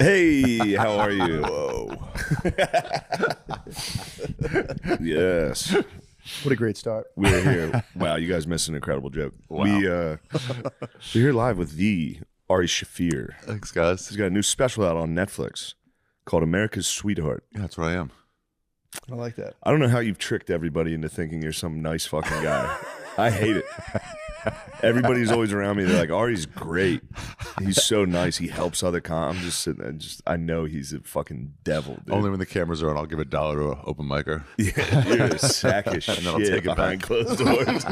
Hey, how are you? Whoa. Yes. What a great start. We're here. Wow, you guys missed an incredible joke. Wow. We're here live with the Ari Shaffir. Thanks, guys. He's got a new special out on Netflix called America's Sweetheart. Yeah, that's where I am. I like that. I don't know how you've tricked everybody into thinking you're some nice fucking guy. I hate it. Everybody's always around me. They're like, Ari's great. He's so nice. He helps other I'm just sitting there. I know he's a fucking devil, dude. Only when the cameras are on, I'll give $1 to an open micer. Yeah, you're a sack of shit I'll take it behind closed doors.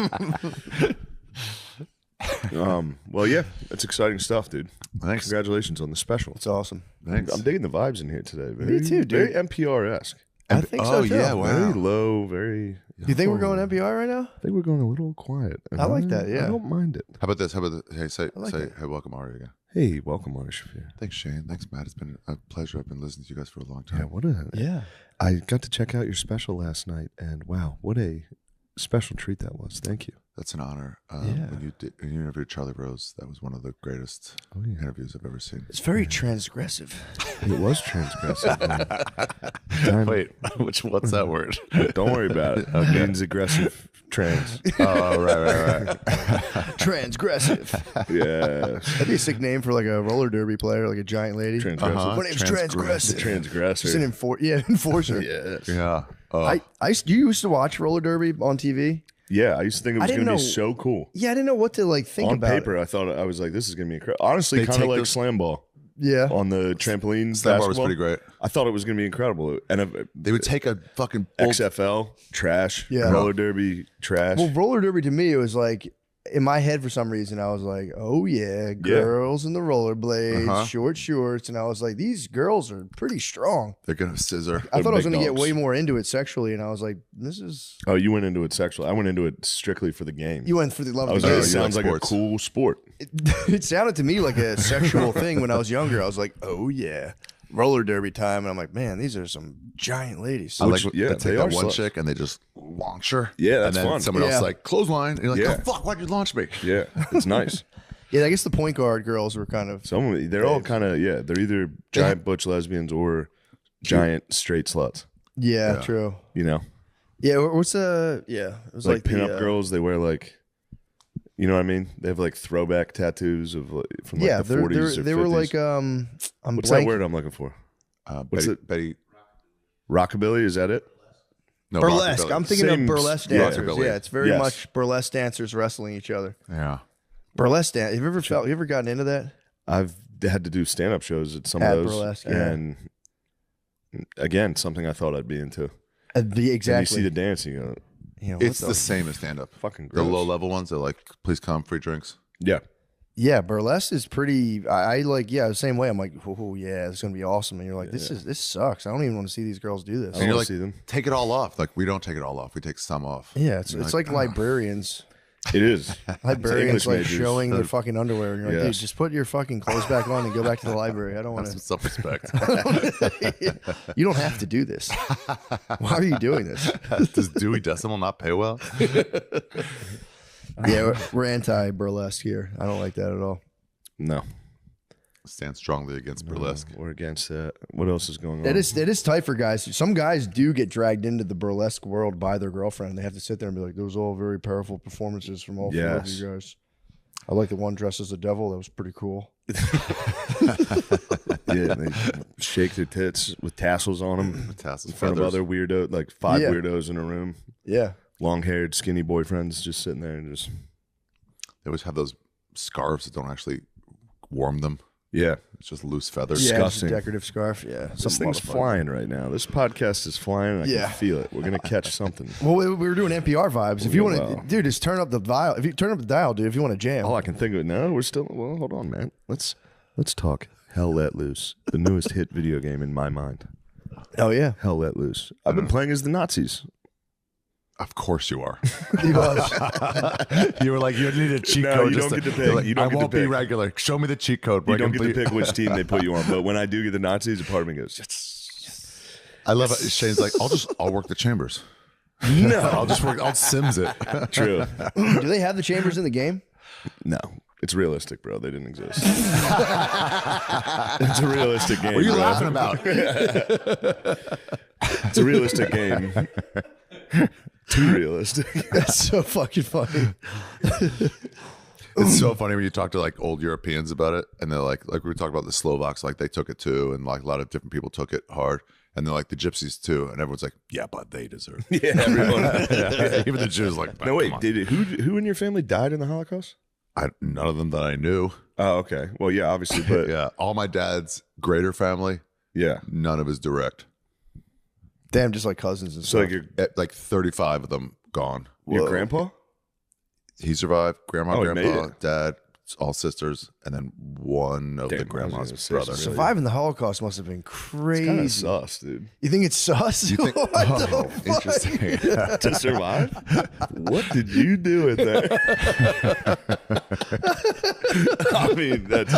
Well, yeah, that's exciting stuff, dude. Thanks. Congratulations on the special. It's awesome. Thanks. I'm digging the vibes in here today. Me too, dude. Very NPR-esque. I think so, too. yeah, wow. Very low, very... Do you think we're going NPR right now? I think we're going a little quiet. And I like that, yeah. I don't mind it. How about this? Hey, say, like it. hey, welcome, Ari, again. Hey, welcome, Ari Shaffir. Thanks, Shane. Thanks, Matt. It's been a pleasure. I've been listening to you guys for a long Yeah, time. Yeah. I got to check out your special last night, and wow, what a special treat that was. Thank you. That's an honor. Yeah. When you interviewed Charlie Rose, that was one of the greatest interviews I've ever seen. It's very transgressive. It was transgressive. man. Wait, what's that word? Don't worry about it. It means aggressive trans. Oh, right. Transgressive. Yeah. That'd be a sick name for like a roller derby player, like a giant lady. Transgressive. My name's Transgressive. Transgressor. Just an enforcer. Yes. Yeah. You used to watch roller derby on TV? Yeah, I used to think it was going to be so cool. Yeah, I didn't know what to like think On about. paper, I was like, this is going to be incredible. Honestly, They kind of take like those- slam ball Yeah. on the trampoline. Slam bar was basketball. pretty great. I thought it was going to be incredible. And They would take a fucking bull- XFL, trash. Yeah. Roller derby, trash. Well, roller derby to me, it was like in my head for some reason. I was like, "Oh yeah, girls in the rollerblades, short shorts," and I was like, "These girls are pretty strong." They're gonna scissor. I thought I was big going to get dogs. way more into it sexually, and I was like, "This is." Oh, you went into it sexually. I went into it strictly for the game. You went for the love I of was the like, game. it you sounds like like a sports. cool sport. It sounded to me like a sexual thing when I was younger. I was like, "Oh yeah, roller derby time," and I'm like, "Man, these are some giant ladies." I like yeah, they they take are that one sluts. chick and they just launch her. Yeah, that's and then fun. someone else Yeah. like clothesline. And you're like, Yeah. oh fuck, why'd you launch me? Yeah, it's nice. Yeah, I guess the point guard girls were kind of. They're all kind of, they're either giant butch lesbians or giant straight sluts, Yeah, true. you know? Yeah, what's it was Like like pinup the, girls, they wear like, you know what I mean? They have like throwback tattoos of from like the 40s or they 50s. were like I'm What's blank. that word I'm looking for? What's Betty, it? Betty, Rockabilly, is that it? no, Burlesque. rockabilly. I'm thinking Same- of burlesque yeah. dancers. Rockabilly. Yeah, it's very Yes. much burlesque dancers wrestling each other. Yeah. Burlesque dance. Have you ever gotten into that? I've had to do stand-up shows at some At of those. burlesque, yeah. And again, something I thought I'd be into. And Exactly. you see the dance, you go, You know, what It's the same as stand up. fucking The gross. low level ones, they're like, please come, free drinks. Yeah. Yeah, burlesque is pretty. I like. Yeah, the same way. I'm like, oh yeah, it's gonna be awesome. And you're like, this sucks. I don't even want to see these girls do this. I And you're wanna like, see them. take it all off. Like, we don't take it all off. We take some off. Yeah, it's You're like librarians. It is. Librarians English like majors. showing their fucking underwear, and you're like, Yeah. dude, just put your fucking clothes back on and go back to the library. I don't want Some to. self respect. You don't have to do this. Why are you doing this? Does Dewey Decimal not pay well? Yeah, we're anti burlesque here. I don't like that at all. No. Stand strongly against burlesque. We're against that. What else is going on? It is tight for guys. Some guys do get dragged into the burlesque world by their girlfriend. They have to sit there and be like, "Those all very powerful performances from all four of Yes. you guys." I like the one dressed as a devil. That was pretty cool. Yeah, they shake their tits with tassels on them Tassels, in front of feathers. other weirdo, like five Yeah. weirdos in a room. Yeah, Long-haired, skinny boyfriends just sitting there and just They always have those scarves that don't actually warm them. yeah. It's just loose feathers. yeah, Disgusting. just a decorative scarf. Yeah, This thing's flying right now. This podcast is flying. And I Yeah. can feel it. We're gonna catch something. Well, we were doing NPR vibes. If you want Wow. to, dude, just turn up the dial. If you turn up the dial, dude, if you want to jam. All I can think of no, we're still. Well, hold on, man. Let's talk Hell Let Loose, the newest hit video game in my mind. Oh yeah, Hell Let Loose. I've been playing as the Nazis. Of course you are. he was. You were like, you need a cheat No, code. you just don't get to you're pick. like, You don't I get to won't be pick. regular. Show me the cheat code. You don't get to pick which team they put you on, but when I do get the Nazis, a part of me goes, yes. I love it. Shane's like, I'll work the chambers. No, I'll Sims it. true. Do they have the chambers in the game? No, It's realistic, bro. They didn't exist. It's a realistic game. What are you bro. laughing about? It's a realistic game. Too realistic. That's so fucking funny. It's so funny when you talk to like old Europeans about it, and they're like we were talking about the Slovaks, like they took it too, and like a lot of different people took it hard, and they're like the Gypsies too, and everyone's like, yeah, but they deserve it. Yeah, everyone. Yeah, even the Jews like, No, wait. Did it? Who in your family died in the Holocaust? None of them that I knew. Oh, okay. Well, yeah, obviously, but Yeah, all my dad's greater family, yeah. none of his direct. Damn, just like cousins and So stuff. Like 35 of them gone. your Whoa. grandpa? He survived. Grandma, Oh, he made grandpa, it. dad, all sisters, and then one of Damn, the I was grandma's gonna say brother. really- Surviving the Holocaust must have been It's crazy. kind of sus, dude. You think it's sus? You think? What Oh, the fuck? interesting. To survive? What did you do with that? I mean, that's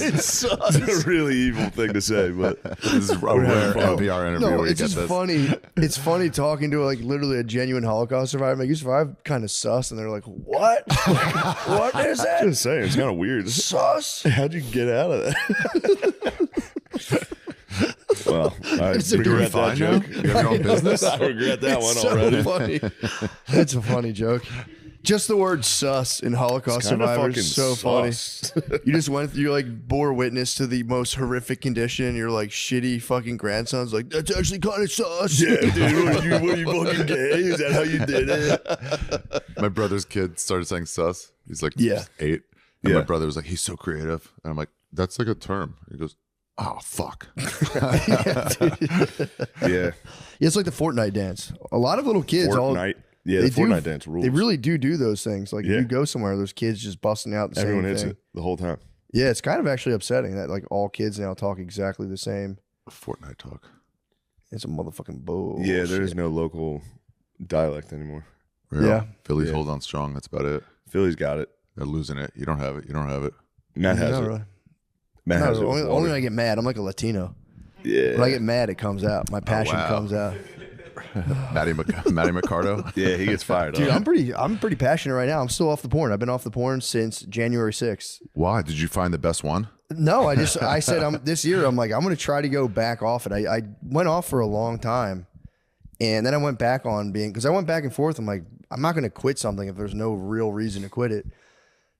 It's sus. a really evil thing to say, but This is a rare NPR interview No, where you it's get just this. funny. It's funny talking to like literally a genuine Holocaust survivor. Like, you survived kind of sus, and they're like, "What? What is that? just saying, it's kind of weird. Sus?" How'd you get out of that? Well, I It's a regret fine that now? joke. You have your own business? I regret that It's one so already. funny. That's a funny joke. Just the word "sus" in Holocaust Kinda survivors fucking is so funny. sus. You just you like bore witness to the most horrific condition. Your like shitty fucking grandson's like, "That's actually kind of sus." Yeah, dude, what are you fucking gay? Is that how you did it? My brother's kid started saying sus. He's like Yeah. 8. And Yeah. my brother was like, he's so creative. And I'm like, that's like a term. He goes, oh, fuck. Yeah, It's like the Fortnite dance. A lot of little kids Fortnite. Yeah, the Fortnite dance rules. They really do those things. Like, Yeah. if you go somewhere, there's kids just busting out the Everyone same hits thing. it the whole time. Yeah, it's kind of actually upsetting that like all kids now talk exactly the same. Fortnite talk. It's a motherfucking bull. Yeah, there is no local dialect anymore. Real. Yeah. Philly's Yeah. hold on strong. That's about it. Philly's got it. They're losing it. You don't have it. You don't have it. Matt has No, it. really. Matt No, has it. with only water. when I get mad. I'm like a Latino. Yeah. When I get mad, it comes out. My passion wow. comes out. Matty Mercado. Yeah, he gets fired Dude, up. I'm pretty passionate right now. I'm still off the porn. I've been off the porn since January 6th. Why? Did you find the best one? No, I said this year I'm going to try to go back off it. I went off for a long time, and then I went back on because I went back and forth. I'm like, I'm not going to quit something if there's no real reason to quit it.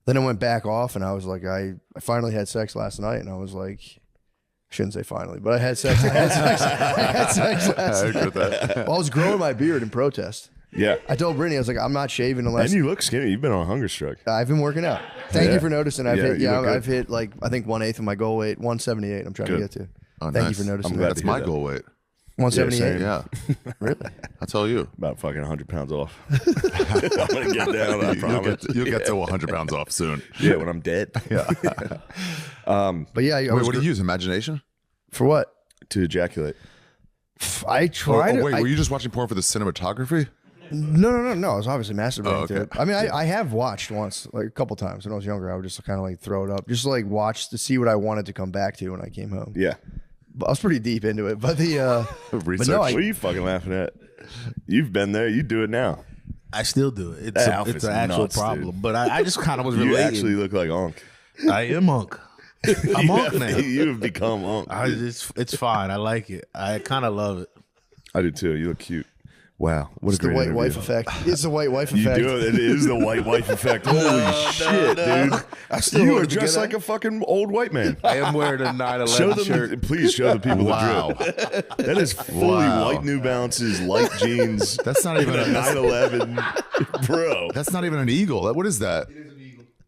Then I went back off, and I was like, I finally had sex last night, and I was like, I shouldn't say finally, but I had sex. I had sex last I night. agree with that. Well, I was growing my beard in protest. Yeah. I told Brittany, I was like, I'm not shaving unless And you look skinny. You've been on a hunger strike. I've been working out. Thank Yeah. you for noticing. I've Yeah, hit you look good. I've hit like I think 1/8 of my goal weight, 178. I'm trying to Good. get to. Oh, Thank you nice. for noticing. I'm glad that. That's to hear my that. goal weight. 178. Yeah. Really? I'll tell you. About fucking 100 pounds off. I'm going to get down, I promise. You'll get to 100 pounds off soon. Yeah, when I'm dead. Yeah. But yeah, I Wait, was what do you use? Imagination? for what? To ejaculate. I tried. Wait, were you just watching porn for the cinematography? No. I was obviously masturbating Oh, to okay. it. I mean, I have watched once, like a couple times when I was younger. I would just kind of like throw it up, just like watch to see what I wanted to come back to when I came home. Yeah. But I was pretty deep into it. But the Research. no, What are you fucking laughing at? You've been there. You do it now. I still do it. That It's outfit's an actual nuts, problem. dude. But I just kind of was You relating. actually look like Unk. I am Unk. I'm Unk now. You have become Unk. It's fine. I like it. I kind of love it. I do too. You look cute. Wow. What it's a the great white interview. wife effect. It's the white wife You effect. do it. It is the white wife effect. Holy shit, dude. You hold are it dressed together. like a fucking old white man. I am wearing a 9/11 Show them, shirt. please show the people Wow. the drip. That is fully Wow. white New Balances, light jeans. That's not even a a 911, bro. That's not even an eagle. What is that?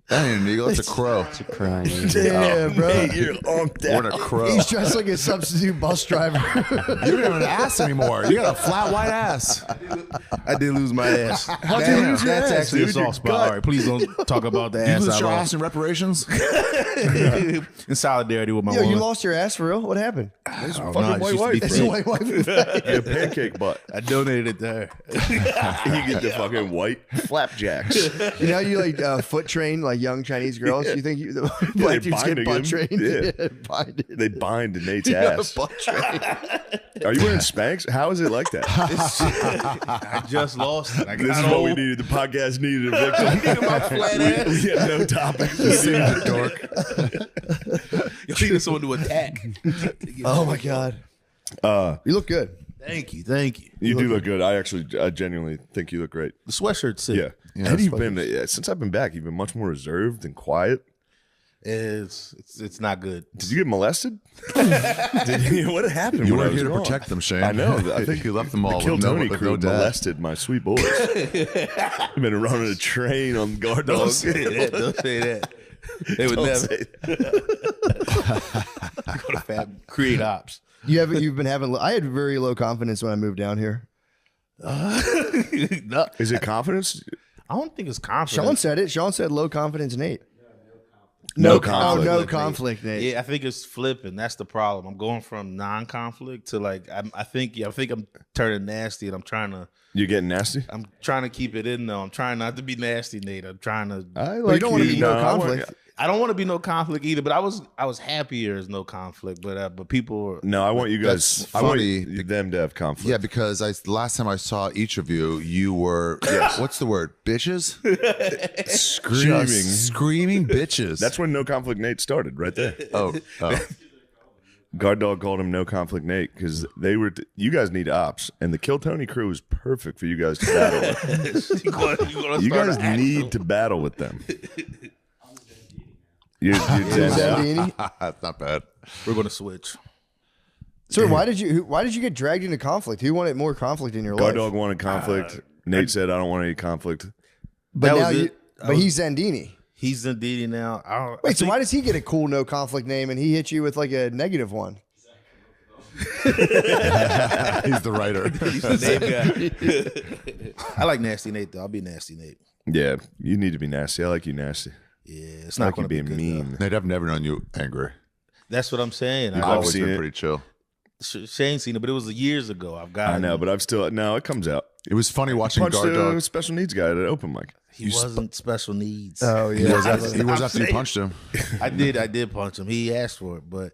That ain't an eagle. That's a crow. Crying. Damn, bro. Hey, you're onked We're in out. a crow. He's dressed like a substitute bus driver. You don't have an ass anymore. You got a flat white ass. I did lose my ass. How'd you lose your That's ass, actually dude? a Your soft spot. gut. All right, please don't talk about the You ass lose I your lost. ass in reparations? In solidarity with my Yo, you woman. lost your ass for real? What happened? It's Oh, fucking no, it white used to wife. be It's free. the white wife effect. Your pancake butt. I donated it to her. You get the fucking white flapjacks. You know, you like foot train like young Chinese girls. You think the black dudes get binding butt him. trained? Yeah. Binded. They bind to Nate's ass. Butt train. Are you wearing Spanx? How is it like that? I just lost it. I This got is what we old. needed. The podcast needed a victim. Needed my flat ass. We had no topics. We needed a dork. You needed someone to attack. Oh my god. You look good. Thank you. Thank you. You do look good. I genuinely think you look great. The sweatshirt's sick. Yeah. And you've been, since I've been back, you've been much more reserved and quiet. It's not good. Did you get molested? What happened? You when I weren't was here to gone? protect them, Shane. I know. I think you left them all Kill with no, Tony with crew no dad. molested my sweet boys. I've been running a train on guard Don't dogs. say that. Don't say that. They would Don't never say that. go to Fab create ops. You've been having. I had very low confidence when I moved down here. No, Is it confidence? I don't think it's confidence. Sean said it. Sean said low confidence, Nate. No conflict. conflict. Oh, no conflict, Nate. Yeah, I think it's flipping. That's the problem. I'm going from non-conflict to like I think I'm turning nasty, and I'm trying to keep it in though. I'm trying not to be nasty, Nate. I'm trying to. I Well, you don't want to be no conflict. I don't want to be no conflict either. But I was happier as no conflict. But people. No, I want you guys. That's I want funny. them to have conflict. Yeah, because last time I saw each of you, you were what's the word? Bitches? Screaming. Just screaming bitches. That's when No Conflict Nate started, right there. oh. Guard Dog called him No Conflict Nate because they were. You guys need ops, and the Kill Tony crew is perfect for you guys to battle with. You guys need to battle with them. You're Zandini. That's not bad. We're gonna switch. Sir, why did you get dragged into conflict? Who wanted more conflict in your Guard life? Dog wanted conflict. Nate said, "I don't want any conflict." But That now was it. but he's Zandini. He's Zandini now. Wait, so why does he get a cool no conflict name and he hit you with like a negative one? He's the writer. He's the name guy. I like Nasty Nate though. I'll be Nasty Nate. Yeah, you need to be nasty. I like you nasty. Yeah, it's I not like you gonna be being good, mean. though. Nate, I've never known you angry. That's what I'm saying. You've I've always seen been it. pretty chill. Shane seen it, but it was years ago. I've got. I know, but I'm still no. It comes out. It was funny watching Punched Guard a Dog. special needs guy at an open mic. he wasn't special needs. Oh He yeah. was after you punched him. I did punch him. He asked for it, but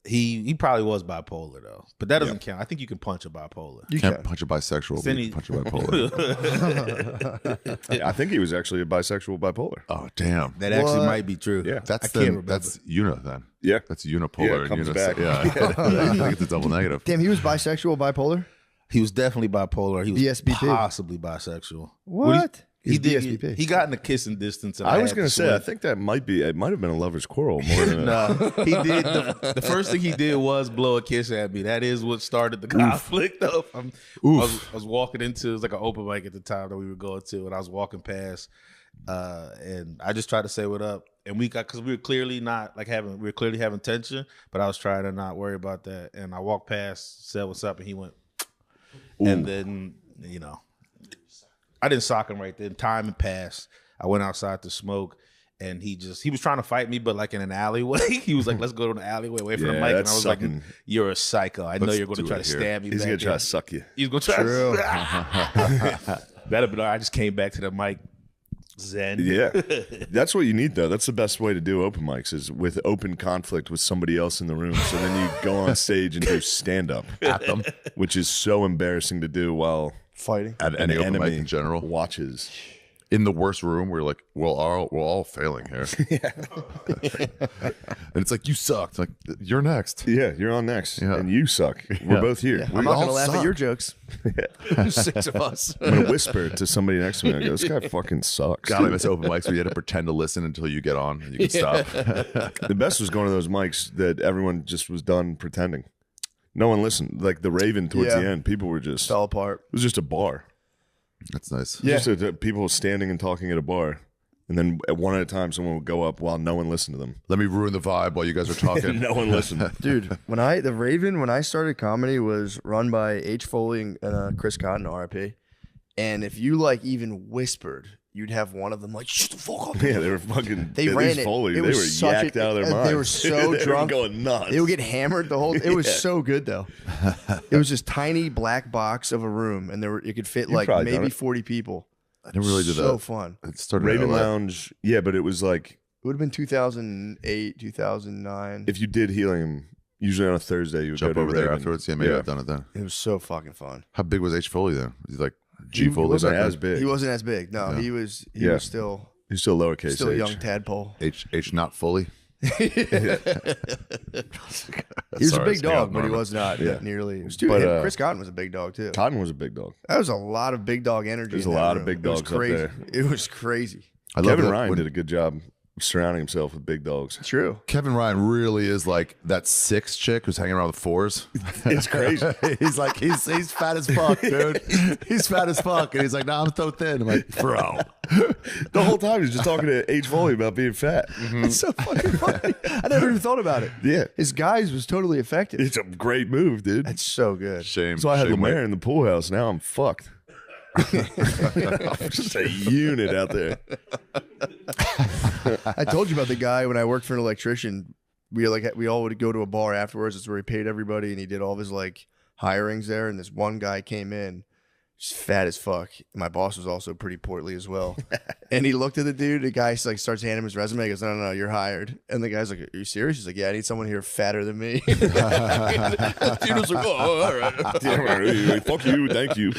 he probably was bipolar though. But that doesn't count. I think you can punch a bipolar. You Can't can. punch a bisexual, but Then you he- can punch a bipolar. I think he was actually a bisexual bipolar. Oh, damn. That actually What? might be true. Yeah. That's I can't remember. that's uni then. Yeah. That's unipolar. Yeah, it comes and back. Yeah. I think it's a double negative. Damn, he was bisexual, bipolar. He was definitely bipolar. He was BSBP. possibly bisexual. What? He He's did. BSBP. He got in a kissing distance. And I was had going to say, I switch. think that might be. It might have been a lover's quarrel more than. Nah, he did. The first thing he did was blow a kiss at me. That is what started the conflict. Though. I was walking into, it was like an open mic at the time that we were going to, and I was walking past, and I just tried to say what up. And because we were clearly not like we were clearly having tension, but I was trying to not worry about that. And I walked past, said what's up, and he went, and then I didn't sock him right then. Time had passed. I went outside to smoke, and he was trying to fight me, but like in an alleyway. He was like, "Let's go to an alleyway away from the Yeah, mic." And I that's was sucking. like, "You're a psycho. I know Let's you're going to do try it to here." stab me." He's back going to try in." to suck you. He's going to try. True. That'd have been. I just came back to the mic. Zen. Yeah, that's what you need though. That's the best way to do open mics is with open conflict with somebody else in the room. So then you go on stage and do stand up at them, which is so embarrassing to do while Fighting. At an any open mic enemy in general. watches. In the worst room, we're like, we're all failing here. And it's like, you sucked. Like, you're next. Yeah, you're on next, Yeah. and you suck. We're Yeah. both here. I'm not all gonna laugh suck. at your jokes. There's 6 of us. I'm gonna whisper to somebody next to me. I go, "This guy fucking sucks." God, I miss open mics where you had to pretend to listen until you get on and you can stop. The best was going to those mics that everyone just was done pretending. No one listened. Like the Raven towards Yeah. the end, people were just. Fell apart. It was just a bar. That's nice. Yeah. Just people standing and talking at a bar, and then at one at a time, someone would go up while no one listened to them. Let me ruin the vibe while you guys are talking. No one listened. Dude, when I started comedy was run by H. Foley and Chris Cotton, RIP. And if you like even whispered, you'd have one of them like, shut the fuck up. Yeah, they were fucking. They at ran least it. Foley, It they were was such yacked out of their they minds. were so They drunk. were going nuts. They would get hammered the whole. It was so good though. It was this tiny black box of a room, and it could fit like probably done maybe it. 40 people. I never really did So that. fun. It started Raven in LA. Lounge. Yeah, but it was like It would have been 2008, 2009. if you did helium, Usually on a Thursday, you would Jump go to over there Raven. afterwards. Yeah, maybe I've done it then. It was so fucking fun. How big was H Foley then? Was he like G He Foley? wasn't back as then? big. He wasn't as big. No, he was still He's still lowercase a H. young tadpole. H not Foley. He was a big dog, but he was not nearly. But, Chris Cotton was a big dog too. Cotton was a big dog. That was a lot of big dog energy. There's in a that lot room. of big It was dogs up crazy. there. It was crazy. I love Kevin that Ryan when- did a good job surrounding himself with big dogs. True. Kevin Ryan really is like that 6 chick who's hanging around with 4s. It's crazy. He's like, he's fat as fuck, dude. He's fat as fuck. And he's like, nah, I'm so thin. I'm like, bro. The whole time he's just talking to H. Foley about being fat. It's so fucking funny. I never even thought about it. Yeah. His guys was totally effective. It's a great move, dude. That's so good. Shame. So I had shame Lemaire in the pool house. Now I'm fucked. I'm just a unit out there. I told you about the guy when I worked for an electrician. We all would go to a bar afterwards. That's where he paid everybody, and he did all of his like hirings there. And this one guy came in, just fat as fuck. My boss was also pretty portly as well. And he looked at the dude. The guy like starts handing him his resume. He goes, "No, you're hired." And the guy's like, "Are you serious?" He's like, "Yeah, I need someone here fatter than me." Dude was like, "Oh, all right." Yeah, fuck you, thank you.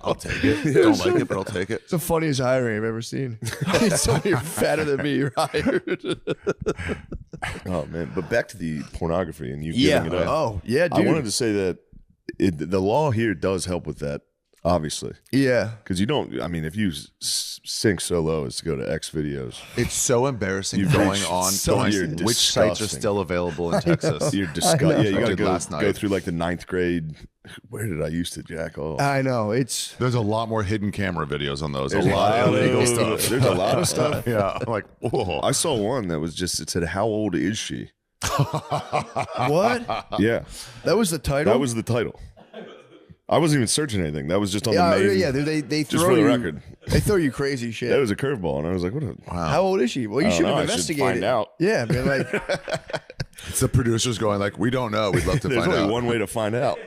I'll take it. Don't like it, but I'll take it. It's the funniest hiring I've ever seen. I need someone here fatter than me. You're hired. Oh man, but back to the pornography and you giving it up. Oh, yeah, dude. I wanted to say that the law here does help with that, obviously, Yeah. because you don't. I mean, if you sink so low as to go to X videos, It's so embarrassing You've going reached on so- going- you're which sites are disgusting. still available in Texas. you're disgusting. Yeah, you got to Did last go night. through like the 9th grade. Where did I used to jack off? I know. It's There's a lot more hidden camera videos on those. There's a lot of illegal stuff. stuff. There's a lot of stuff. Yeah, I'm like, whoa. I saw one that was just, it said, "How old is she?" what? Yeah, That was the title? that was the title. I wasn't even searching anything. That was just on yeah, the main. yeah. They just throw for the you. record. They throw you crazy shit. That was a curveball, and I was like, "What? A, How old is she? Well, you I don't should know. have I should investigated. find out. Yeah, be like, It's the producers going like, we don't know. We'd love to There's find only out. one way to find out."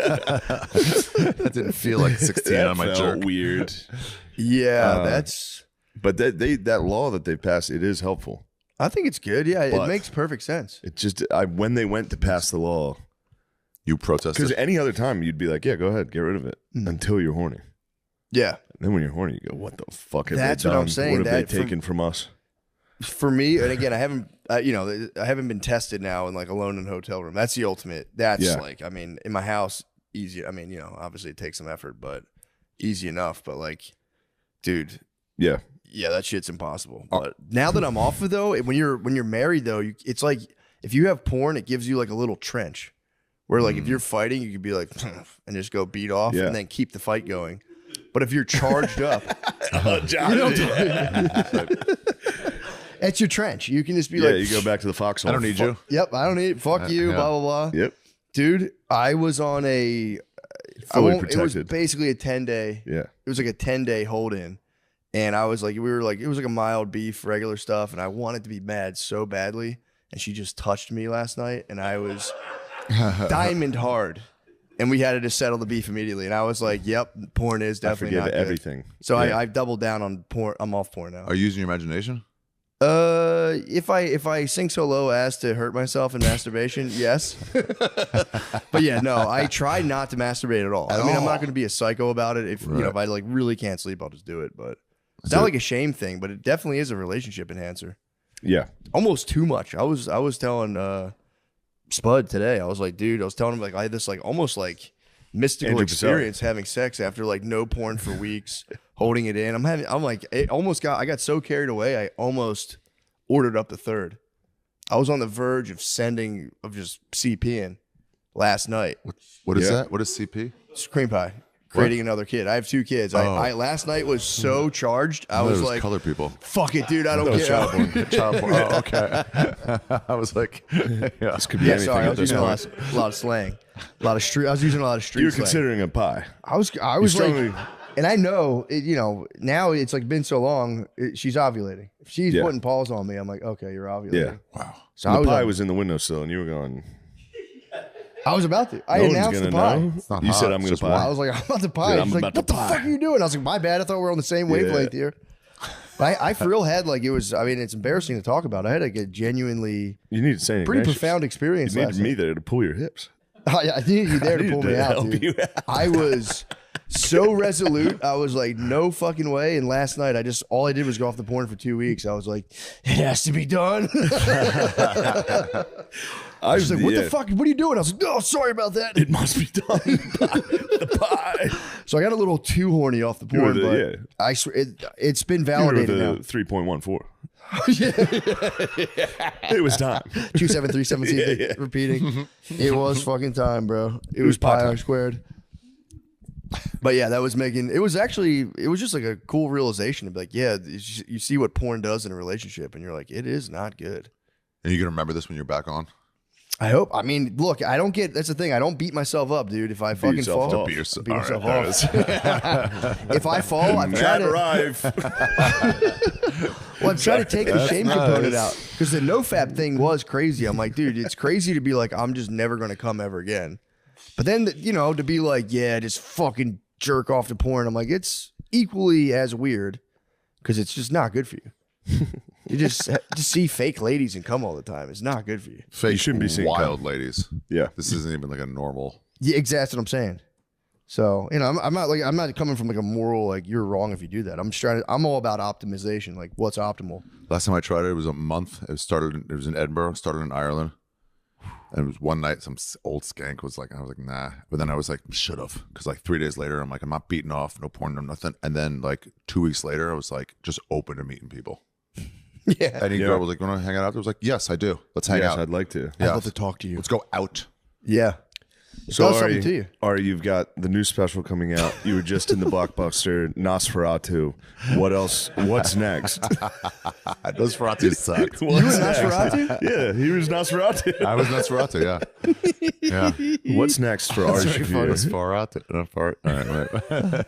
That didn't feel like 16 That on my felt jerk. weird. yeah, that's. But that law that they passed, it is helpful. I think it's good. Yeah, it But- makes perfect sense. It just when they went to pass the law, You because protested. any other time you'd be like, "Yeah, go ahead, get rid of it," until you're horny. Yeah, And then when you're horny, you go, "What the fuck have That's they what done? I'm saying, What have that they taken from us?" for me, and again, I haven't. I haven't been tested now in like alone in a hotel room. That's the ultimate. That's Yeah. like, I mean, in my house, easy. I mean, obviously it takes some effort, but easy enough. But like, dude, Yeah, yeah, that shit's impossible. But now that I'm off of though, when you're married though, it's like if you have porn, it gives you like a little trench where like if you're fighting, you could be like and just go beat off Yeah. and then keep the fight going. But if you're charged up, John, it's your trench. You can just be yeah, like, you go back to the foxhole. I don't need you. Yep, I don't need. Fuck you. Yeah. Blah blah blah. Yep, Dude, I was on a. Fully It was protected. basically a 10-day. yeah. It was like a 10-day hold in. And I was like, it was like a mild beef, regular stuff. And I wanted to be mad so badly. And she just touched me last night. And I was diamond hard. And we had to just settle the beef immediately. And I was like, yep, porn is I definitely forgive not good. everything. So Yeah. I've doubled down on porn. I'm off porn now. Are you using your imagination? If I sink so low as to hurt myself in masturbation, yes. But yeah, no, I try not to masturbate at all. I mean, I'm not going to be a psycho about it. If if I like really can't sleep, I'll just do it. But it's not like a shame thing, but it definitely is a relationship enhancer. Yeah, Almost too much. I was telling Spud today. I was like, dude, I was telling him like I had this like almost like mystical Andrew experience having sex after like no porn for weeks, holding it in. I'm like I got so carried away I almost ordered up the third. I was on the verge of just CPing last night. What is Yeah. that? What is CP? It's cream pie. Creating another kid. I have 2 kids. I last night was so charged. I was like, color people. fuck it, dude. I don't was care. child porn. Child porn. Oh, okay. I was like, yeah. this could be Yeah, anything sorry. I at was this using point. a lot of slang. I was using a lot of street You're slang. considering a pie. I was strongly- like, and I know, now it's like been so long, she's ovulating. If she's Yeah. putting paws on me, I'm like, okay, you're ovulating. Yeah. Wow. So The I was, pie was in the windowsill, and you were going. I was about to. I No one's announced gonna the pie. know. not You hot, said I'm it's gonna just pie. I was like, I'm about to pie. Dude, I'm She's like, about to what the pie. fuck are you doing? I was like, my bad. I thought we were on the same wavelength here. I for real had like, it was, I mean, it's embarrassing to talk about. I had like a genuinely You need to say pretty profound experience You last needed me night. there to pull your hips. I needed you there to needed pull me to out, help dude. you out. I was so resolute. I was like, no fucking way. And last night, all I did was go off the porn for 2 weeks. I was like, it has to be done. I was like, what the fuck? What are you doing? I was like, oh, sorry about that. It must be done. The pie. So I got a little too horny off the porn, but I swear it's been validated now. 3.14. It was time. 27317 repeating. It was fucking time, bro. It was pi r squared. But yeah, that was making it was just like a cool realization to be like, yeah, you see what porn does in a relationship, and you're like, it is not good. And you gonna remember this when you're back on? I hope. I mean, look, that's the thing. I don't beat myself up, dude. If I fucking fall, yourself Beat yourself, beat myself right, off. If I fall, I'm trying to. Well, I'm trying to take the shame component out, because the nofap thing was crazy. I'm like, dude, it's crazy to be like, I'm just never gonna come ever again. But then, to be like, yeah, just fucking jerk off to porn. I'm like, it's equally as weird, because it's just not good for you. You just see fake ladies and come all the time. It's not good for you. Fake, You shouldn't be seeing wild ladies. Yeah. This isn't even like a normal. Yeah, exactly. That's what I'm saying. So, I'm not coming from like a moral, like, you're wrong if you do that. I'm all about optimization, like what's optimal. Last time I tried it, it was a month. It was in Edinburgh, started in Ireland. And it was one night, some old skank was like, I was like, nah. But then I was like, should have. Because like 3 days later, I'm like, I'm not beating off, no porn, no nothing. And then like 2 weeks later, I was like, just open to meeting people. Yeah. Any girl was like, want to hang out? I was like, yes, I do. Let's hang out. I'd like to. I'd love to talk to you. Let's go out. Yeah. So does something to you. Ari, you've got the new special coming out. You were just in the blockbuster Nosferatu. What else? What's next? Those Ferratus sucked. You were Nosferatu? Yeah, he was Nosferatu. I was Nosferatu, yeah. Yeah. What's next for Ari Shaffir? Nosferatu. All right.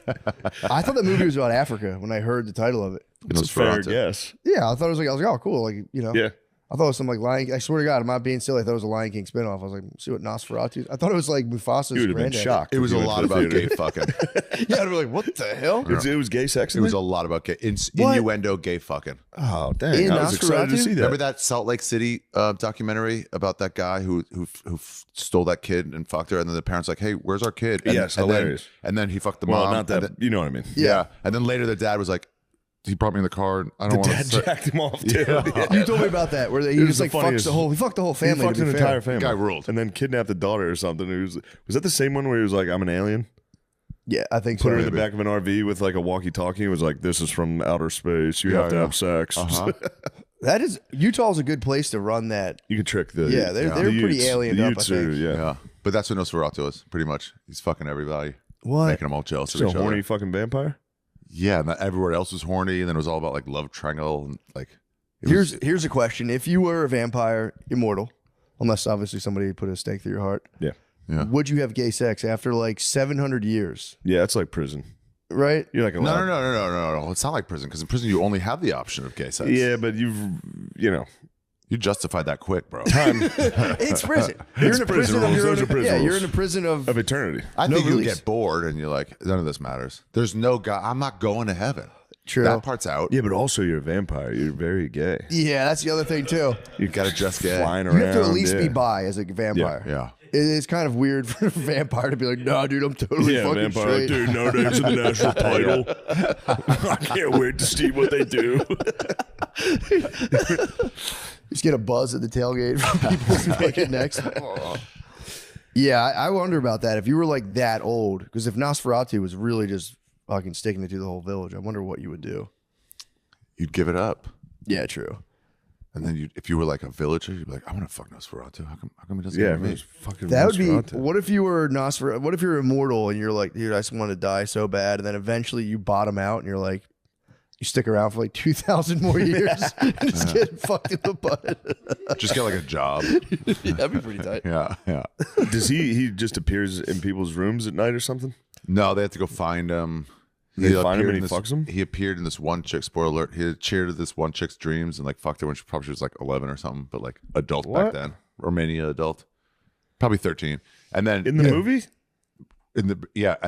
I thought that movie was about Africa when I heard the title of it. It's a fair guess. Yeah, I thought it was like, oh, cool. Like, Yeah. I thought it was some like Lion. I swear to God, I'm not being silly. I thought it was a Lion King spinoff. I was like, see what Nosferatu. I thought it was like Mufasa's You would have been granddad. shocked. It was if a you lot went to the about gay theater. fucking. Yeah, I'd be like, what the hell? It was gay sex. It was a lot about gay innuendo, gay fucking. Oh dang! In I was excited to Nosferatu? see that. Remember that Salt Lake City documentary about that guy who stole that kid and fucked her, and then the parents like, hey, where's our kid? And, Yes, and hilarious. Then he fucked the Well, mom. not that. and then- You know what I mean? yeah. And then later the dad was like, he brought me in the car. And I don't want Dad to. jacked him off too. Yeah. You told me about that, where he was just the like fucks funniest. the whole. He fucked the whole He family. fucked to an be fair. entire family. Guy ruled. And then kidnapped the daughter or something. Was that the same one where he was like, "I'm an alien"? Yeah, I think Put so. her in the back of an RV with like a walkie-talkie. It was like, "This is from outer space. You have to have sex." That is, Utah's a good place to run that. You can trick the Yeah, they're the pretty Utes. aliened The up, I Utes are, think. Yeah. But that's what Nosferatu is, pretty much. He's fucking everybody. What? Making them all jealous of So each horny other. fucking vampire. Yeah, and everywhere else was horny, and then it was all about like love triangle and like. it was- Here's a question: if you were a vampire, immortal, unless obviously somebody put a stake through your heart, Yeah, would you have gay sex after like 700 years? yeah. It's like prison. Right? You're like No. It's not like prison because in prison you only have the option of gay sex. Yeah, but you justified that quick, bro. It's prison. You're in a prison of your Those are own. prison Yeah, you're rules. in a prison of. of eternity. I No think you release. get bored and you're like, none of this matters. There's no God. I'm not going to heaven. True. That part's out. Yeah, but also you're a vampire. You're very gay. Yeah, that's the other thing too. You got to dress gay. Flying You around. have to at least yeah. be bi as a vampire. Yeah. It's kind of weird for a vampire to be like, "No, dude, I'm totally Yeah, fucking vampire. straight." Dude, no names in the national title. I can't wait to see what they do. Just get a buzz at the tailgate from people's fucking necks. Yeah, I wonder about that. If you were like that old, because if Nosferatu was really just fucking sticking it to the whole village, I wonder what you would do. You'd give it up. Yeah, true. And then if you were like a villager, you'd be like, I want to fuck Nosferatu. How come he doesn't Yeah, give me? it was fucking. That would be. Nosferatu. What if you were Nosferatu? What if you're immortal and you're like, dude, I just want to die so bad, and then eventually you bottom out and you're like, you stick around for like 2,000 more years and just get fucked in the butt. Just get like a job. That'd be pretty tight. Yeah. Does he just appears in people's rooms at night or something? No, they have to go find him. They find him appeared and in he fucks him? He appeared in this one chick. Spoiler alert! He had cheered at this one chick's dreams and like fucked her when she was like 11 or something, but like adult back What? then, Romania adult, probably 13. And then In the movie? and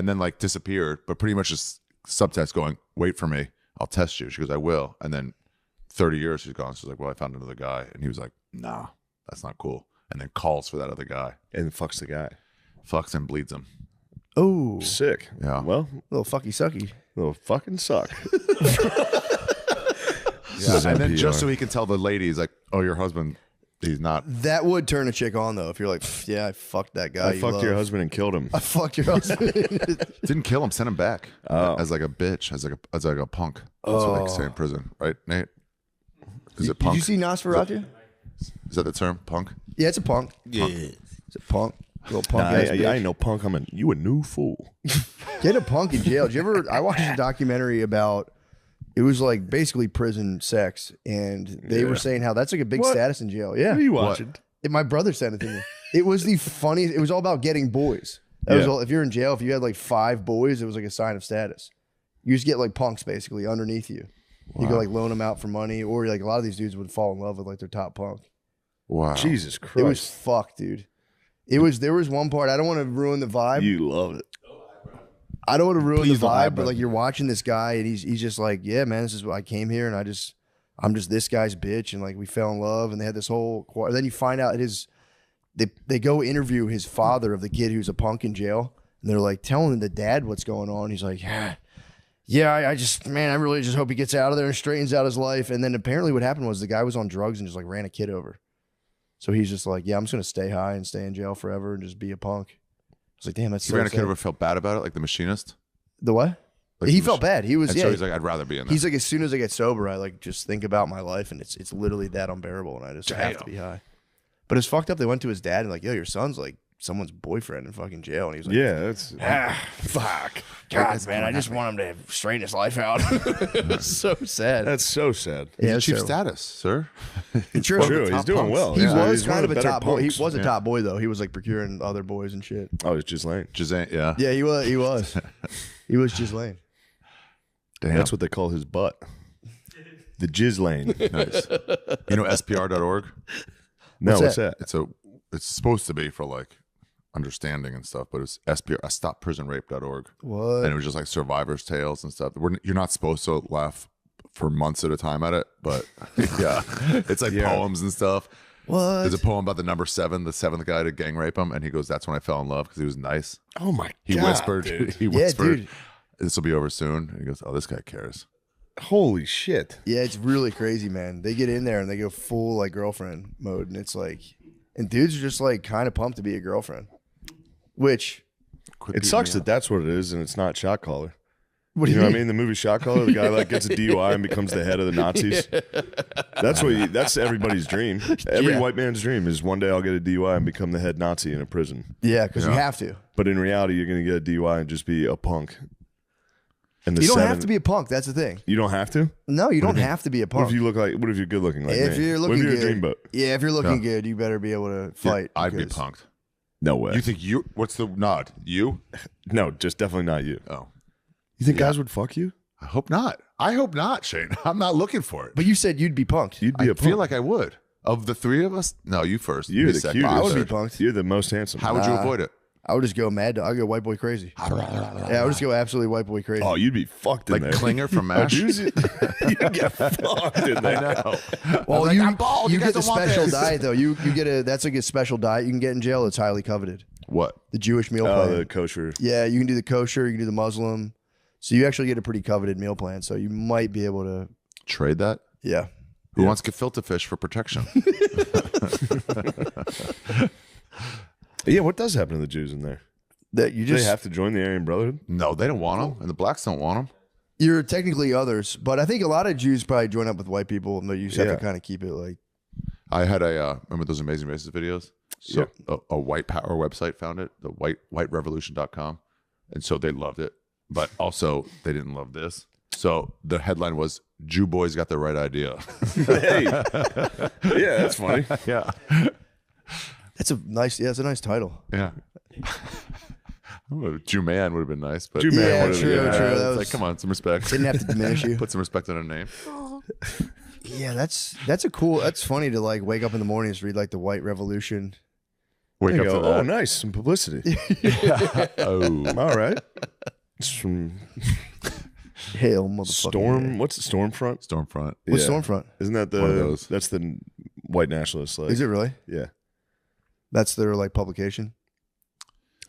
then like disappeared, but pretty much just subtext going, "Wait for me, I'll test you. She goes, I will. And then 30 years she's gone. She's like, well, I found another guy. And he was like, nah, that's not cool. And then calls for that other guy. And fucks the guy. Fucks and bleeds him. Oh, Sick. Yeah. Well, little fucky sucky. little fucking suck. Yeah. And then just so he can tell the ladies, like, oh, your husband, he's not. That would turn a chick on though if you're like, yeah, I fucked that guy. I you fucked your love. husband and killed him. I fucked your husband. Didn't kill him, sent him back as like a bitch, as like a punk. That's what they say in prison, right, Nate? Is it punk? Did you see Nosferatu? Is that the term, punk? Yeah, it's a punk. Yeah. It's a punk. Little punk. Nah, I ain't no punk. You a new fool. Get a punk in jail. Did you ever? I watched a documentary about. It was like basically prison sex, and they were saying how that's like a big status in jail. Yeah, What are you watching? My brother sent it to me. It was the funniest. It was all about getting boys. That was all, if you're in jail, if you had like 5 boys, it was like a sign of status. You just get like punks basically underneath you. You could like loan them out for money, or like a lot of these dudes would fall in love with like their top punk. Wow. Jesus Christ. It was fucked, dude. It was. There was one part. I don't want to ruin the vibe. You love it. I don't want to ruin Please the don't vibe, lie, but like you're watching this guy and he's just like, yeah, man, this is what I came here and I'm just this guy's bitch, and like we fell in love, and they had this whole. And then you find out they go interview his father of the kid who's a punk in jail, and they're like telling the dad what's going on. He's like, yeah, I really just hope he gets out of there and straightens out his life. And then apparently what happened was the guy was on drugs and just like ran a kid over. So he's just like, yeah, I'm just gonna stay high and stay in jail forever and just be a punk. I was like, damn, that's You so ran a kid sad. over, felt bad about it, like the machinist? The what? Like He the felt bad. He was, And yeah. so he's like, I'd rather be in there. He's like, as soon as I get sober, I like just think about my life, and it's literally that unbearable, and I just have to be high. But it's fucked up. They went to his dad and like, yo, your son's like someone's boyfriend in fucking jail, and he's like, Yeah, that's fuck, God, man, I just want him to straighten his life out. It's so sad. that's so sad. He's yeah, a chief so- status, sir. True. True, he's top doing punks. well. He Yeah, was he's one kind of a better top boy. He punks. was a top boy though. He was like procuring other boys and shit. Oh, it's just Lane. Gisane, yeah. Yeah, he was. He was. He was just Lane. Damn. That's what they call his butt. The jizz lane. Nice. You know SPR.org? No, What's what's that? that? It's supposed to be for like understanding and stuff, but it's SPR, StopPrisonRape.org. What? And it was just like survivors' tales and stuff. You're not supposed to laugh for months at a time at it, but yeah, it's like poems and stuff. What? There's a poem about the number 7, the 7th guy to gang rape him, and he goes, "That's when I fell in love because he was nice." Oh my He God, whispered. dude. He whispered, dude. "This will be over soon." And he goes, "Oh, this guy cares." Holy shit. Yeah, it's really crazy, man. They get in there and they go full like girlfriend mode, and it's like, and dudes are just like kind of pumped to be a girlfriend. Which, It sucks that that's what it is, and it's not Shot Caller. what do You know what I mean? The movie Shot Caller, the guy like gets a DUI and becomes the head of the Nazis. That's everybody's dream. Every white man's dream is one day I'll get a DUI and become the head Nazi in a prison. Yeah, because you have to. But in reality, you're going to get a DUI and just be a punk. And You don't have to be a punk. That's the thing. You don't have to. No, you don't have to be a What punk. if you look like? What if you're good looking like if me? you're What looking if you're good, a dreamboat? yeah, if you're looking good, you better be able to fight. I'd be because- punked. No way. You think you? What's the nod? You? No, just definitely not you. Oh, You think guys would fuck you? I hope not. I hope not, Shane. I'm not looking for it. But you said you'd be punked. You'd be I a punk. feel like I would. Of the 3 of us, no, you first. You're Me the second. cutest. I would be punked. You're the most handsome. How would you avoid it? I would just go mad. I'd go white boy crazy. Yeah, I would just go absolutely white boy crazy. Oh, you'd be fucked in Like there. Klinger from Oh, MASH? you get fucked in there. I know. well, like, I'm bald. You You guys get the don't want special this. diet though. You get a that's like a special diet you can get in jail. It's highly coveted. What? The Jewish meal Oh, plan. the kosher. Yeah, you can do the kosher. You can do the Muslim. So you actually get a pretty coveted meal plan. So you might be able to. Trade that? Yeah. Who wants to filter fish for protection? Yeah, what does happen to the Jews in there? That you Do just they have to join the Aryan Brotherhood? No, they don't want them, and the blacks don't want them. you're technically others, but I think a lot of Jews probably join up with white people, but you just have Yeah. to kind of keep it like. I had a remember those Amazing Races videos? So a white power website found it, the whiterevolution.com. And so they loved it. But also they didn't love this. So the headline was Jew boys got the right idea. Hey. Yeah, that's funny. Yeah. That's a nice. Yeah, it's a nice title. Yeah. Jew man would have been nice, but Jew man Yeah, would've- true, yeah, true. it's That like, was- come on, some respect. Didn't have to diminish you. Put some respect on a name. Yeah, that's a cool. That's funny to like wake up in the morning and read like the White Revolution. Wake You up go, to oh, that. nice, some publicity. Oh. All right. It's from Hail, motherfucker. Storm. What's the Stormfront? Stormfront. What's Yeah. Stormfront? Isn't that One of those. That's the white nationalist. Like, Is it really? Yeah, That's their like publication.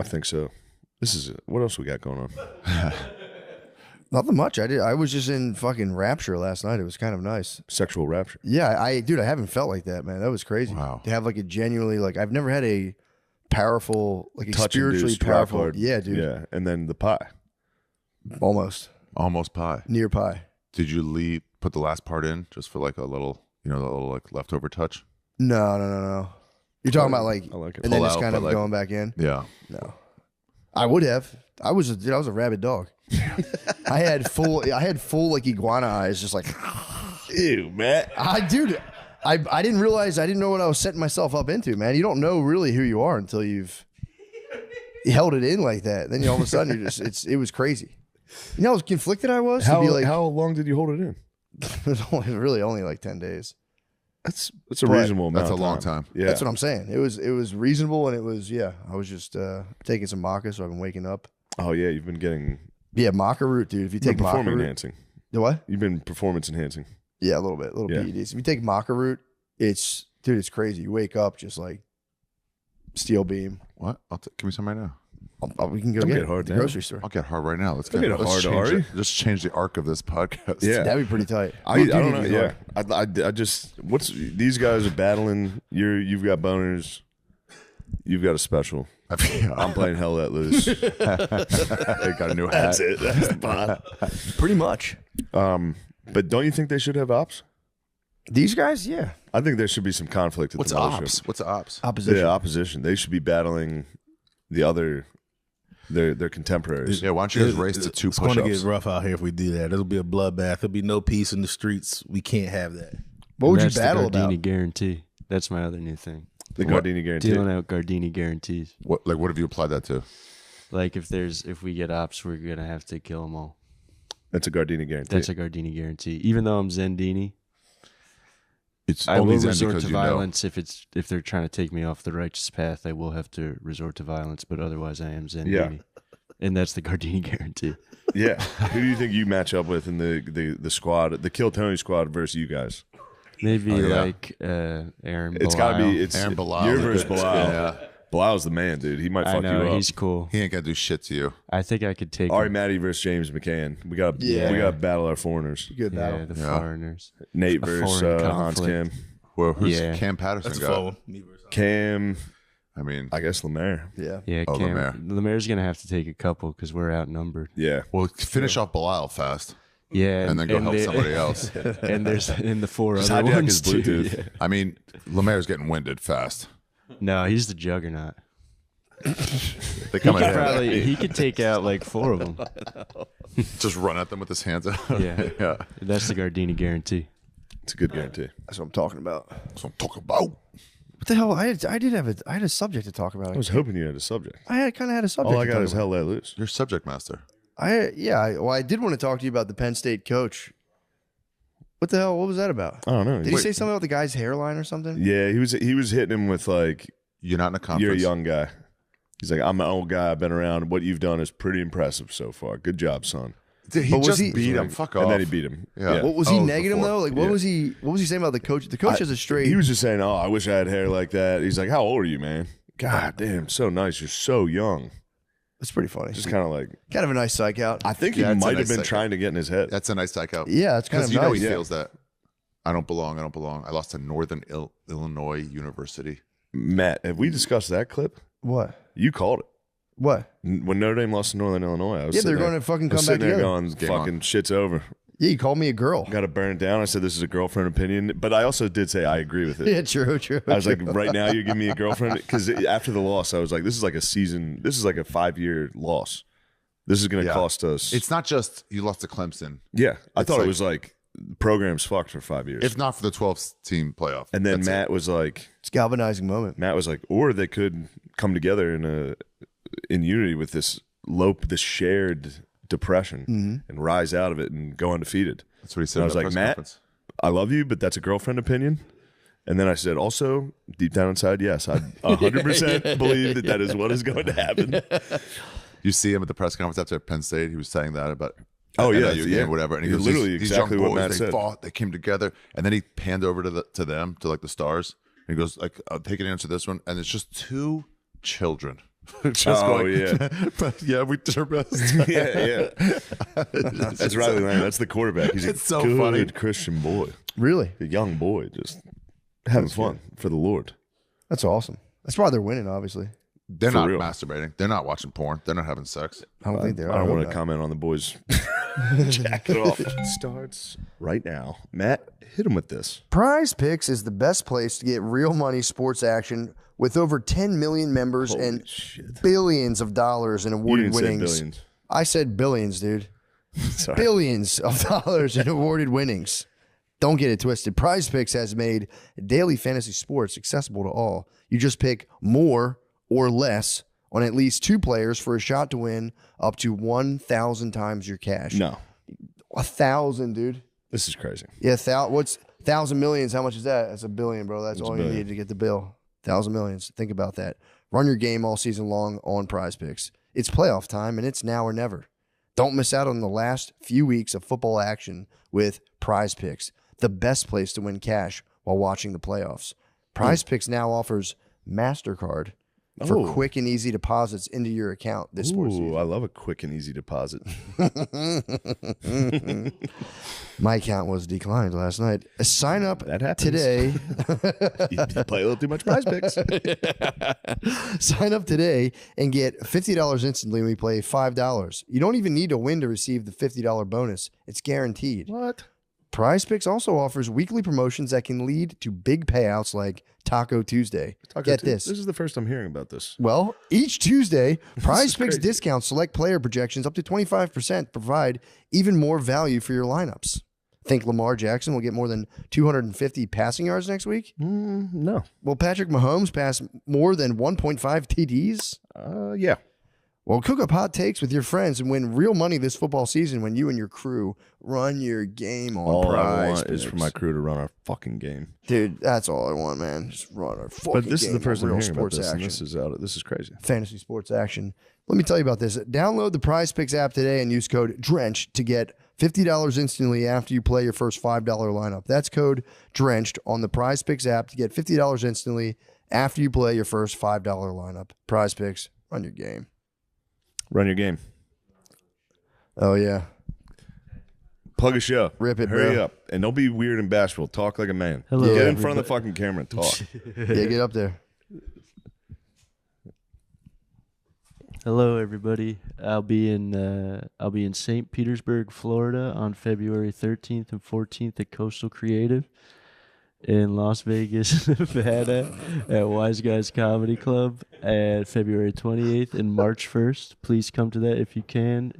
I think so. This is what else we got going on? Nothing much. I was just in fucking rapture last night. It was kind of nice. Sexual rapture. Yeah, dude, I haven't felt like that, man. That was crazy. Wow. To have like a genuinely like I've never had a powerful like a spiritually Touch-induced rock powerful. hard. Yeah, dude. Yeah, and then the pie. Almost Almost pie. near pie. Did you put the last part in just for like a little, the little like leftover touch? No. You're talking about like, I like it. and then Pull just out, kind but of like- going back in. Yeah. No, I would have. I was a rabid dog. I had full like iguana eyes, just like Ew, Matt. I didn't realize, I didn't know what I was setting myself up into, man. You don't know really who you are until you've held it in like that. Then all of a sudden you're just it was crazy. You know how conflicted I was to How, be like how long did you hold it in? it was really only like 10 days. That's a But reasonable amount. That's a of long time. Yeah, That's what I'm saying. It was reasonable, and it was I was just taking some maca, so I've been waking up. Oh yeah, you've been getting Maca root, dude. If you take maca performing root, enhancing. the what? You've been performance enhancing. Yeah, a little bit, little Yeah. PEDs. If you take maca root, it's crazy. You wake up just like steel beam. What? Give me some right now. We can go Don't get get it hard at the now. grocery store. I'll get hard right now. Let's Don't get get let's hard, change Ari. it. Just change the arc of this podcast. Yeah. That'd be pretty tight. I What do don't you know. need Yeah, hard? I just these guys are battling. You've got boners. You've got a special. I'm playing Hell Let Loose. I got a new hat. That's it. That's the pod. Pretty much. But don't you think they should have ops? These guys, yeah. I think there should be some conflict at What's the mothership. ops? What's ops? Opposition. The opposition. They should be battling the other their contemporaries. Yeah, why don't you guys race to 2 It's going to push-ups? get rough out here if we do that. It'll be a bloodbath. There'll be no peace in the streets. We can't have that. What would you That's battle the Gardini about? guarantee. That's my other new thing. The Gardini guarantee. Dealing out Gardini guarantees. What have you applied that to? Like if we get ops, we're gonna have to kill them all. That's a Gardini guarantee. That's a Gardini guarantee. Even though I'm Zendini, It's I will only Zen resort because to you know. violence if they're trying to take me off the righteous path. I will have to resort to violence, but otherwise I am Zendini. And that's the Gardini guarantee. Yeah. Who do you think you match up with in the squad, the Kill Tony squad versus you guys? Maybe yeah. like Aaron. It's got to Belial. be Aaron Bilal. your versus Bilal. Yeah. Bilal's the man, dude. He might I fuck know you up. he's cool. He ain't gonna do shit to you. I think I could take Ari him. Matty versus James McCann. We got to Yeah. battle our foreigners. Good battle. Yeah, the Yeah. foreigners. Nate A versus foreign Hans conflict. Kim. Well, who's Yeah. Cam Patterson That's got? phone. Me versus Cam, I mean, I guess Lemaire. Yeah. Yeah, Oh, Cam, Lemaire. Lemaire's gonna have to take a couple because we're outnumbered. Yeah. well, finish off Belial fast, Yeah, and then go help somebody else. And there's the four Just other hijack ones his too. Bluetooth. Yeah. I mean, Lemaire's getting winded fast. No, he's the juggernaut. They come He could in, probably he could take out like four of them. just run at them with his hands out. Yeah. yeah. That's the Gardini guarantee. It's a good guarantee. That's what I'm talking about. That's what I'm talking about. What the hell? I had a subject to talk about. I was hoping you had a subject. I kind of had a subject. All I to got talk is about. Hell Let Loose. You're subject master. I did want to talk to you about the Penn State coach. What the hell? What was that about? I don't know. Did he say something about the guy's hairline or something? Yeah, he was hitting him with like, You're not in a conference. you're a young guy. He's like, I'm an old guy. I've been around. What you've done is pretty impressive so far. Good job, son. Dude, he But was just he- beat him. Fuck off. And then he beat him. Yeah. What was he Oh, negative before. though? Like what Yeah. was he saying about the coach? The coach has a straight. He was just saying, "Oh, I wish I had hair like that." He's like, "How old are you, man?" God damn, so nice. You're so young. It's pretty funny. Just kind of like, kind of a nice psych out. I think Yeah, he it's a might nice have been second. trying to get in his head. That's a nice psych out. Yeah, it's kind Because of you know nice. he yeah. feels that I don't belong. I lost to Northern Illinois University. Matt, have we discussed that clip? What? You called it. What? When Notre Dame lost to Northern Illinois, I was Yeah, they're sitting going there- to fucking I was come back sitting there together. going, Game fucking shit's over. Yeah, you called me a girl. Got to burn it down. I said, this is a girlfriend opinion. But I also did say I agree with it. Yeah, true. I was like, right now you're giving me a girlfriend? Because after the loss, I was like, this is like a season. This is like a 5-year loss. This is going to Yeah. cost us. It's not just you lost to Clemson. yeah, I thought like- it was like the program's fucked for 5 years. If not for the 12-team playoff. And then That's it. Matt was like, It's a galvanizing moment. or they could come together in unity with this shared depression and rise out of it and go undefeated. That's what he said. And I was at the like, press Matt, conference. I love you, but that's a girlfriend opinion. And then I said, also, deep down inside, yes, I 100% believe that is what is going to happen. You see him at the press conference after Penn State. He was saying that about Oh, yeah, NIU yeah. game, whatever. And he You're goes, literally these exactly young what boys, Matt they said. fought, they came together, and then he panned over to them, to like the stars. And he goes, like, I'll take an answer to this one, and it's just two children. Just yeah. But yeah, we did our best. Yeah. That's Riley Lang. That's the quarterback. He's It's a so good funny. Christian boy. Really? A young boy just having fun for the Lord. That's awesome. That's why they're winning, obviously. They're For not real. masturbating. They're not watching porn. They're not having sex. I don't think they are. I don't want to hope comment on the boys. Jack it off. It starts right now. Matt, hit him with this. not. Prize Picks is the best place to get real money sports action with over 10 million members and Shit. billions of dollars in You awarded didn't say winnings. billions. I said billions, dude. Sorry. Billions of dollars in awarded winnings. Don't get it twisted. Prize Picks has made daily fantasy sports accessible to all. You just pick more or less on at least 2 players for a shot to win up to 1,000 times your cash. No, 1,000, dude. this is crazy. Yeah, what's 1,000 millions? How much is that? That's $1 billion, bro. That's all you billion. need to get the bill. 1,000 millions. Think about that. Run your game all season long on Prize Picks. It's playoff time, and it's now or never. Don't miss out on the last few weeks of football action with Prize Picks, the best place to win cash while watching the playoffs. Prize Picks now offers MasterCard for Oh. quick and easy deposits into your account this sports Ooh, season. I love a quick and easy deposit. My account was declined last night. Sign up That happens. today. You play a little too much Prize Picks. Sign up today and get $50 instantly when we play $5. You don't even need to win to receive the $50 bonus. It's guaranteed. What? Prize Picks also offers weekly promotions that can lead to big payouts like Taco Tuesday. Get this. This is the first I'm hearing about this. Well, each Tuesday, Prize is Picks crazy. discounts select player projections up to 25%, provide even more value for your lineups. Think Lamar Jackson will get more than 250 passing yards next week? No. Will Patrick Mahomes pass more than 1.5 TDs? Yeah. Well, cook up hot takes with your friends and win real money this football season when you and your crew run your game on All I Prize want is for Picks. my crew to run our fucking game. Dude, that's all I want, man. Just run our fucking But this is game the first on I'm real hearing about sports this, and action. this is out. This is crazy. Fantasy sports action. Let me tell you about this. Download the Prize Picks app today and use code DRENCHED to get $50 instantly after you play your first $5 lineup. That's code DRENCHED on the Prize Picks app to get $50 instantly after you play your first $5 lineup. Prize Picks, run your game. Run your game. Oh, yeah. Plug a show. Rip it, Hurry bro. up. And don't be weird in Bashville. Talk like a man. Hello, Get in front of the fucking camera and talk. Yeah, get up there. Hello, everybody. I'll be in St. Petersburg, Florida, on February 13th and 14th at Coastal Creative. In Las Vegas, Nevada, at Wise Guys Comedy Club, at February 28th and March 1st. Please come to that if you can.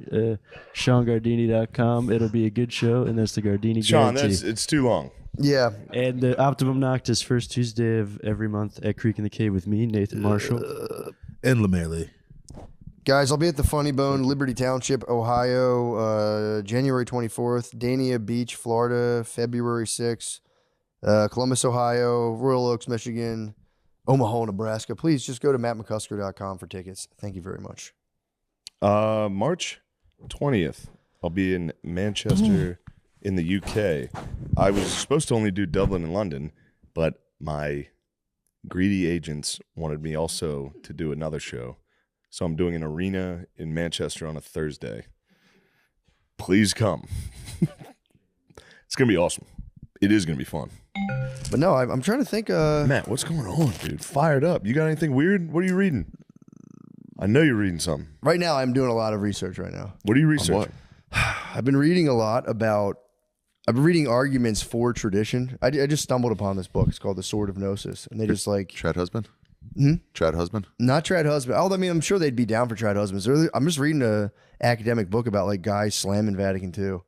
SeanGardini.com. It'll be a good show, and that's the Gardini Sean, guarantee. it's too long. Yeah. And the Optimum Noctis, first Tuesday of every month at Creek in the Cave with me, Nathan Marshall. And LeMaire. Guys, I'll be at the Funny Bone, Liberty Township, Ohio, January 24th. Dania Beach, Florida, February 6th. Columbus, Ohio, Royal Oaks, Michigan, Omaha, Nebraska. Please just go to mattmccusker.com for tickets. Thank you very much. March 20th, I'll be in Manchester in the UK. I was supposed to only do Dublin and London, but my greedy agents wanted me also to do another show. So I'm doing an arena in Manchester on a Thursday. Please come. It's going to be awesome. It is going to be fun. But no, I'm trying to think. Matt, what's going on, dude? Fired up. You got anything weird? What are you reading? I know you're reading something. Right now, I'm doing a lot of research right now. What are you researching? I've been reading a lot about. I've been reading arguments for tradition. I just stumbled upon this book. It's called The Sword of Gnosis, and they just like Trad husband? Trad husband? not trad husband. Oh, I mean, I'm sure they'd be down for trad husbands. I'm just reading a academic book about like guys slamming Vatican II,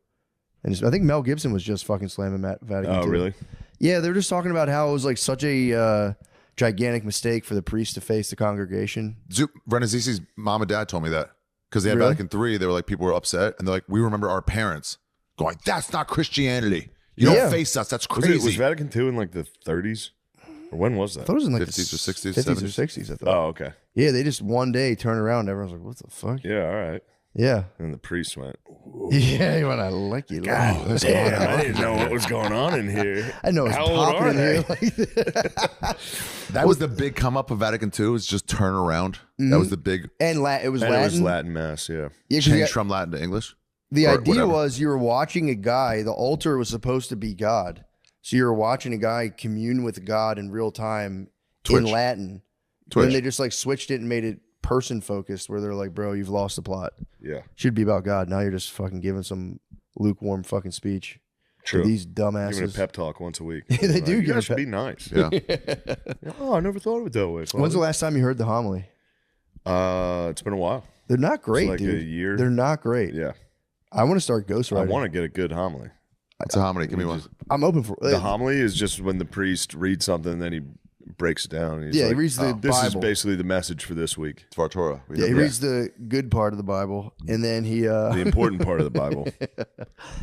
and I think Mel Gibson was just fucking slamming Vatican II. Oh, really? Yeah, they're just talking about how it was like such a gigantic mistake for the priest to face the congregation. Renazisi's mom and dad told me that because they had Really? Vatican III. They were like, people were upset, and they're like, we remember our parents going, "That's not Christianity. You Yeah. don't face us. That's Was crazy." Vatican II in like the 30s? Or when was I that? thought it was in like 50s the or 60s, 50s or 70s. 60s. I thought. Oh, okay. Yeah, they just one day turn around. And everyone's like, "What the fuck?" Yeah, all right. Yeah. And the priest went, "Whoa, Yeah, he went, I like you. God damn, I didn't know what was going on in here. I know it's How old popping are in they?" here. That was the big come up of Vatican II, was just turn around. That was the big And it was And Latin. it was Latin mass, yeah. Yeah, 'cause change from Latin to English. the or idea whatever. was you were watching a guy, the altar was supposed to be God. So you were watching a guy commune with God in real time in Twitch. Latin. Twitch. Then they just like switched it and made it person focused where they're like, bro, you've lost the plot. Yeah. Should be about God. Now you're just fucking giving some lukewarm fucking speech True. to these Giving a dumbasses. pep talk once a week. They do You give a guys should pep- be nice. Yeah. Oh, I never thought of it that way. When's Father. the last time you heard the homily? It's been a while. They're not great, like dude. a year. They're not great. Yeah. I want to start ghostwriting. I want to get a good homily. It's a homily. Give me one. I'm open for The homily is just when the priest reads something and then he breaks it down. And he's Yeah, he like, reads the this is Bible. basically the message for this week. It's our Torah. Yeah, he reads the good part of the Bible, and then he The important part of the Bible. and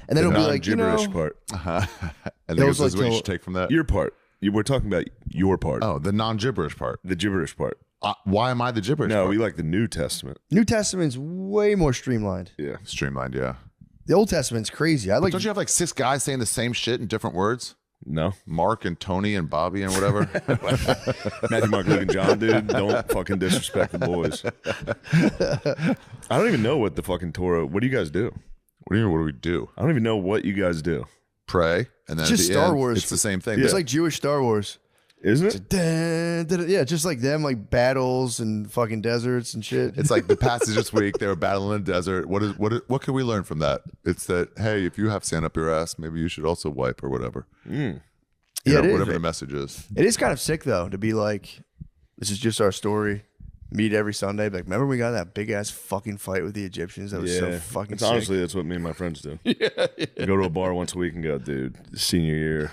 then The he'll be like, you non-gibberish know, part. And That then was this is like what you till- should take from that. Your part. We're talking about your part. Oh, the non-gibberish part. The gibberish part. Why am I the gibberish No, part? we like the New Testament. New Testament's way more streamlined. Yeah. Streamlined, yeah. The Old Testament's crazy. I like. Don't you have like 6 guys saying the same shit in different words? No. Mark and Tony and Bobby and whatever. Matthew, Mark, Luke, and John, dude. Don't fucking disrespect the boys. I don't even know what the fucking Torah. What do you guys do? What do you mean? What do we do? I don't even know what you guys do. Pray, and then Just at the Star end, Wars. it's the same thing. It's Yeah. like Jewish Star Wars. Isn't it? Dun, dun, dun. Yeah, just like them, like battles and fucking deserts and shit. It's like the passage this week. They were battling in the desert. What can we learn from that? It's that, hey, if you have sand up your ass, maybe you should also wipe or whatever. You Yeah, know, it is. whatever the message is. It is kind of sick though to be like, this is just our story. Meet every Sunday. Be like, remember we got that big ass fucking fight with the Egyptians? That was so fucking It's sick. honestly, that's what me and my friends do. We go to a bar once a week and go, dude, senior year,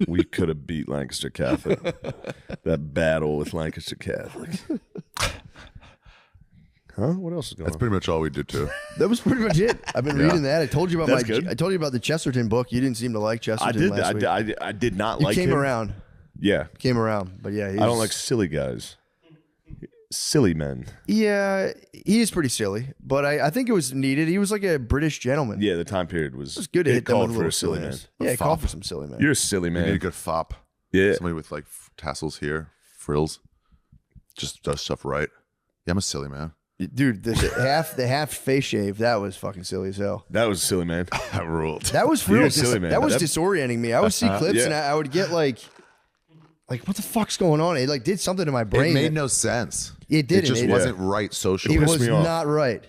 we could have beat Lancaster Catholic. That battle with Lancaster Catholic. Huh? What else is going That's on? pretty much all we did too. That was pretty much it. I've been reading that. I told you about That's good. I told you about the Chesterton book. You didn't seem to like Chesterton last week. I did not You like came him. around. Yeah. Came around. But yeah, I don't like silly guys. Silly men. Yeah, he is pretty silly, but I think it was needed. He was like a British gentleman. Yeah, the time period was, It was good to it hit them called with for little a silly man. silliness. Yeah, it called for some silly man. You're a silly You need a man. good fop. Yeah. Somebody with like tassels here, frills, just does stuff right. Yeah, I'm a silly man. Dude, the half face shave, that was fucking silly as hell. That was a silly man. I ruled. That was You're real. a silly man. That was That- disorienting me. I would see clips Yeah. and I would get like, what the fuck's going on? It like did something to my brain. It made that- no sense. It didn't. It just It- wasn't right socially. It pissed was me off. not right.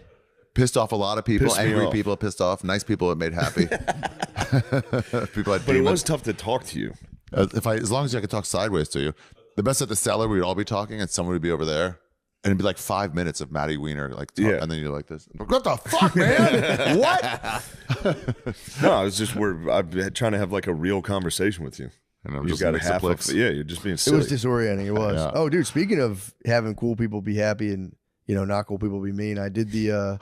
Pissed off a lot of people. Pissed me Angry off. people it pissed off. Nice people it made happy. People had But it demons. was tough to talk to you. As long as I could talk sideways to you. The best at the cellar, we would all be talking, and someone would be over there, and it'd be like 5 minutes of Matty Wiener, like, Yeah. and then you're like this. What the fuck, man? What? No, it's just I'm trying to have like a real conversation with you. And I'm You've just got a mix of half of flicks. yeah. You're just being It silly. was disorienting. It was. Yeah. Oh, dude. Speaking of having cool people be happy and not cool people be mean, I did the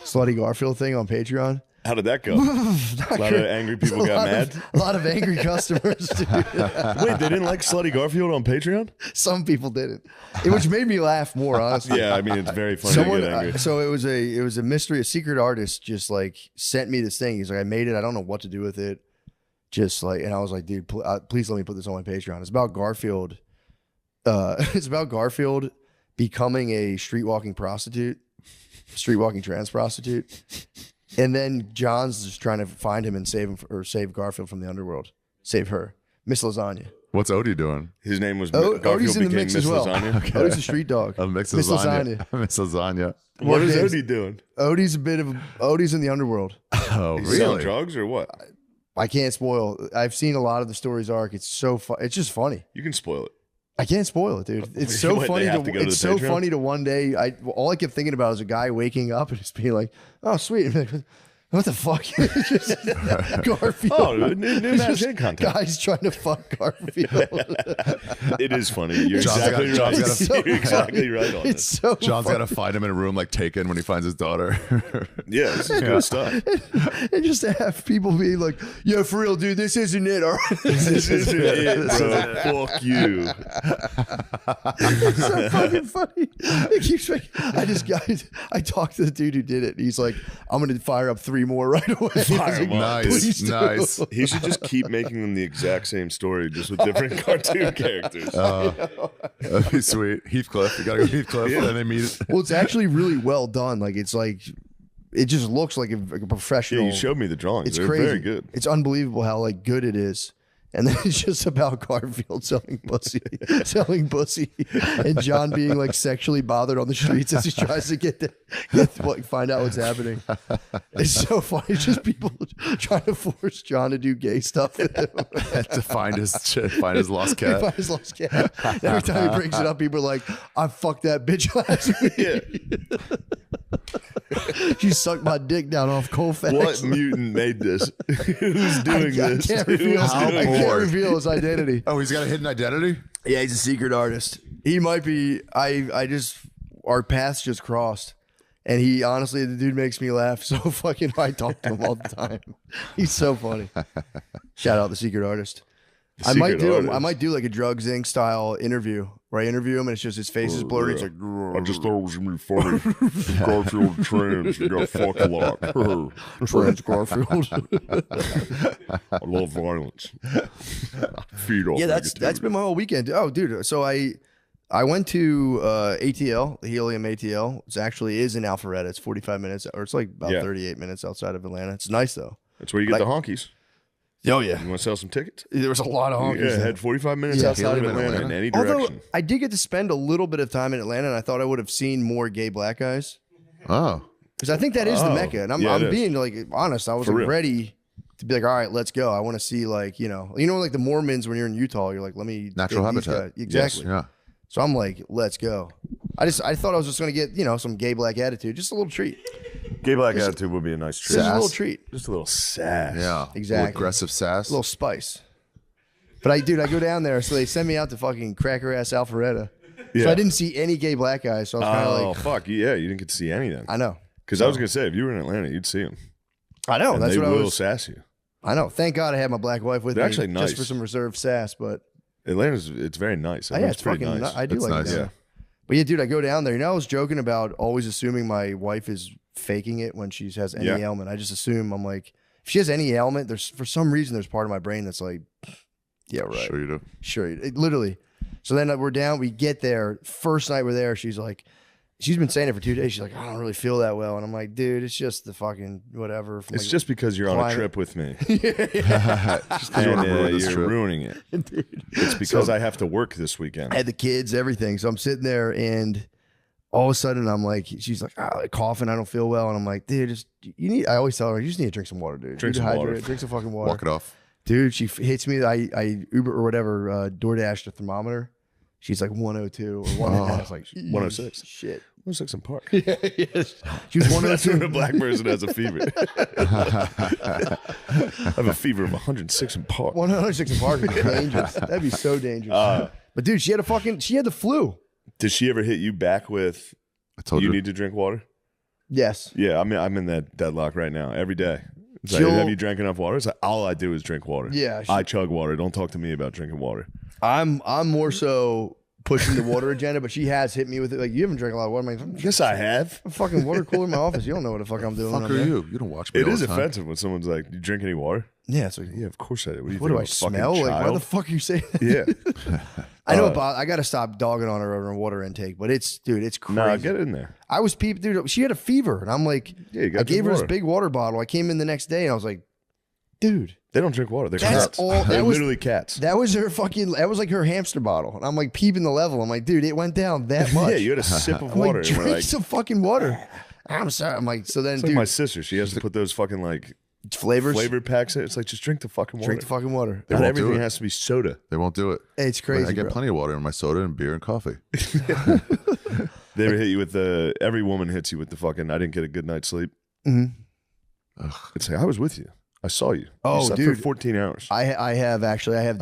Slutty Garfield thing on Patreon. How did that go? A lot of angry people got mad. A lot of angry customers, dude. Wait, they didn't like Slutty Garfield on Patreon? Some people didn't, which made me laugh more, honestly. Yeah, I mean it's very funny Someone, to get angry. so it was a mystery. A secret artist just like sent me this thing. He's like, I made it. I don't know what to do with it. Just like, and I was like, dude, please let me put this on my Patreon. It's about Garfield. It's about Garfield becoming a streetwalking trans prostitute. And then John's just trying to find him and save him or save Garfield from the underworld. Save her. Miss Lasagna. What's Odie doing? His name was Odie's Garfield in the became mix Miss as well. Lasagna. Odie's a street dog. Mix Miss lasagna. Miss lasagna. What is names? Odie doing? Odie's in the underworld. Oh, He's selling really? drugs or what? I can't spoil. I've seen a lot of the story's arc. It's so fun. It's just funny. You can spoil it. I can't spoil it, dude. It's so What, they funny. have to go to It's the so Patreon? funny to one day. All I kept thinking about is a guy waking up and just being like, "Oh, sweet." What the fuck? Garfield. Oh, new magazine content. Guys trying to fuck Garfield. It is funny. You're John's exactly got- right. John's got a- You're exactly right on It's this. so John's funny. got to find him in a room like Taken when he finds his daughter. Yeah, this is good stuff. And just to have people be like, "Yo, for real, dude, this isn't it." All right, This isn't it, bro. Fuck you. it's so fucking funny. It keeps making, I talked to the dude who did it. And he's like, "I'm gonna fire up 3 more right away." I was Fire like, 'em up. "Please do." Nice. He should just keep making them the exact same story, just with different cartoon characters. That'd be sweet. Heathcliff. You gotta go Heathcliff, and then they meet it. Well, it's actually really well done. Like it's like it just looks like a Yeah, professional. you showed me the drawings. It's They're crazy. very good. It's unbelievable how like good it is. And then it's just about Garfield selling pussy, and John being like sexually bothered on the streets as he tries to find out what's happening. It's so funny. It's just people trying to force John to do gay stuff with him. To find his lost He cat. finds his lost cat. Every time he brings it up, people are like, "I fucked that bitch last week. She sucked my dick down off Colfax." What mutant made this? Who's doing I this? can't Who's reveal, I doing can't bored. reveal his identity. Oh, he's got a hidden identity? Yeah, he's a secret artist. He might be. Our paths just crossed. And he, honestly, the dude makes me laugh so fucking. I talk to him all the time. He's so funny. Shout out the secret artist. I might do like a Drugs Inc. style interview where I interview him and it's just his face is blurry. It's like, I just thought it was gonna be funny. Garfield trans, you got fucked a lot. Trans Garfield. I love violence. Feed off. Yeah, that's been my whole weekend. Oh, dude. So I went to ATL, the Helium ATL. It actually is in Alpharetta. It's 45 minutes, or it's like about 38 minutes outside of Atlanta. It's nice though. That's where you get the honkies. Oh yeah, You want to sell some tickets? there was a lot of honkies. Yeah, there. head 45 minutes Yeah. outside of Helium in Atlanta in Atlanta. any Although direction. I did get to spend a little bit of time in Atlanta, and I thought I would have seen more gay black guys Oh. because I think that is the mecca. And I'm it is. being like honest. I was For like real. ready to be like, all right, let's go. I want to see like like the Mormons when you're in Utah. You're like, let me Natural get these habitat. guys. Exactly. Yeah. So I'm like, let's go. I thought I was just gonna get some gay black attitude, just a little treat, Gay black attitude would be a nice treat. just a little Sass. treat, Just a little sass. Yeah. Exactly. Aggressive sass. a little spice. But I go down there, so they send me out to fucking cracker ass Alpharetta. Yeah. So I didn't see any gay black guys. So I was kind of Oh, like, fuck. Yeah, you didn't get to see anything. I know. Because I was going to say, if you were in Atlanta, you'd see them. I know. And That's they what I will was. sass you. I know. Thank God I had my black wife with They're me, actually nice. just for some reserved sass. But It's very nice. yeah, it's pretty fucking. nice. I do That's like nice. it. Yeah. But yeah, dude, I go down there. I was joking about always assuming my wife is faking it when she has any Yeah. ailment. I just assume I'm like, if she has any ailment, there's for some reason there's part of my brain that's like, yeah, right. Sure you do. Sure, literally. So then we're down. We get there. First night we're there. She's like, she's been saying it for 2 days. She's like, I don't really feel that well. And I'm like, dude, it's just the fucking whatever. From It's like, just because you're on a climate. trip with me. Just 'cause you And want to ruin this you're trip. ruining it. It's because I have to work this weekend. I had the kids, everything. So I'm sitting there, and all of a sudden I'm like, she's like, coughing. I don't feel well. And I'm like, dude, I always tell her, you just need to drink some water, dude. Drink You some water. dehydrated. Drink some fucking water. Walk it off. Dude, she hits me. I Uber or whatever, DoorDash the thermometer. She's like 102 or 1. I was like, 106. Shit. 106 in Park. She was That's 102. when a black person has a fever. I have a fever of 106 in Park. 106 in Park would be dangerous. That'd be so dangerous. But dude, she had the flu. Did she ever hit you back with, I told you you. need to drink water? Yes. Yeah, I'm in that deadlock right now every day. It's like, She'll- have you drank enough water? It's like, all I do is drink water. Yeah, I chug water. Don't talk to me about drinking water. I'm more so pushing the water agenda, but she has hit me with it. Like, you haven't drank a lot of water. I'm like, Yes, I have. a fucking water cooler in my office. You don't know what the fuck I'm doing. Fuck up are there. you? You don't watch me. It all is the time. offensive when someone's like, "Do you drink any water?" Yeah, it's like, Yeah, of course I do. What do you what think? do I I'm a fucking smell? Like, why the child? fuck you say that? Yeah. I know about. I got to stop dogging on her over water intake, but it's crazy. Nah, get in there. I was peeping, dude. She had a fever, and I'm like, Yeah, you gotta I gave drink her this water. big water bottle. I came in the next day, and I was like, dude, They don't drink water. They're That's cats. all- that They're was- literally cats. that was like her hamster bottle, and I'm like peeping the level. I'm like, dude, it went down that much. Yeah, you had a sip of I'm water. like, and we're drink like, some fucking water. I'm sorry. I'm like, so then, it's like dude, my sister. She has to put those fucking like flavors. flavor packs in. It's like, just drink the fucking water. Drink the fucking water. Not won't do everything it. has to be soda. They won't do it. It's crazy. I get bro. plenty of water in my soda and beer and coffee. They ever hit you with the, every woman hits you with the fucking, I didn't get a good night's sleep. Mhm. It's like, I was with you. I saw you. Oh, you slept dude. for 14 hours. I have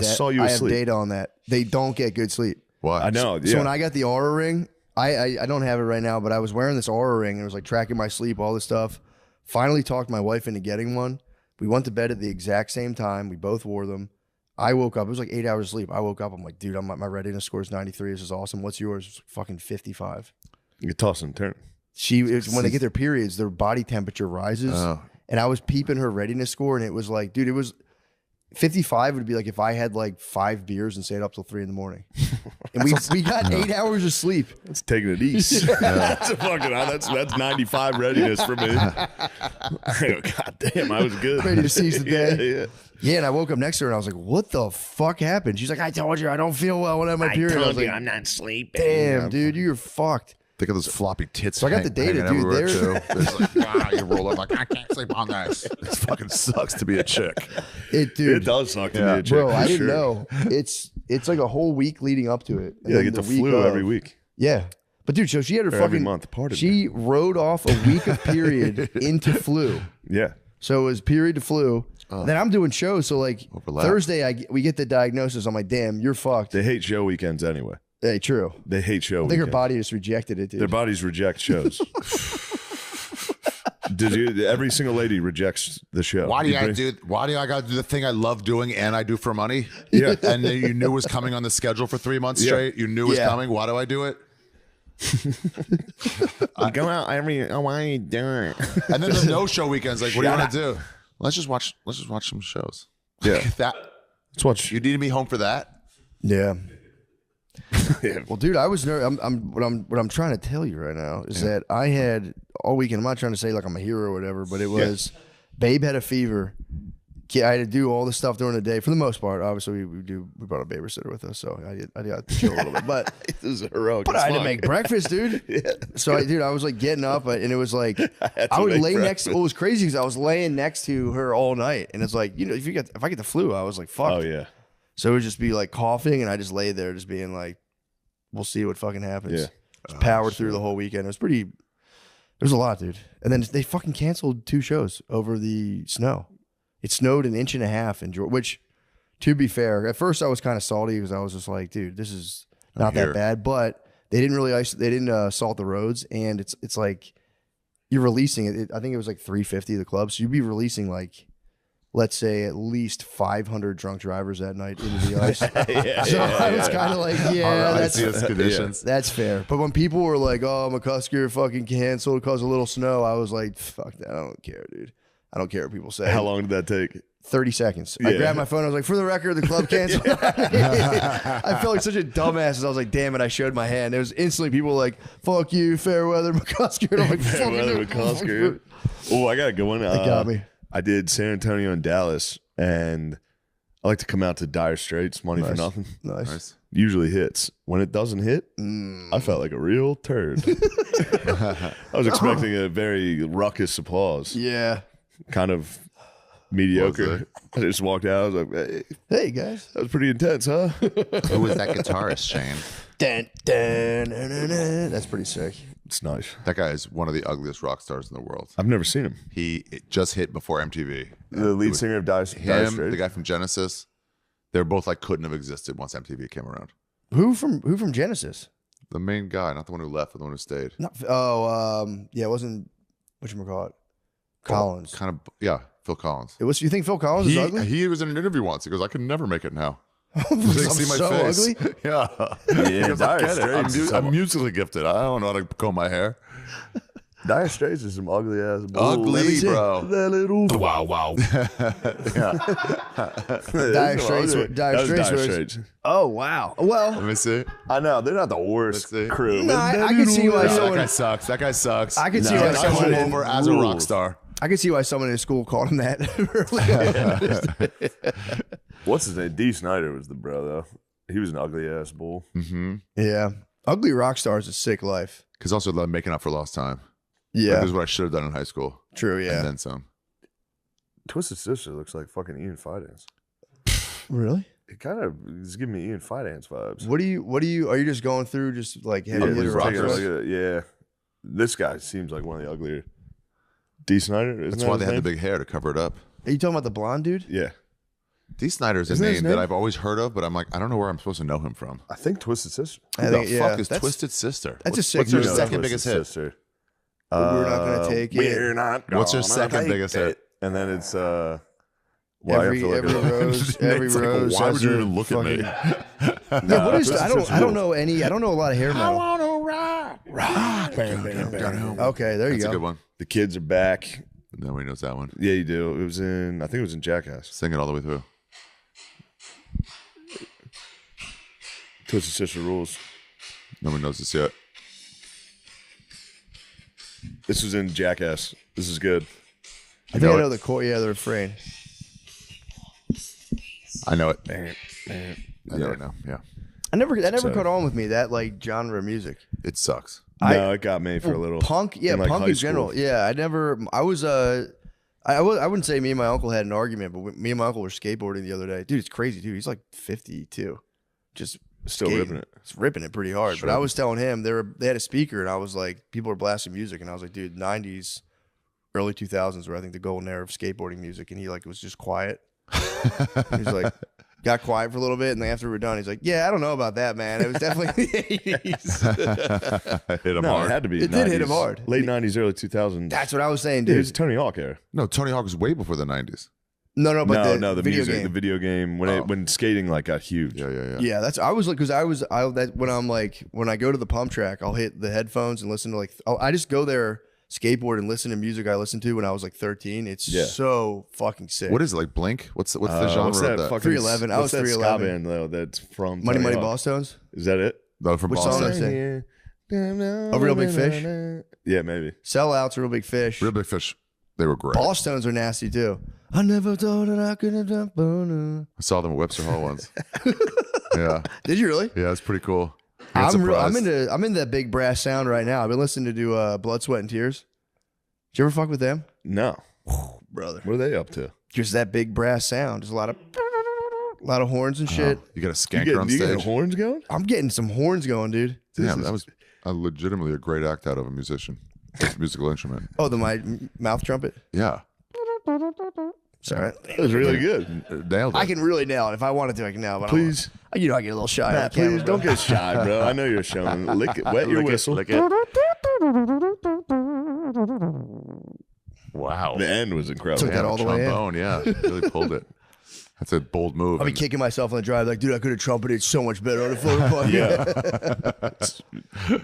saw you I have asleep. data on that. They don't get good sleep. Why? I know. So when I got the Aura ring, I don't have it right now, but I was wearing this Aura ring and it was like tracking my sleep, all this stuff. Finally talked my wife into getting one. We went to bed at the exact same time. We both wore them. I woke up. It was like 8 hours of sleep. I woke up. I'm like, dude, my readiness score is 93. This is awesome. What's yours? It's fucking 55. You could toss and turn. When they get their periods, their body temperature rises. Oh. And I was peeping her readiness score, and it was like, dude, it was 55 would be like if I had like 5 beers and stayed up till 3 in the morning. And we got 8 hours of sleep. That's taking it easy. That's a fucking. That's 95 readiness for me. I go, God damn, I was good. Ready to seize the day. Yeah. Yeah, and I woke up next to her and I was like, what the fuck happened? She's like, I told you I don't feel well when I have my period. I was like, I'm not sleeping. damn, dude, you're fucked. Think of those floppy tits. So I got the data, hanging dude. everywhere, There's- too. There's like, wow, you roll up like, I can't sleep on this. This fucking sucks to be a chick. Dude, It does suck to Yeah. be a chick. bro, for I didn't sure. know. It's like a whole week leading up to it. And Yeah, I then get the week flu of- every week. Yeah. But dude, so she had her Or fucking every month. Pardon She rode off a week of period into flu. Yeah. So it was period to flu. Then I'm doing shows. So like Overlap. Thursday, we get the diagnosis. I'm like, damn, you're fucked. They hate show weekends anyway. Hey, true. They hate show I think her weekends. body just rejected it, dude. Their bodies reject shows. Every single lady rejects the show. Why do I bring- gotta do the thing I love doing and I do for money? Yeah. And then you knew was coming on the schedule for 3 months Yeah. straight. You knew was Yeah. coming. Why do I do it? go out every? Oh, why are you doing it? And then the no show weekends. Like, what do you want to do? Let's just watch some shows. Yeah. That Let's watch. you needed me home for that. Yeah. Yeah. Well, dude, I was nervous. What I'm trying to tell you right now is that I had all weekend. I'm not trying to say like I'm a hero or whatever, but it was Babe had a fever. I had to do all this stuff during the day for the most part. Obviously, we brought a babysitter with us, so I got to chill a little bit. But This is heroic. But as I had to fuck. make breakfast, dude. So I was like getting up, and it was like I would make lay next. breakfast. It was crazy because I was laying next to her all night, and it's like if I get the flu, I was like fuck. Oh yeah. So it would just be like coughing, and I just lay there, just being like, we'll see what fucking happens. Yeah. Just powered through the whole weekend. It was pretty. It was a lot, dude. And then they fucking canceled 2 shows over the snow. It snowed 1.5 inches in Georgia, which, to be fair, at first I was kind of salty because I was just like, dude, this is not here. that bad. But they didn't really they didn't salt the roads, and it's like you're releasing it. I think it was like 350 the club, so you'd be releasing like, let's say, at least 500 drunk drivers that night into the ice. So I was kind of like, Iciest conditions. that's fair. But when people were like, oh, McCusker fucking canceled because of a little snow, I was like, fuck that. I don't care, dude. I don't care what people say. How long did that take? 30 seconds. I Yeah. grabbed my phone. I was like, for the record, the club canceled. I felt like such a dumbass as I was like, damn it, I showed my hand. It was instantly people were like, fuck you, Fairweather, McCusker. And I'm like, fuck Fairweather, you. McCusker. Oh, I got to go one. That got me. I did San Antonio and Dallas, and I like to come out to Dire Straits, Money for Nice. Nothing. Nice. Usually hits. When it doesn't hit, I felt like a real turd. I was expecting a very ruckus applause, Yeah. kind of mediocre. I just walked out. I was like, hey, Hey, guys. that was pretty intense, huh? Who was that guitarist, Shane? Dun, dun, dun, dun, dun. That's pretty sick. It's nice. That guy is one of the ugliest rock stars in the world. I've never seen him. It just hit before MTV. The lead singer of Dire Him, Straits. the guy from Genesis, they're both like couldn't have existed once MTV came around. Who from Genesis? The main guy, not the one who left, but the one who stayed. Not, yeah, it wasn't, whatchamacallit? Collins. Kind of, yeah, Phil Collins. It was. You think Phil Collins is ugly? He was in an interview once. He goes, I could never make it now. I'm They see my so face. ugly. Yeah. Yeah, He goes, I Dire get it. Straits. I'm musically gifted. I don't know how to comb my hair. Dire Straits is some ugly ass. Ugly, bro. That little. Wow. Dire Straits. Dire Straits. Oh wow. Well, Let me see. I know they're not the worst Let's see. crew. No, but I that can see little- why That someone- guy sucks. That guy sucks. I can see No, why that's I someone. come over as a rock star. I can see why someone in school called him that. What's his name? D. Snyder was the bro though. He was an ugly ass bull. Mm-hmm. Yeah, ugly rock star is a sick life. Because also love making up for lost time. Yeah, This is what I should have done in high school. true. Yeah, And then some. Twisted Sister looks like fucking Ian Fidance. really. It kind of is giving me Ian Fidance vibes. What do you? Are you just going through just like heavy Ugly hitter rock rock Taking a stars. stars? look at it. Yeah, this guy seems like one of the uglier. D. Snyder. Isn't That's that why his they had the name? big hair to cover it up. Are you talking about the blonde dude? Yeah. D. Snyder's a Isn't that his name that name? I've always heard of, but I'm like, I don't know where I'm supposed to know him from. I think Twisted Sister. I Who think, the yeah, fuck is that's- Twisted Sister? That's a What's sick What's their video. second biggest hit? Sister. We're not gonna take it. We're not. What's your gonna second take biggest it. hit? And then it's well, I have Every to look it up. rose, every It's like, rose. why has would you a even look at me? fucking- Yeah, what is? I don't know any. I don't know a lot of hair metal. Okay, there you That's go. a good one. The kids are back. Nobody knows that one. Yeah, you do. It was in. I think it was in Jackass. Sing it all the way through. Twisted Sister rules. Nobody knows this yet. This was in Jackass. This is good. I think I know the chord. Yeah, the refrain. I know it. Man. I know it now. Yeah. I never So- caught on with me that like genre of music. It sucks. No, it got me for a little. Punk, yeah, in, like, punk high in general. school. Yeah, I was I wouldn't say me and my uncle had an argument, but me and my uncle were skateboarding the other day. Dude, it's crazy, dude. He's like 52, just Still skating. ripping it. It's ripping it pretty hard. Sure. But I was telling him they had a speaker, and I was like, people are blasting music, and I was like, dude, 90s, early 2000s were I think the golden era of skateboarding music, and he like was just quiet. He was like. Got quiet for a little bit, and then after we were done, he's like, "Yeah, I don't know about that, man. It was definitely the '80s." Hit him No, hard. it had to be. It did hit him 90s. hard. Late 90s, early 2000s. That's what I was saying, Dude, it's dude. Tony Hawk era. No, Tony Hawk was way before the 90s. No, but No, the video music, game. the video game when skating like got huge. Yeah. Yeah, that's I was like because when I'm like when I go to the pump track, I'll hit the headphones and listen to like I just go there skateboard and listen to music I listened to when I was like 13. It's so fucking sick. What is it, like Blink? What's the genre What's of that? that? Fucking, 311. I what's was that ska 311. band though? That's from Money Tony Money Hawk? Boss Tones? Is that it? No, from Which Boston. song is it? A Real Big Fish? Yeah, maybe. Sellouts, Real Big Fish. Real Big Fish. They were great. Boss Tones are nasty too. I never thought that I could have done better. I saw them at Webster Hall once. Yeah. Did you really? Yeah, it's pretty cool. I'm surprised. into that big brass sound right now. I've been listening to Blood, Sweat, and Tears. Did you ever fuck with them? No. Brother. What are they up to? Just that big brass sound. Just a lot of horns and shit. You got a skanker You on get stage. horns going? I'm getting some horns going, dude. Damn, that was legitimately a great act out of a musician. It's a musical instrument. Oh, my mouth trumpet. Yeah. Sorry. It was really good. Nailed it. I can really nail it. If I wanted to, I can nail it. But Please. I get a little shy. on Matt, the camera, please don't get shy, bro. I know you're showing. Lick it. Wet your whistle. Wow. The end was incredible. Took that all the way in. trombone, yeah. Really pulled it. That's a bold move. I'll be kicking myself on the drive like, dude, I could have trumpeted so much better on the floor punk. Yeah. But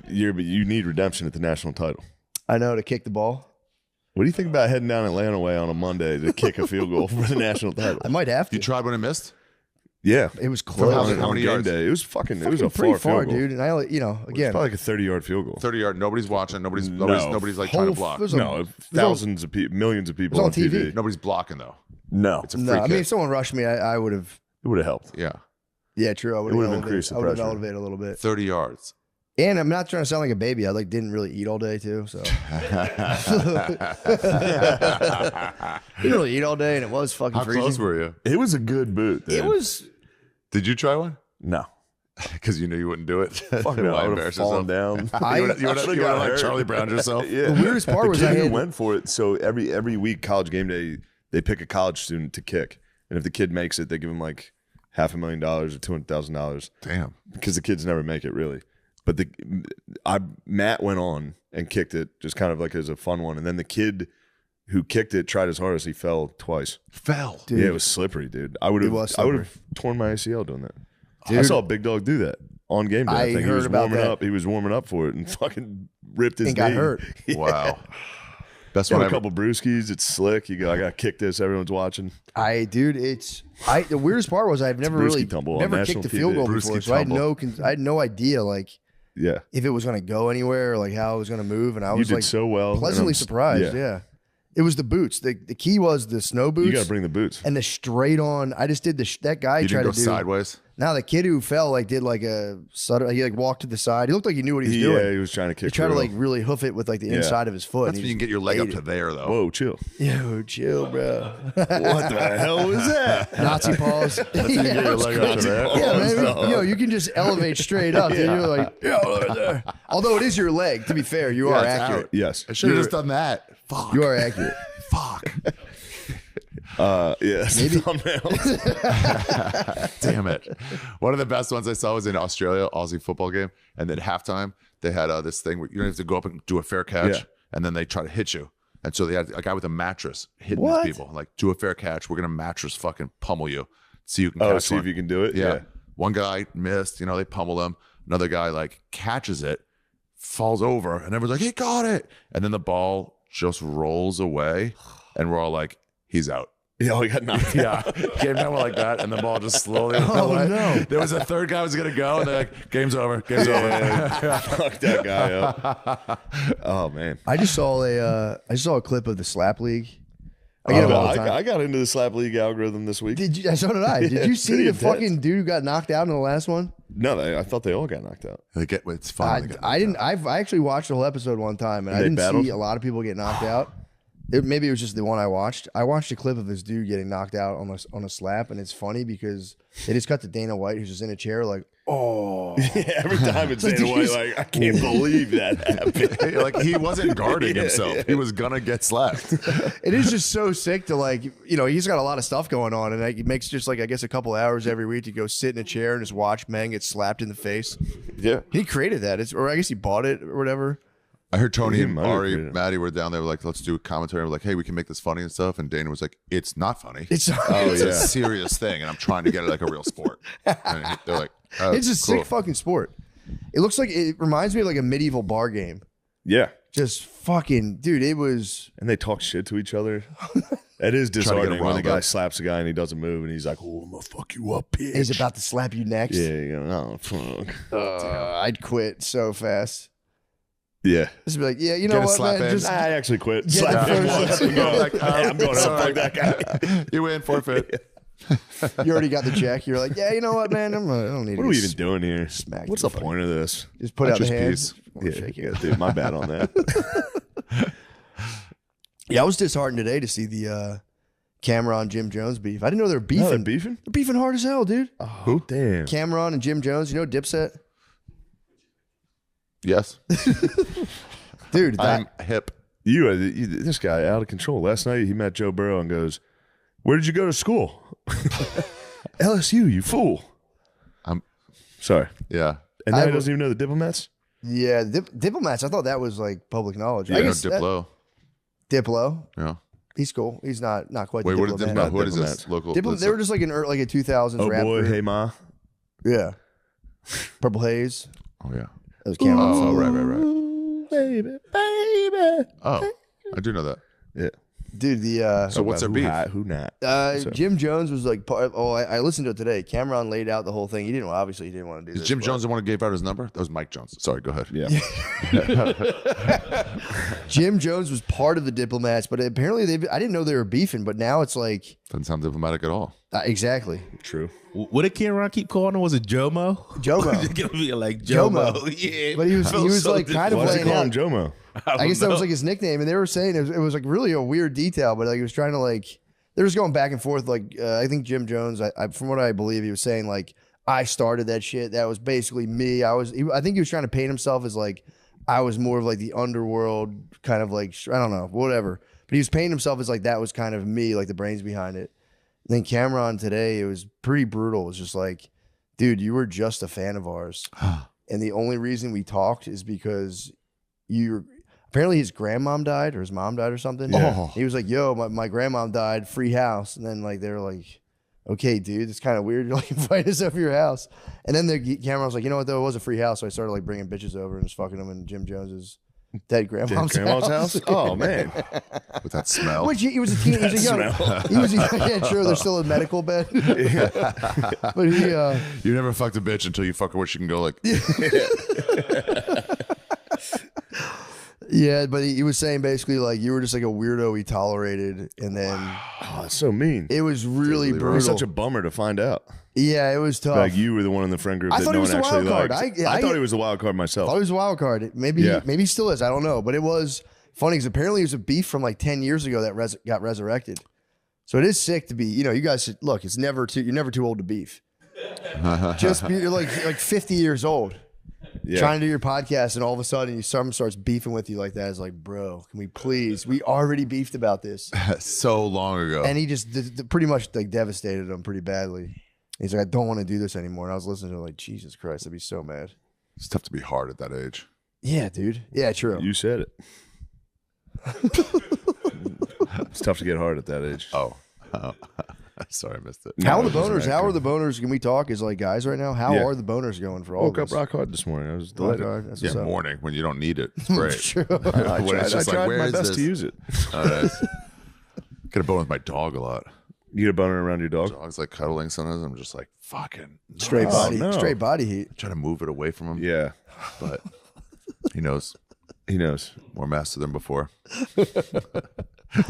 you need redemption at the national title. I know, to kick the ball. What do you think about heading down Atlanta way on a Monday to kick a field goal for the national title? I might have to. You tried when it missed? Yeah. It was How close. many- how many game yards? day. It was fucking it was a pretty far far, field goal. dude. And I, It's again, probably like a 30-yard field goal. 30-yard. Nobody's watching. Nobody's No. like trying to block. it was No, thousands of people, millions of people on on TV. TV. Nobody's blocking, though. No, It's a no, free I mean, kick. if someone rushed me, I would have. it would have helped. Yeah. Yeah, true. I would It would've have increased the I would have pressure. elevated a little bit. 30 yards. And I'm not trying to sound like a baby. I didn't really eat all day too, so didn't really eat all day, and it was fucking How freezing. close were you? It was a good boot. Dude. It was. Did you try one? no. Because you knew you wouldn't do it. Fuck no, I would have fallen down. You would have got like hurt. Charlie Brown yourself. Yeah. The weirdest part the was kid I who had- went for it. So every week, college game day, they pick a college student to kick, and if the kid makes it, they give him like $500,000 or $200,000 Damn. because the kids never make it really. But Matt went on and kicked it just kind of like as a fun one, and then the kid who kicked it tried his hardest. He fell twice. Fell. Dude. Yeah, it was slippery, dude. I would was have torn my ACL doing that. I Dude. saw Big Dog do that on game day. I think he heard was about warming that. up. He was warming up for it and fucking ripped his And got knee. hurt. Yeah. Wow. Best Got one a ever. couple brewskis. It's slick. You go, I got to kick this. Everyone's watching. The weirdest part was I've never Brewski really tumble on never national kicked a field TV. goal Brewski before, so I had no idea like Yeah. if it was going to go anywhere or like how it was going to move, and I You was did like so well. pleasantly And I'm- surprised. Yeah, it was the boots. The key was the snow boots. You got to bring the boots. and the straight on. I just did that guy You tried didn't go to do sideways? Now the kid who fell like did like a sudden, he like walked to the side. He looked like he knew what he was doing. Yeah, he was trying to kick. He tried to like really hoof it with like the inside of his foot. That's when you can get your leg up to there, though. Whoa, chill. Yo, chill, bro. What the hell was that? Nazi paws. That's when you get your leg up to there. Yeah, man. Yo, you can just elevate straight up. Dude. You're like, yeah, there. Although it is your leg, to be fair, you are it's accurate. out. Yes. I should have just done that. Fuck. You are accurate. Fuck. Yeah. Maybe. Damn it. One of the best ones I saw was in Australia, Aussie football game. And then halftime, they had this thing where you don't have to go up and do a fair catch. Yeah. And then they try to hit you. And so they had a guy with a mattress hitting What? these people. Like, do a fair catch. We're going to mattress fucking pummel you. See you can catch See one. if you can do it. Yeah. One guy missed. They pummel him. Another guy, like, catches it, falls over. And everyone's like, he got it. And then the ball just rolls away. And we're all like, he's out. Yeah, we got knocked out. Yeah, came down like that, and the ball just slowly went away. No. There was a third guy who was gonna go, and they're like, "Game's over, game's over." Fuck that guy up. Oh man. I just saw a clip of the slap league. I get them all the time. I got into the slap league algorithm this week. Did you? So did I. Did Yeah, you it's see pretty the intense. fucking dude who got knocked out in the last one? No, I thought they all got knocked out. It's fun. I didn't. I actually watched the whole episode one time, and I They didn't battled? see a lot of people get knocked out. Maybe it was just the one I watched. I watched a clip of this dude getting knocked out on a slap, and it's funny because they just cut to Dana White, who's just in a chair, like, oh. Yeah, every time it's Dana White, like, I can't believe that happened. Like he wasn't guarding himself. He was gonna get slapped. It is just so sick to like, he's got a lot of stuff going on, and he makes just like, I guess, a couple hours every week to go sit in a chair and just watch men get slapped in the face. Yeah. He created that, or I guess he bought it or whatever. I heard Tony He and might have Ari, created it. Maddie were down there, like, let's do a commentary. We're like, hey, we can make this funny and stuff. And Dana was like, it's not funny. It's It's a serious thing, and I'm trying to get it like a real sport. And they're like, oh, it's a cool. sick fucking sport. It looks like it reminds me of like a medieval bar game. Yeah. Just fucking, dude, it was. And they talk shit to each other. It is get disheartening when the riled guy up. slaps a guy and he doesn't move and he's like, oh, I'm going to fuck you up, bitch. He's about to slap you next. Yeah, you know, oh, fuck. I'd quit so fast. Yeah. Just be like, yeah, you know Get a what, slap man? in. Just I actually quit. Get Slap the him first- once. I'm Like, I'm going to sorry. fuck that guy. You win, forfeit. you already got the check. You're like, yeah, you know what, man? I don't need What to are we get even doing here? smacked What's in the the point of this? Just put out the Just hands. peace. Yeah, dude, my bad on that. Yeah, I was disheartened today to see the Cameron Jim Jones beef. I didn't know they were beefing. they're beefing? They're beefing hard as hell, dude. Who? Damn. Cameron and Jim Jones. You know Dipset, Yes, dude. I'm hip. This guy out of control. Last night he met Joe Burrow and goes, "Where did you go to school?" LSU, you fool. I'm Sorry. yeah. And now he I- doesn't even know the diplomats? Yeah, diplomats. I thought that was like public knowledge. You I know guess that- Diplo. Diplo. Yeah. He's cool. He's not quite. Wait, the what is diplomat. Diplo? What is this Diplomats. local? They were just like like a 2000s Oh rap boy, group. hey ma. Yeah. Purple Haze. Oh yeah. That was Cameron. Oh right. Ooh, baby, baby. Oh, I do know that. Yeah. Dude, the So what's their Who beef? hot, who not? So- Jim Jones was like part. I listened to it today. Cameron laid out the whole thing. He didn't want to do Is this. Jim but- Jones the one who gave out his number? That was Mike Jones. Sorry, go ahead. Yeah. Jim Jones was part of the diplomats, but apparently I didn't know they were beefing. But now it's like Doesn't sound diplomatic at all. exactly True. What did Cameron keep calling him? Was it Jomo? Jomo. It's gonna be like Jomo. Jomo. Yeah, But he was so like kind of Why does he playing call out. him Jomo? I guess that was like his nickname, and they were saying it was like really a weird detail, but like he was trying to like they were just going back and forth. Like I think Jim Jones, from what I believe, he was saying like I started that shit. That was basically me. I think he was trying to paint himself as like I was more of like the underworld kind of like I don't know whatever, but he was painting himself as like that was kind of me, like the brains behind it. And then Cameron today, it was pretty brutal. It was just like, dude, you were just a fan of ours, and the only reason we talked is because you. Apparently his grandmom died or his mom died or something. Yeah. Oh. He was like, yo, my grandmom died, free house. And then like they were like, okay, dude, it's kind of weird. You're like inviting us over your house. And then the camera was like, you know what though, it was a free house. So I started like bringing bitches over and just fucking them in Jim Jones's dead grandmom's house. Oh man. With that smell. Which he was a teen, he was a young, he was yeah, sure, they're still in medical bed. But he You never fucked a bitch until you fuck her where she can go like Yeah, but he was saying basically like you were just like a weirdo he tolerated, and then Oh, that's so mean. it was really It brutal. was such a bummer to find out. Yeah, it was tough. Like you were the one in the friend group I that thought no he was one the actually wild card. liked. I thought he was the wild card myself. I thought he was a wild card. Maybe maybe he still is. I don't know. But it was funny because apparently it was a beef from like 10 years ago that got resurrected. So it is sick to be, you know, you guys should, look, it's never too, you're never too old to beef. Just be, you're like 50 years old. Yeah. Trying to do your podcast, and all of a sudden someone starts beefing with you like that. It's like, bro, can we please? We already beefed about this. So long ago. And he just pretty much like devastated him pretty badly. He's like, I don't want to do this anymore. And I was listening to it like, Jesus Christ, I'd be so mad. It's tough to be hard at that age. Yeah, dude. Yeah, true. You said it. It's tough to get hard at that age. Oh. Sorry, I missed it. How are the it wasn't boners? accurate. How are the boners? Can we talk as like guys right now? How Yeah. are the boners going for all Woke of up us? rock hard this morning. I was Rock delighted. hard. That's Yeah, what's up. morning when you don't need it. It's great. True. I When it's just like, tried where my is best this? to use it. Get a bone with my dog a lot. You get a boner around your dog? Dog's like cuddling sometimes. I'm just like, fucking Straight no. body, no. straight body heat. Trying to move it away from him. Yeah. But he knows He knows. more master than before.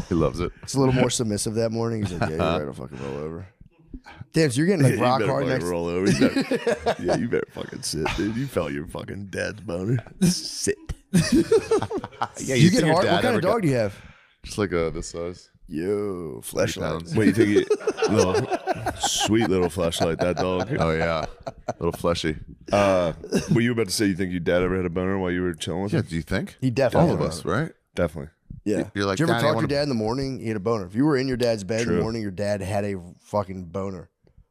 He loves it. It's a little more submissive that morning. He's like, yeah, you're right. I'll fucking roll over. Damn, so you're getting like You rock better hard fucking next. roll over. You better, yeah, you better fucking sit, dude. You felt your fucking dad's boner. Sit. Yeah, You get hard. What kind of dog do you have? Just like this size. Yo, fleshlight. Wait, you think you little sweet little flashlight, that dog? Oh yeah, a little fleshy. Were you about to say you think your dad ever had a boner while you were chilling with Yeah, him? do you think? He definitely All of had a us, boner. right? Definitely. Yeah. You're like, did you ever "Daddy, I talk to wanna-" your dad in the morning? He had a boner. If you were in your dad's bed in the True. morning, your dad had a fucking boner,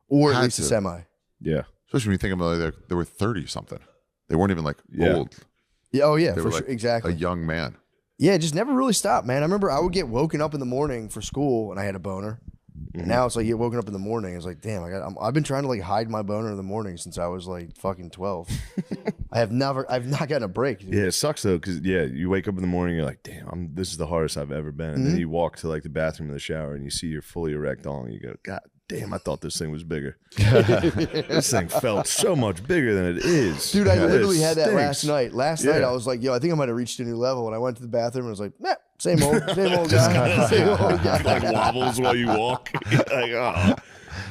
or at Had least a to. semi. Yeah. Especially when you think about it, they were 30 something. They weren't even like Yeah. old. Yeah. Oh yeah, They for were sure. like Exactly. a young man. Yeah, it just never really stopped, man. I remember I would get woken up in the morning for school, and I had a boner. And now it's like you get woken up in the morning. It's like, damn, I've been trying to like hide my boner in the morning since I was like fucking 12. I've not gotten a break. Dude. Yeah, it sucks though, because you wake up in the morning, you're like, damn, this is the hardest I've ever been. And then you walk to like the bathroom or the shower and you see your fully erect dong, and you go, God damn, I thought this thing was bigger. This thing felt so much bigger than it is. Dude, I It literally had that stinks. last night. Last night, Yeah. I was like, yo, I think I might have reached a new level. And I went to the bathroom and I was like, nah, same old guy. Same old guy. Like wobbles while you walk. Like, oh.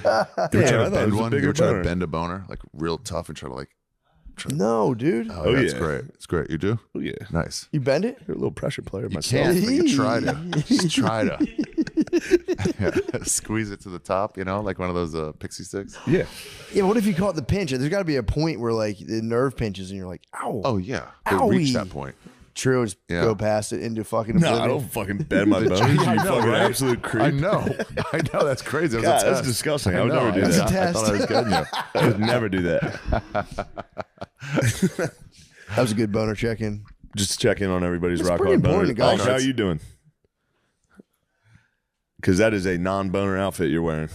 You ever Damn, try I to thought it bend was a one? You bigger ever try to boner. bend a boner like real tough and try to like? No, dude. Oh, yeah, it's yeah. great. It's great. You do? Oh, yeah. Nice. You bend it? You're a little pressure player You myself. can't, but you try to. Just try to. Yeah. Squeeze it to the top, you know, like one of those pixie sticks. Yeah. Yeah, what if you caught the pinch? There's got to be a point where like the nerve pinches and you're like, ow. Oh yeah, they reach Owie. that point. True, just Yeah. go past it into fucking No, oblivion. I don't fucking bend my bones. You I know, fucking right? absolute creep. I know. That's crazy. That was God, a that's test. disgusting. I I would know. never do I that. I thought I was getting you. I would never do that. That was a good boner check-in. Just to check in on everybody's That's rock pretty hard boner. important, guys. How are you doing? Because that is a non-boner outfit you're wearing.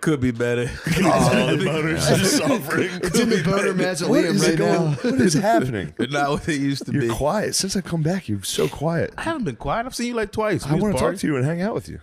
Could be better. Oh, the boner's just suffering. It's in the boner mausoleum right now. What is happening? Not what it used to be. You're quiet. Since I come back, you're so quiet. I haven't been quiet. I've seen you like twice. I want to talk to you and hang out with you.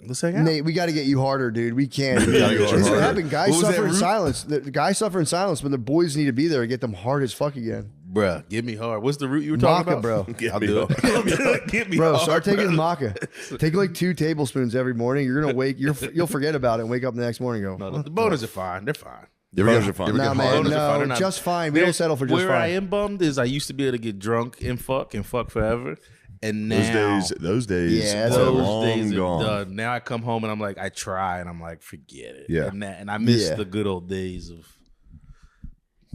Let's hang out. Nate, we got to get you harder, dude. We can't. gotta go That's what harder. happened. Guys What was that suffer in root? silence. The guys suffer in silence, but the boys need to be there to get them hard as fuck again. Bruh, get me hard. What's the route you were talking Maca, about? bro. Get I'll me do hard. it. Get me Bro, hard, start taking bro. maca. Take like 2 tablespoons every morning. You're gonna wake. You'll forget about it and wake up the next morning and go. No, the boners are fine. They're fine. You ever Boners get- are fun. you ever Nah, get man, hard? Boners are fine. They're no, not- just fine. We don't settle for just Where I fine. am bummed is I used to be able to get drunk and fuck forever. And now Those days Yeah, that's are over. long days are gone. done. Now I come home and I'm like, I try and I'm like, forget it. Yeah. And I miss Yeah. the good old days of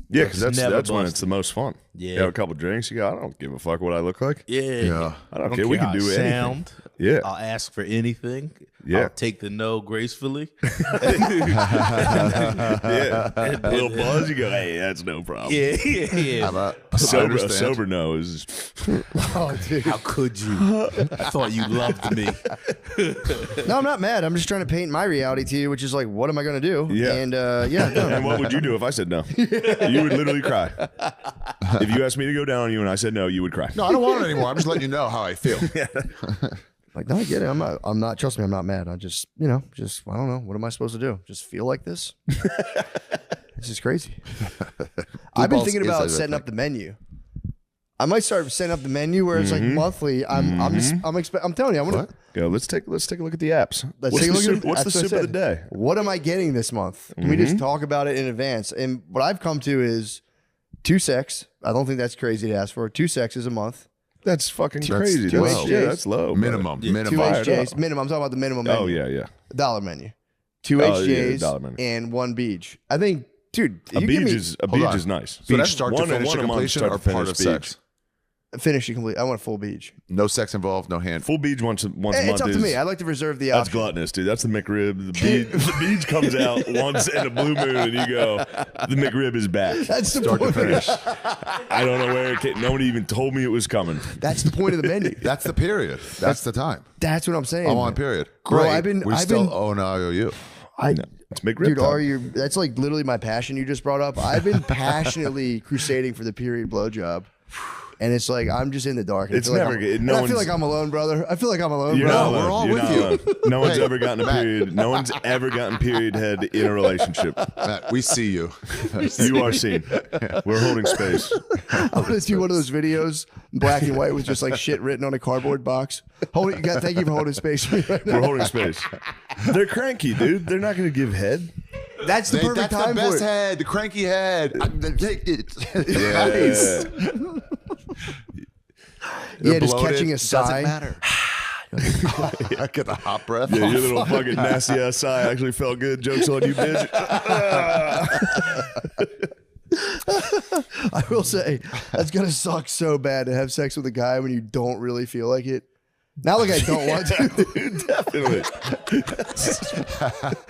Yeah, because It's never that's when busted. it's the most fun. Yeah. You have a couple drinks, you go, I don't give a fuck what I look like. Yeah. I don't care. We can how do I anything. sound. Yeah. I'll ask for anything. Yeah. I'll take the no gracefully. Yeah. A little buzz, you go, hey, that's no problem. Yeah. I Sober, a understand. sober no is Oh, dude. How could you? I thought you loved me. No, I'm not mad. I'm just trying to paint my reality to you, which is like, what am I gonna do? Yeah. And yeah, no. And what would you do if I said no? You would literally cry. If you asked me to go down on you and I said no, you would cry. No, I don't want it anymore. I'm just letting you know how I feel. Like, no, I get it. I'm not. Trust me, I'm not mad. I just, I don't know. What am I supposed to do? Just feel like this? It's just crazy. I've been balls thinking is about like that setting thing. up the menu. I might start setting up the menu where it's like monthly. I'm telling you, I'm gonna Let's take a look at the apps. let's take a look at What's the sip of the day? What am I getting this month? Can we just talk about it in advance? And what I've come to is 2 secs. I don't think that's crazy to ask for. 2 secs is a month. That's fucking crazy. two That's, HJs. yeah, that's low. Minimum. Two Minimum. HJs minimum. I'm talking about the minimum menu. Oh yeah. Dollar menu. 2 Oh, yeah, HJs dollar menu. and 1 beach. I think, dude, A you give me beach is nice. So that's Beach, start to one- finish one to a month, completion start or to part of finish sex? finish it complete. I want a full beach. No sex involved, no hand. Full beach once a month It's up to is. me. I like to reserve the That's option. gluttonous, dude. That's the McRib. The beach comes out once in a blue moon, and you go, the McRib is back. That's the Start to point. finish. I don't know where it came. Nobody even told me it was coming. That's the point of the menu. That's the period. That's the time. That's what I'm saying. I'm on period. Bro, Great. We still own IOU. It's McRib Dude, time. are you? That's like literally my passion you just brought up. I've been passionately crusading for the period blowjob, and it's like I'm just in the dark. And It's I feel never like good. and No I feel one's- like I'm alone, brother. I feel like I'm alone, You're bro. not we're alone. all You're with not you. alone. No one's Hey, ever gotten a Matt. period. No one's ever gotten period head in a relationship. Matt, we see you. You are seen. We're holding space. I'm gonna do one of those videos, black and white, with just like shit written on a cardboard box. Hold it. Thank you for holding space for me right now. We're holding space. They're cranky, dude. They're not going to give head. That's the perfect That's time the for best it. head, the cranky head. Take it. Nice. Yeah, just bloated. catching a Doesn't sigh. matter. I get the hot breath. Yeah, your little fucking nasty ass sigh actually felt good. Joke's on you, bitch. I will say that's gonna suck so bad to have sex with a guy when you don't really feel like it. Not like I don't want to. Dude, definitely.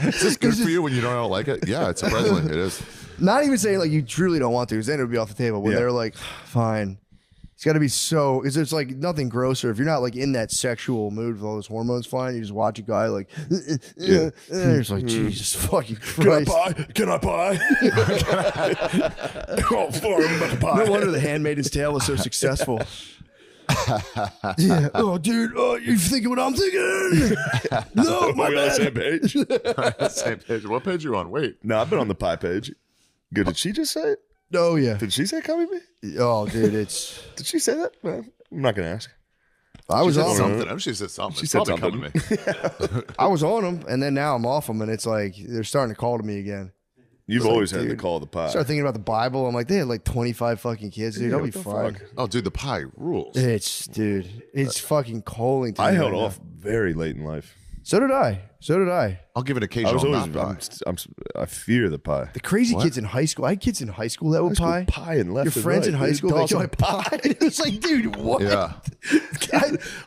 Is this good for you when you don't like it? Yeah, it's surprisingly it is. Not even saying like you truly don't want to, because then it would be off the table. When Yeah. they're like, fine. It's got to be so, because it's like nothing grosser. If you're not like in that sexual mood with all those hormones flying, you just watch a guy like, and you're just like, Jesus fucking Christ. Can I buy? Oh, fuck, I'm about to buy. No wonder The Handmaid's Tale was so successful. Yeah. Oh, dude. Oh, you thinking what I'm thinking? No, my Are we on the bad. same page? Same page. What page are you on? Wait. No, I've been on the pie page. Good. Did she just say it? Oh, yeah. Did she say come with me? Oh, dude, it's. Did she say that? Well, I'm not going to ask. I was She said on them. something. She said something. She It's said probably something. coming to me. I was on them, and then now I'm off them, and it's like they're starting to call to me again. You've always had the dude. call of the pie. I started thinking about the Bible. I'm like, they had like 25 fucking kids, dude. Yeah, I'll be what the fine. fuck? Oh, dude, the pie rules. It's fucking calling to I me held right off very late in life. now. So did I. I'll give an I occasional was always, not pie. I fear the pie. The crazy kids in high school. I had kids in high school that would pie. Pie and left Your and friends right, in high dude. school, they Tossing go pie. It's like, dude, what? Yeah.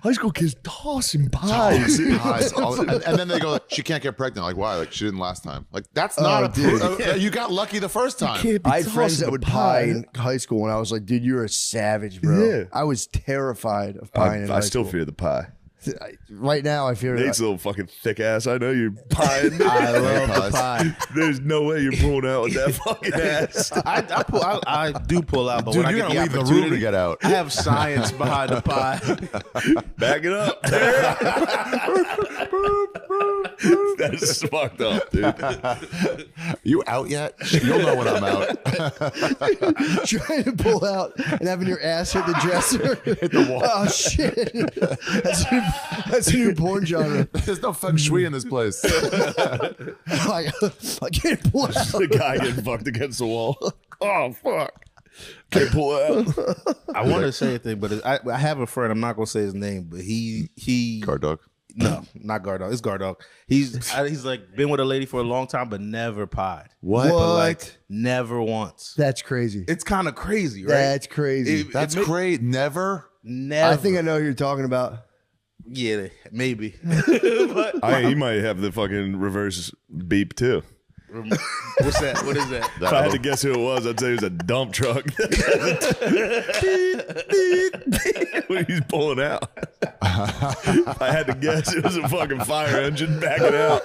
High school kids tossing pies. Pies, and then they go, she can't get pregnant. Like, why? Like, she didn't last time. Like, that's not a dude. you got lucky the first time. I had friends that would pie in high school, and I was like, dude, you're a savage, bro. Yeah. I was terrified of pieing in high I still school. fear the pie. Right now, I fear Nate's little fucking thick ass. I know you're pieing. I love Pies. the pie. There's no way you're pulling out with that fucking ass. I do pull out, but Dude, when you're I get gonna the leave the room to opportunity, get out. I have science behind the pie. Back it up. That's fucked up, dude. You out yet? You'll know when I'm out. Trying to pull out and having your ass hit the dresser. Hit the wall. Oh, shit. That's a new porn genre. There's no feng shui in this place. I can't pull out. The guy getting fucked against the wall. Oh, fuck. Can't pull it out. I want to say a thing, but I have a friend. I'm not gonna say his name, but he Guard dog. no, not Gardog. It's Gardog. He's like been with a lady for a long time, but never pied. What? But like never once. That's crazy. It's kind of crazy, right? That's crazy. That's great. Never. Never. I think I know who you're talking about. Yeah, maybe. He might have the fucking reverse beep too. What's that? What is that? If I had to guess who it was, I'd say it was a dump truck. When he's pulling out. If I had to guess, it was a fucking fire engine backing out.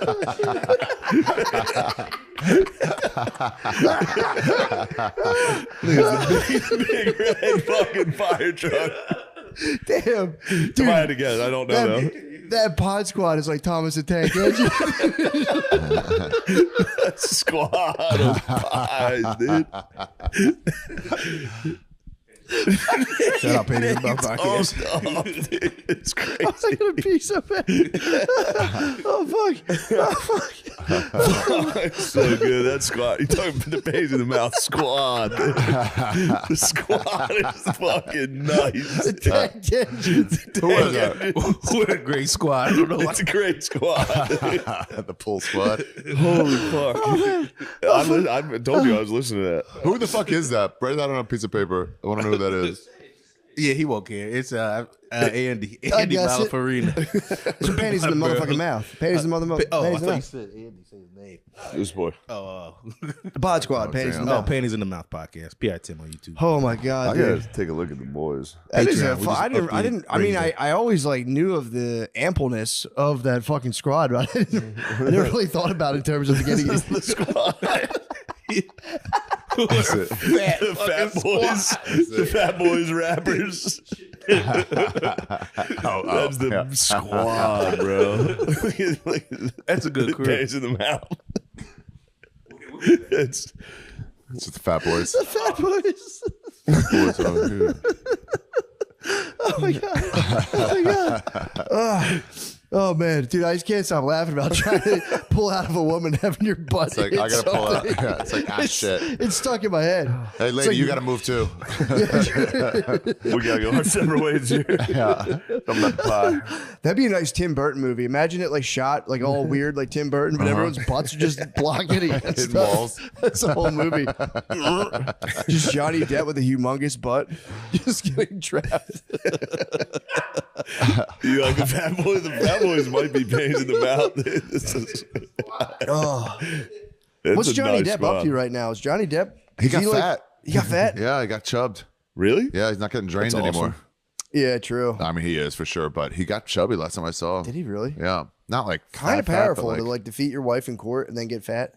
Big red fucking fire truck. Damn. If Dude, I had to guess, I don't know though. that pod squad is like Thomas the Tank Engine. Squad of pies, dude. Shout out, Painting the Mouth podcast. Oh, dude, it's crazy. I'm gonna pee so bad. Oh fuck! It's so good. That squad. You talking about the Pays in the Mouth squad? The squad is fucking nice. What a great squad. I don't know why. It's a great squad. The pool squad. Holy fuck! I told you I was listening to that. Who the fuck is that? Write that on a piece of paper. I want to know who that is. Yeah, he won't care. It's Andy guess it. Balafarina. There's some panties in the motherfucking mouth. Panties in the motherfucking Oh, I panties in the thought you mouth. said Andy. Say his name. This boy. Oh, The Pod Squad. Panties in the oh, mouth. Panties in the Mouth podcast. PI Tim on YouTube. Oh my I god, dude. gotta take a look at the boys. That is Patreon. a We fu- just I didn't. I mean, I always like knew of the ampleness of that fucking squad, but I never really thought about it in terms of getting it. The squad. That's it. The fat boys. The fat boys rappers. That's the squad, bro. That's a good crew. Pays in the Mouth. It's It's just the fat boys. Fat boys. Boys over here. Oh my god. Oh my god. Oh man, dude, I just can't stop laughing about trying to pull out of a woman having your butt. It's like, hit I gotta pull out. something. Yeah, it's like, shit. It's stuck in my head. Hey, lady, like- you gotta move too. we gotta go our separate ways here. Yeah. I'm not pie. That'd be a nice Tim Burton movie. Imagine it like shot like all weird like Tim Burton, but everyone's butts are just blocking against Hitting stuff. walls. That's the whole movie. Just Johnny Depp with a humongous butt, just getting trapped. You like the fat boys? The fat boys might be pains in the mouth. This is- Oh, it's what's a Johnny nice Depp squad. up to right now? Is Johnny Depp? He got like- fat. He got fat. Yeah, he got chubbed. Really? Yeah, he's not getting drained That's anymore. awesome. Yeah, true. I mean, he is for sure, but he got chubby last time I saw him. Did he really? Yeah, not like Kind of fat, but powerful to like defeat your wife in court and then get fat.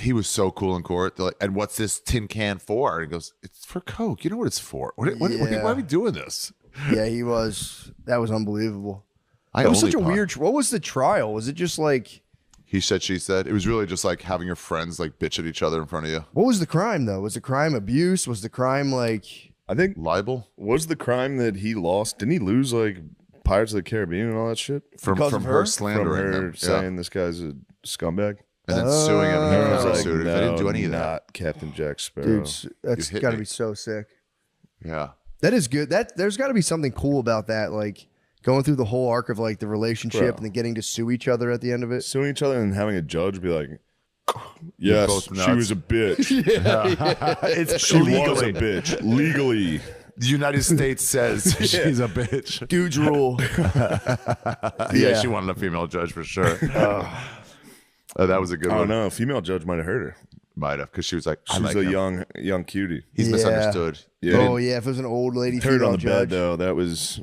he was so cool in court. They're like, and what's this tin can for? And he goes, it's for Coke. You know what it's for? Why are we doing this? Yeah, he was. That was unbelievable. I That was only such a pop. weird. What was the trial? Was it just like? He said, she said. It was really just like having your friends like bitch at each other in front of you. What was the crime though? Was the crime abuse? Was the crime like? I think Libel was the crime that he lost. Didn't he lose like Pirates of the Caribbean and all that shit from Because of her her? slandering from her him. saying this guy's a scumbag? And then suing him. And he I was never like, sued. I didn't do any of that. Not Captain Jack Sparrow. Dude, that's You hit got to me. be so sick. Yeah. That is good. That there's got to be something cool about that. Like going through the whole arc of like the relationship Bro. and then getting to sue each other at the end of it. Suing each other and having a judge be like, yes, both she nuts." was a bitch. It's She was a bitch. Legally. The United States says she's a bitch. Dudes rule. Yeah, she wanted a female judge for sure. That was a good I one. don't know. A female judge might have hurt her. Might have, because she was like, I She was like a him. young cutie. He's Yeah. misunderstood. Yeah. Oh yeah, if it was an old lady Turd female on the judge, bed, though. That was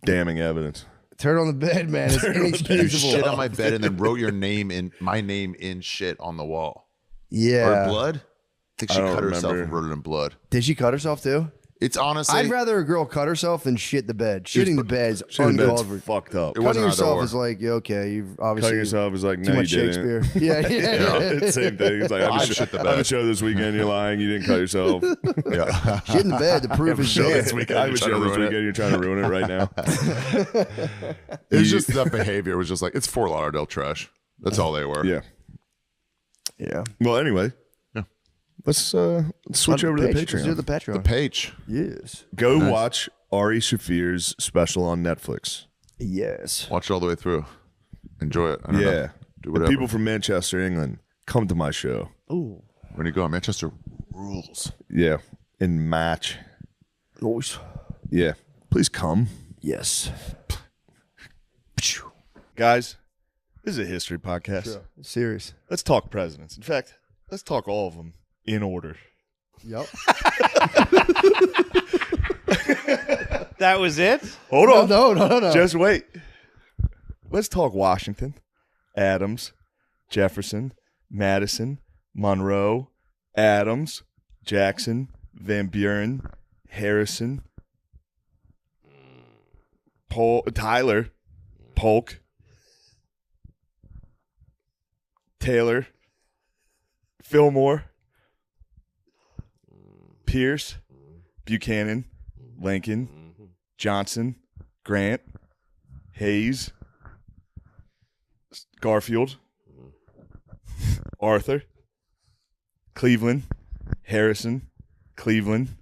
damning evidence. turd on the bed, man, it's You inexcusable. shit on my bed and then wrote your name in my name in shit on the wall. Yeah. Or blood? I think she I don't cut herself and remember. wrote it in blood. Did she cut herself too? It's honestly, I'd rather a girl cut herself than shit the bed. Shitting the bed's Shitting the bed's uncalled for. fucked up. It wasn't Cutting either yourself or. is like, yeah, okay, you've obviously Cutting yourself is like, too no, much you Shakespeare. didn't. Yeah, yeah. It's the same thing. It's like, I I have shit the I have a bed. show this weekend. You're lying. You didn't cut yourself. yeah. Shit in the bed. The proof is Show there. this weekend. I have a show this weekend. You're trying to ruin it right now. It was just that behavior was just like, it's Fort Lauderdale trash. That's all they were. Yeah. Yeah. Well, anyway, let's switch over to the Let's do Patreon. the Patreon. The page. Yes. Go watch Ari Shaffir's special on Netflix. Yes. Watch it all the way through. Enjoy it. I don't know. Yeah. Do And whatever. people from Manchester, England, come to my show. Ooh. When you go on Manchester rules. Yeah. In March. Nice. Yeah. Please come. Yes. Guys, this is a history podcast. Serious. Let's talk presidents. In fact, let's talk all of them in order. Yep. That was it? Hold on. No. Just wait. Let's talk Washington, Adams, Jefferson, Madison, Monroe, Adams, Jackson, Van Buren, Harrison, Tyler, Polk, Taylor, Fillmore, Pierce, Buchanan, Lincoln, Johnson, Grant, Hayes, Garfield, Arthur, Cleveland, Harrison, Cleveland,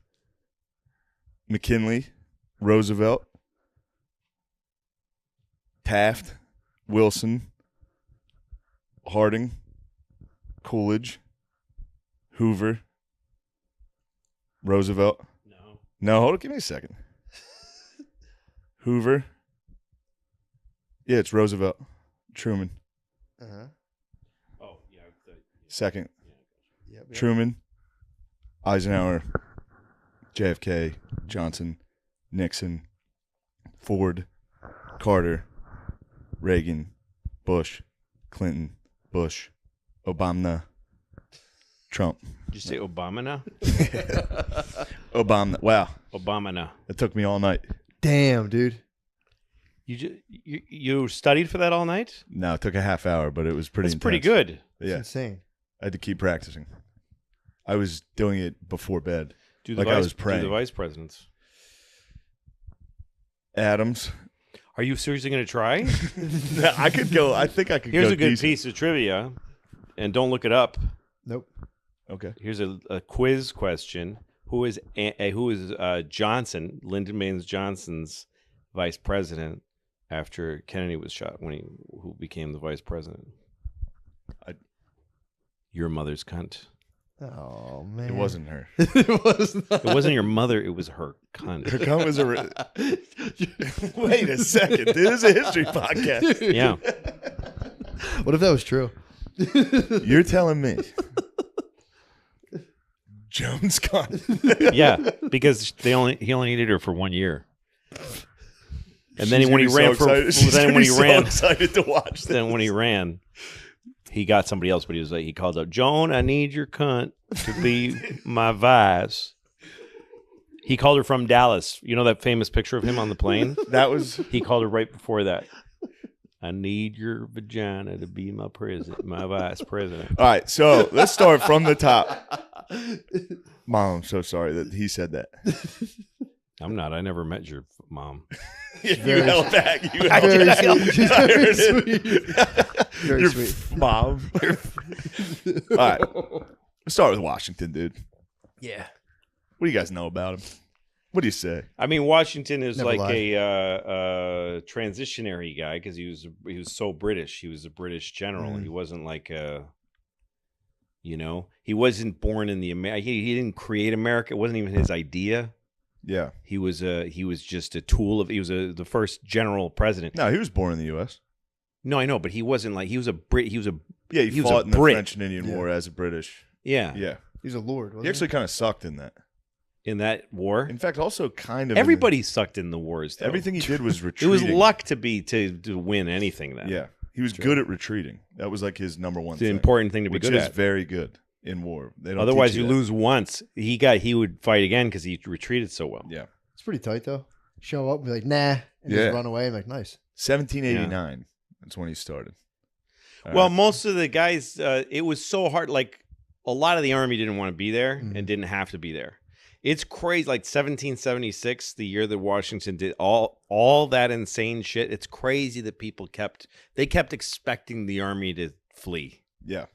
McKinley, Roosevelt, Taft, Wilson, Harding, Coolidge, Hoover, Roosevelt. No, hold on. Give me a second. Hoover. Yeah, it's Roosevelt. Truman. Oh, yeah. Second. Yep. Truman. Eisenhower. JFK. Johnson. Nixon. Ford. Carter. Reagan. Bush. Clinton. Bush. Obama. Trump. Did you say Obama now? Obama. Wow. Obama now. It took me all night. Damn, dude. You studied for that all night? No, it took a half hour, but it was pretty That's pretty intense. good. That's Yeah. insane. I had to keep practicing. I was doing it before bed. Do the Like I was praying. Do the vice presidents. Adams. Are you seriously going to try? I could go. I think I could Here's go a good decent. piece of trivia, and don't look it up. Nope. Okay. Here's a quiz question: Who is Johnson, Lyndon Baines Johnson's vice president after Kennedy was shot? Who became the vice president? Your mother's cunt. Oh man. It wasn't her. It was not. It wasn't your mother. It was her cunt. Her cum was a. Wait a second. This is a history podcast. Yeah. What if that was true? You're telling me Jones cunt. Yeah, because he only needed her for 1 year. And then She's when he gonna be ran so excited. She's then gonna when be he so ran, excited to watch this. then when he ran, he got somebody else. But he called out, Joan, I need your cunt to be my vice. He called her from Dallas. You know that famous picture of him on the plane? That was He called her right before that. I need your vagina to be my vice president. all right. So let's start from the top. Mom, I'm so sorry that he said that. I'm not. I never met your mom. You Very held back. You held Very back. sweet. She's I very heard sweet. it. Very Your sweet. mom. All right. Let's start with Washington, dude. Yeah. What do you guys know about him? What do you say? I mean, Washington is Never like lied. a transitionary guy because he was so British. He was a British general. Mm. He wasn't like a, he wasn't born in the he didn't create America. It wasn't even his idea. Yeah. He was just a tool of. He was the first general president. No, he was born in the U.S. No, I know, but he wasn't like he was a Brit. He was a Yeah, he He was fought a in the Brit. French and Indian War as a British. yeah. Yeah. He's a lord. He Wasn't actually kind of sucked in that. In that war. In fact, also kind of Everybody sucked in the wars. Though. everything he did was It retreating. was luck to win anything. Then Yeah. He was good at retreating. That was like his number one it's an thing. important thing to be Which good is at. very good in war. They don't Otherwise, teach you that. lose once. He would fight again because he retreated so well. Yeah. It's pretty tight though. Show up and be like, nah, and Yeah. just run away and be like, nice. 1789. That's when he started. All Well, right. most of the guys, it was so hard. Like a lot of the army didn't want to be there Mhm. and didn't have to be there. It's crazy. Like 1776, the year that Washington did all that insane shit. It's crazy that people kept expecting the army to flee, Yeah.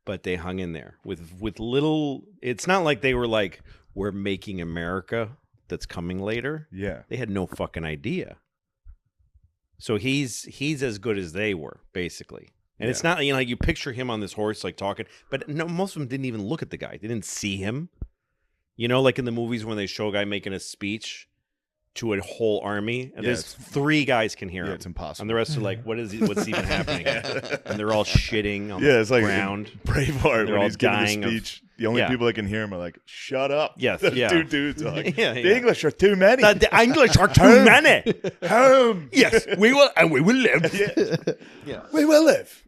but they hung in there with little. It's not like they were like, we're making America that's coming later. Yeah. They had no fucking idea. So he's as good as they were, basically. And it's not, like you picture him on this horse, like talking, but no, most of them didn't even look at the guy. They didn't see him. Like in the movies when they show a guy making a speech to a whole army, and Yeah, there's 3 guys can hear Yeah, him. it's impossible. And the rest are like, what's even happening? And they're all shitting on Yeah, it's the like ground. Braveheart They're when all he's giving the dying of- speech. The only Yeah. people that can hear him are like, "Shut up!" Yes, The yeah. two dudes are like, Yeah, "The yeah. English are too many." The English are too many. Home. Yes, we will live. Yeah. We will live.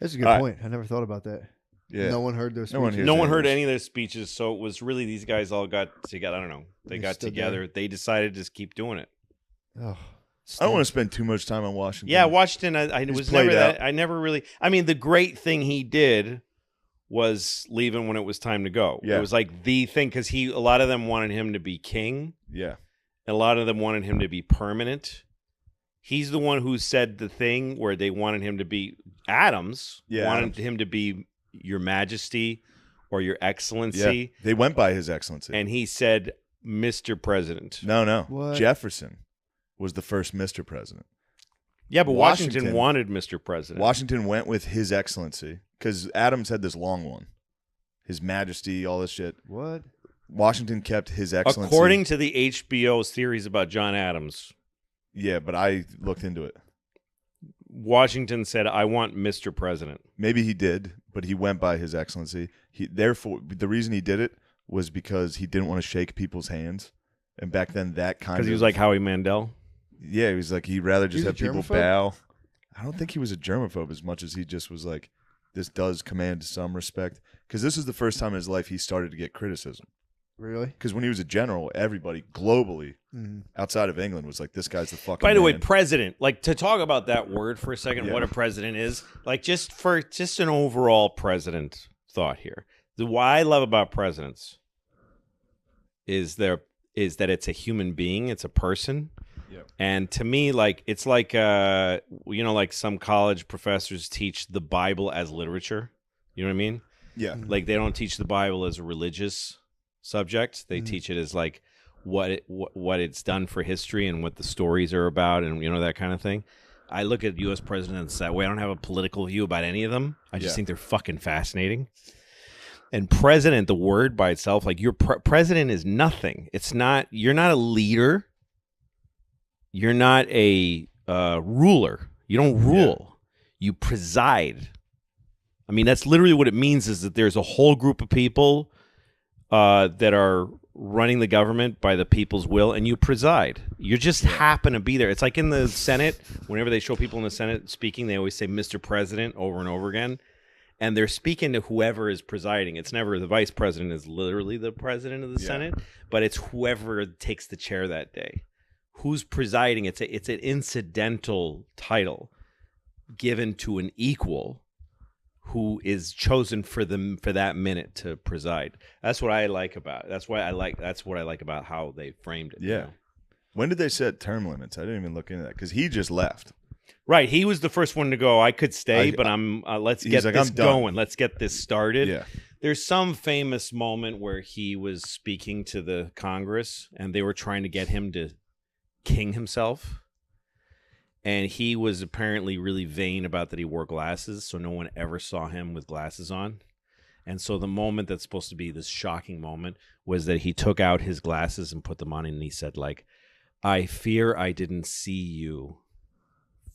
That's a good All right. point. I never thought about that. Yeah. No one heard those. No one speeches. hears No one English. heard any of their speeches, so it was really these guys all got together. I don't know. They They got stood together. there. They decided to just keep doing it. Oh, I don't want to spend too much time on Washington. Yeah, Washington. I He's was played never out. that. I never really. I mean, the great thing he did was leaving when it was time to go. Yeah. It was like the thing because a lot of them wanted him to be king. Yeah. And a lot of them wanted him to be permanent. He's the one who said the thing where they wanted him to be Adams. Wanted him to be Your Majesty or Your Excellency. Yeah. They went by His Excellency. And he said, Mr. President. No. What? Jefferson was the first Mr. President. Yeah, but Washington wanted Mr. President. Washington went with His Excellency because Adams had this long one. His Majesty, all this shit. What? Washington kept His Excellency. According to the HBO series about John Adams. Yeah, but I looked into it. Washington said, I want Mr. President. Maybe he did, but he went by His Excellency. Therefore, the reason he did it was because he didn't want to shake people's hands. And back then, that kind of... Because he was like Howie Mandel? Yeah, he was like, he'd rather just have people germaphobe? bow. I don't think he was a germaphobe as much as he just was like, this does command some respect. Because this is the first time in his life he started to get criticism. Really? Because when he was a general, everybody globally outside of England was like, this guy's the fucking By the way, man. president, like to talk about that word for a second, Yeah. what a president is, like just an overall president thought here. What I love about presidents is that it's a human being, it's a person. Yeah. And to me, like it's like like some college professors teach the Bible as literature. You know what I mean? Yeah. Like they don't teach the Bible as a religious subject. They teach it as like what it's done for history and what the stories are about and that kind of thing. I look at U.S. presidents that way. I don't have a political view about any of them. I just think they're fucking fascinating. And president, the word by itself, like your president is nothing. It's not. You're not a leader. You're not a ruler. You don't rule. You preside. I mean, that's literally what it means. Is that there's a whole group of people that are running the government by the people's will, and you preside. You just happen to be there. It's like in the Senate, whenever they show people in the Senate speaking, they always say Mr. President over and over again, and they're speaking to whoever is presiding. It's never the vice president is literally the president of the Senate, but it's whoever takes the chair that day. Who's presiding? It's an incidental title given to an equal who is chosen for that minute to preside. That's what I like about it. That's what I like about how they framed it. Yeah. When did they set term limits? I didn't even look into that because he just left. Right. He was the first one to go. I could stay, but let's get this going. Let's get this started. Yeah. There's some famous moment where he was speaking to the Congress and they were trying to get him to king himself. And he was apparently really vain about that he wore glasses, so no one ever saw him with glasses on. And so the moment that's supposed to be this shocking moment was that he took out his glasses and put them on, and he said, like, I fear I didn't see you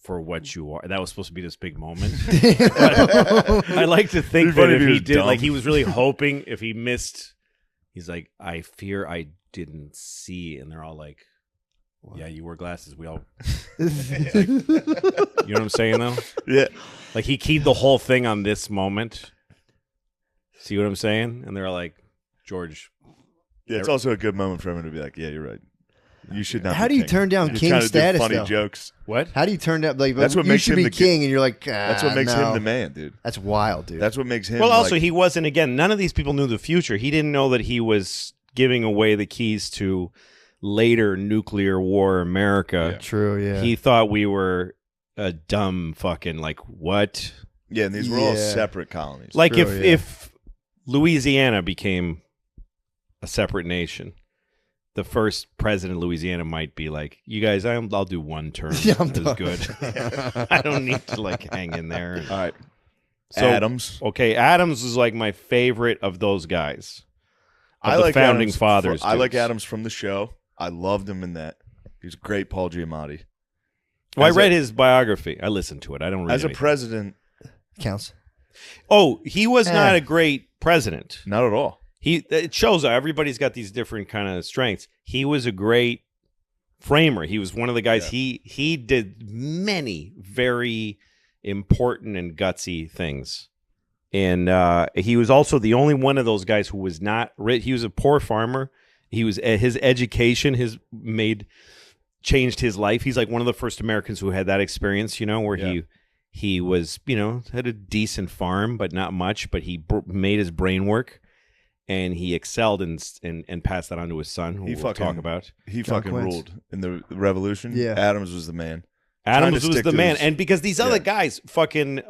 for what you are. That was supposed to be this big moment. But I like to think that if he did, like, he was really hoping if he missed, he's like, I fear I didn't see. And they're all like, yeah, you wear glasses. We all, you know what I'm saying though? Yeah. Like he keyed the whole thing on this moment. See what I'm saying? And they're like, George. Yeah, it's also a good moment for him to be like, yeah, you're right. You should not. How be do you king. turn down You're king trying to do status, funny though? jokes. What? How do you turn down? Like, That's what you makes should him be the king, and you're like, That's what makes no. him the man, dude. That's wild, dude. That's what makes him. Well, also, like, he wasn't, again, none of these people knew the future. He didn't know that he was giving away the keys to later nuclear war America. True, yeah. He thought we were a dumb fucking, like, what? Yeah, and these were all Yeah. separate colonies. Like, True, yeah. if Louisiana became a separate nation, the first president of Louisiana might be like, you guys, I'll do one term. Yeah, I'm It's done. good. I don't need to, like, hang in there. all right, So- Adams. Okay, Adams is like my favorite of those guys. Of I the like founding Adams fathers. I like dudes. Adams from the show. I loved him in that. He's a great Paul Giamatti. Well, I As read his biography. I listened to it. I don't read As a anything. president, Counts. Oh, he was not a great president. not at all. It shows everybody's got these different kind of strengths. He was a great framer. He was one of the guys. He did many very important and gutsy things. And he was also the only one of those guys who was not rich. He was a poor farmer. He was his education changed his life. He's like one of the first Americans who had that experience, where He was, had a decent farm, but not much. But he made his brain work, and he excelled and passed that on to his son, who we'll talk about. He John fucking Quince. ruled in the revolution. Yeah. Adams was the man. Adams Trying to was stick the to man, his- and because these other guys, fucking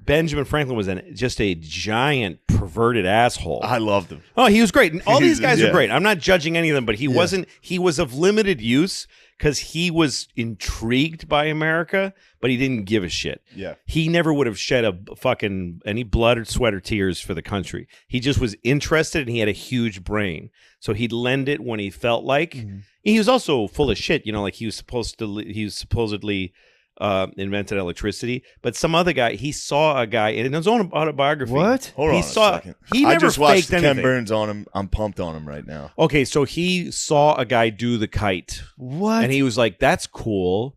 Benjamin Franklin was just a giant perverted asshole. I loved him. Oh, he was great. And all these guys are Yeah. great. I'm not judging any of them, but he wasn't. He was of limited use because he was intrigued by America, but he didn't give a shit. Yeah. He never would have shed a fucking any blood or sweat or tears for the country. He just was interested, and he had a huge brain, so he'd lend it when he felt like. He was also full of shit. Like he was supposedly invented electricity, but some other guy, he saw a guy in his own autobiography. What? Hold He on saw- a second. he I never just watched faked anything. Ken Burns on him. I'm pumped on him right now. Okay, so he saw a guy do the kite, What? and he was like, "That's cool,"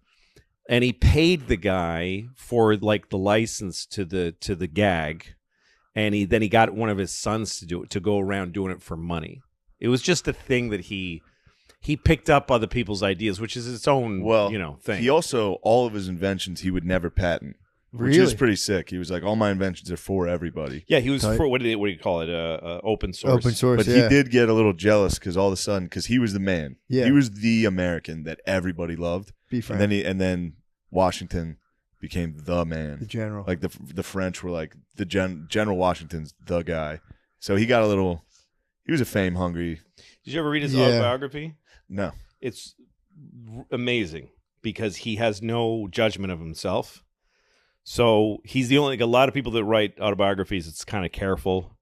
and he paid the guy for like the license to the gag, and he got one of his sons to do it, to go around doing it for money. It was just a thing that he picked up other people's ideas, which is its own thing. He also, all of his inventions he would never patent, which is Really? pretty sick. He was like, all my inventions are for everybody. Yeah, he was Tight. for what do you call it? Open source. Open source. But yeah. he did get a little jealous because all of a sudden, because he was the man. Yeah. He was the American that everybody loved. Be And frank. then then Washington became the man. The general. Like the French were like General Washington's the guy. So he got a little. He was a fame hungry. Did you ever read his Yeah. autobiography? No. It's amazing because he has no judgment of himself. So he's the only, like a lot of people that write autobiographies, it's kind of careful.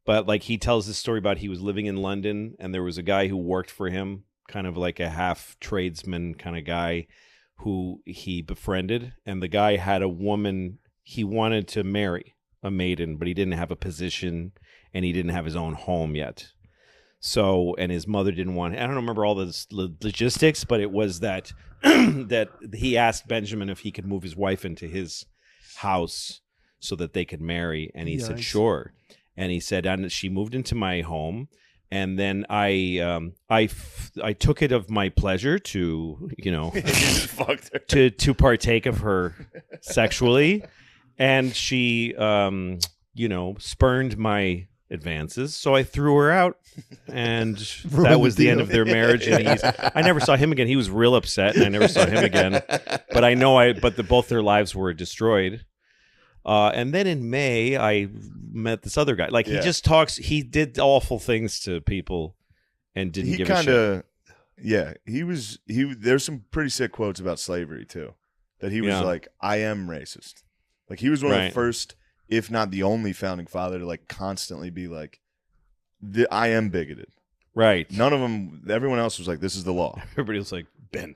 But like he tells this story about he was living in London and there was a guy who worked for him, kind of like a half tradesman kind of guy who he befriended. And the guy had a woman he wanted to marry, a maiden, but he didn't have a position and he didn't have his own home yet. So, and his mother didn't want, I don't remember all the logistics, but it was that that he asked Benjamin if he could move his wife into his house so that they could marry. And he said, Yikes. sure. And he said, and she moved into my home. And then I took it of my pleasure to, Just fucked her. to partake of her sexually. And she, spurned my advances, so I threw her out, and that was the end of their marriage. And I never saw him again. He was real upset, and I never saw him again. But I know both their lives were destroyed. And then in May, I met this other guy. Like he just talks. He did awful things to people, and didn't give a shit. Yeah, there's some pretty sick quotes about slavery too. That he was like, I am racist. Like he was one of the first, if not the only founding father to like constantly be like, I am bigoted. Right. None of them, everyone else was like, this is the law. Everybody was like, Ben,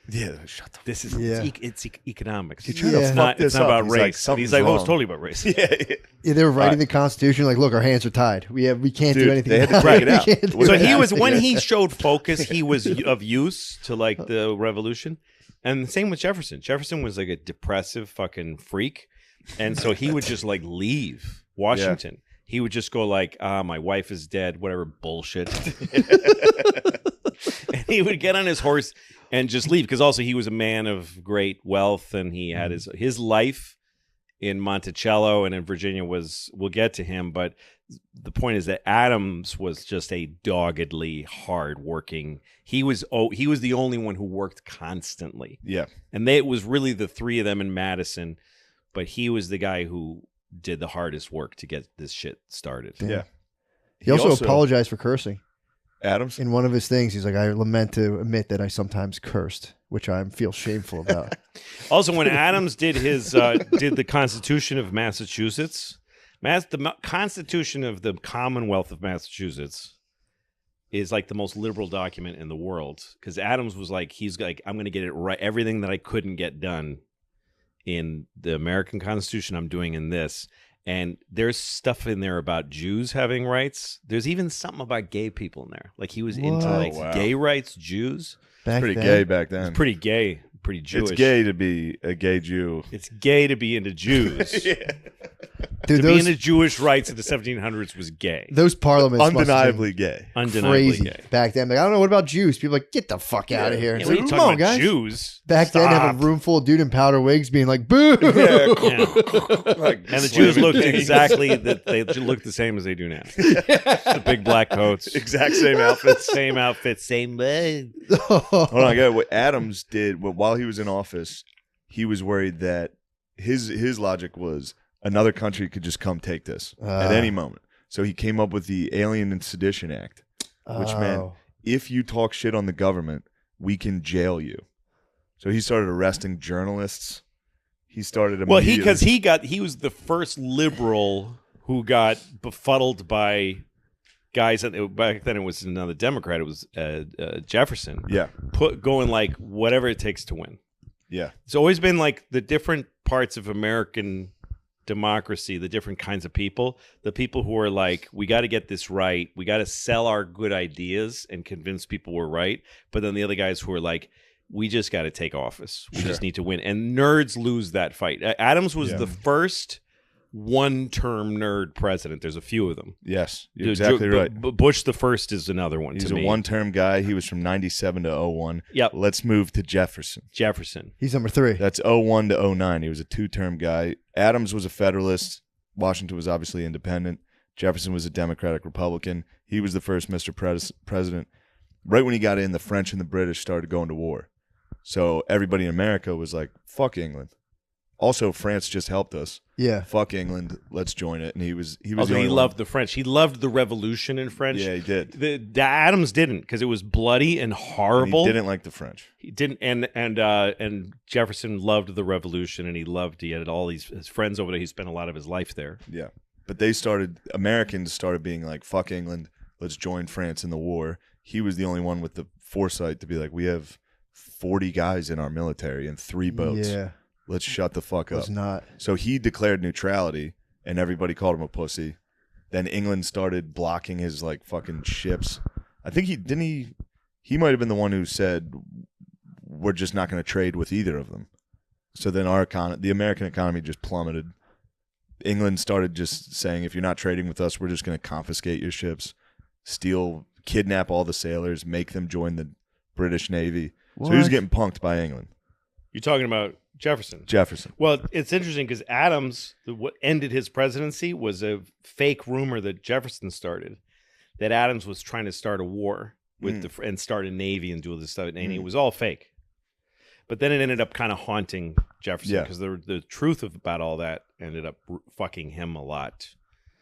Yeah, shut the this is it's economics. You're trying to Yeah. fuck not, this it's not up. about He's like, race. And something's he's like, oh, it's wrong. totally about race. Yeah, they were writing the Constitution like, look, our hands are tied. We can't Dude, do anything. they had to about take it out. We can't do So anything. he was, when he showed focus, he was of use to like the revolution. And the same with Jefferson. Jefferson was like a depressive fucking freak. And so he would just like leave Washington. He would just go like, my wife is dead, whatever bullshit. And he would get on his horse and just leave, because also he was a man of great wealth, and he had his life in Monticello and in Virginia was, we'll get to him, but the point is that Adams was just a doggedly hardworking. He was the only one who worked constantly. Yeah. And it was really the three of them in Madison, but he was the guy who did the hardest work to get this shit started. Damn. Yeah. He also apologized for cursing. Adams? In one of his things, he's like, I lament to admit that I sometimes cursed, which I feel shameful about. Also, when Adams did his did the Constitution of Massachusetts, the Constitution of the Commonwealth of Massachusetts is like the most liberal document in the world, because Adams was like, he's like, I'm going to get it right. Everything that I couldn't get done in the American Constitution, I'm doing in this. And there's stuff in there about Jews having rights. There's even something about gay people in there. Like he was into like wow. gay rights, Jews. Back Pretty then, gay back then. Pretty gay. pretty Jewish. It's gay to be a gay Jew. It's gay to be into Jews. Dude, To be into Jewish rights in the 1700s was gay. those parliaments must have been Undeniably gay. Undeniably crazy gay. back then. Like, I don't know, what about Jews? People are like, get the fuck out of here. Yeah, It's what are like, you come talking on, about, guys. Jews? Back then, have a room full of dude in powder wigs being like, boo. Yeah. Like, And the Jews looked exactly they looked the same as they do now. The big black coats, exact same outfits. same outfit, same. Hold on, I got what Adams did while he was in office. He was worried that his logic was another country could just come take this at any moment. So he came up with the Alien and Sedition Act, which meant if you talk shit on the government, we can jail you. So he started arresting journalists. He started Well, he was the first liberal who got befuddled by guys that back then it was another Democrat. It was Jefferson. Yeah. Going like whatever it takes to win. Yeah. It's always been like the different parts of American democracy, the different kinds of people, the people who are like, we got to get this right. We got to sell our good ideas and convince people we're right. But then the other guys who are like, we just got to take office. We just need to win. And nerds lose that fight. Adams was the first one-term nerd president. There's a few of them. Yes, you're exactly right. Bush the first is another one. He's to a me. one-term guy. He was from 97 to 01. Yep. Let's move to Jefferson. He's number 3. That's 01 to 09. He was a two-term guy. Adams was a Federalist. Washington was obviously independent. Jefferson was a Democratic Republican. He was the first Mr. President. Right when he got in, the French and the British started going to war. So everybody in America was like, fuck England. Also, France just helped us. Yeah. Fuck England. Let's join it. And he was Although the he only loved the French. He loved the revolution in French. Yeah, he did. The Adams didn't, because it was bloody and horrible. And he didn't like the French. He didn't, and Jefferson loved the revolution, and he had all his friends over there. He spent a lot of his life there. Yeah. But Americans started being like, fuck England. Let's join France in the war. He was the only one with the foresight to be like, we have 40 guys in our military and 3 boats. Yeah. Let's shut the fuck up. Was not. So he declared neutrality, and everybody called him a pussy. Then England started blocking his like fucking ships. I think he might have been the one who said, we're just not going to trade with either of them. So then the American economy just plummeted. England started just saying, if you're not trading with us, we're just going to confiscate your ships, kidnap all the sailors, make them join the British Navy. What? So he was getting punked by England. You're talking about Jefferson. Well, it's interesting because Adams, what ended his presidency was a fake rumor that Jefferson started, that Adams was trying to start a war with and start a navy and do all this stuff, and it was all fake. But then it ended up kind of haunting Jefferson because the truth about all that ended up fucking him a lot.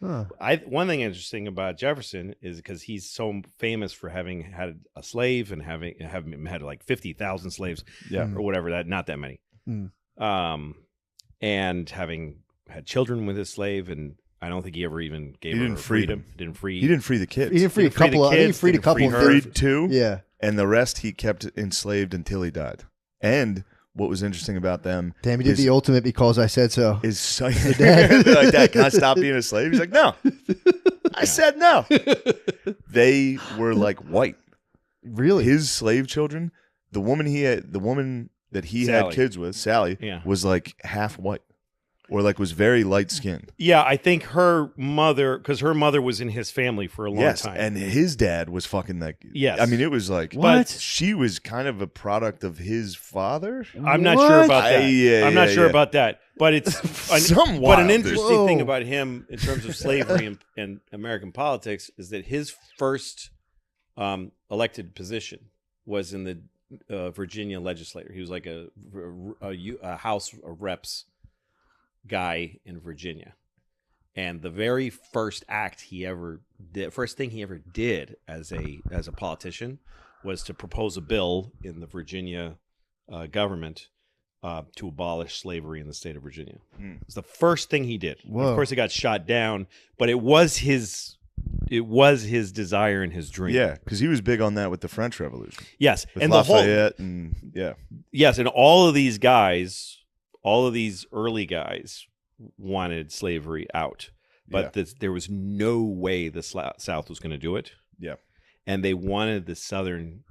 Huh. One thing interesting about Jefferson is because he's so famous for having had a slave and having had like 50,000 slaves, or whatever, not that many, and having had children with his slave, and I don't think he ever even gave her freedom. He didn't free the kids. He didn't free a couple. I think he freed a couple. He freed 2. Yeah. And the rest he kept enslaved until he died. And what was interesting about them, Damn, he did the ultimate because I said so. Is son, like that. Can I stop being a slave? He's like, no. I said no. They were like white. Really? His slave children, the woman that he Sally. had kids with, Sally, was like half white, or like was very light skinned. Yeah, I think her mother, because her mother was in his family for a long time. And his dad was fucking like, yes. I mean, it was like, What? But she was kind of a product of his father. I'm not sure about that. I'm not sure yeah. about that. But it's Somewhat. But an interesting thing about him in terms of slavery and American politics is that his first elected position was in the Virginia legislature. He was like a House of Reps guy in Virginia, and the very first thing he ever did as a politician was to propose a bill in the Virginia government to abolish slavery in the state of Virginia. It was the first thing he did. Of course, it got shot down, but it was his desire and his dream. Yeah, because he was big on that with the French Revolution. Yes, with and Lafayette yes, and all of these guys, all of these early guys wanted slavery out, but there was no way the South was going to do it. Yeah, and they wanted the Southern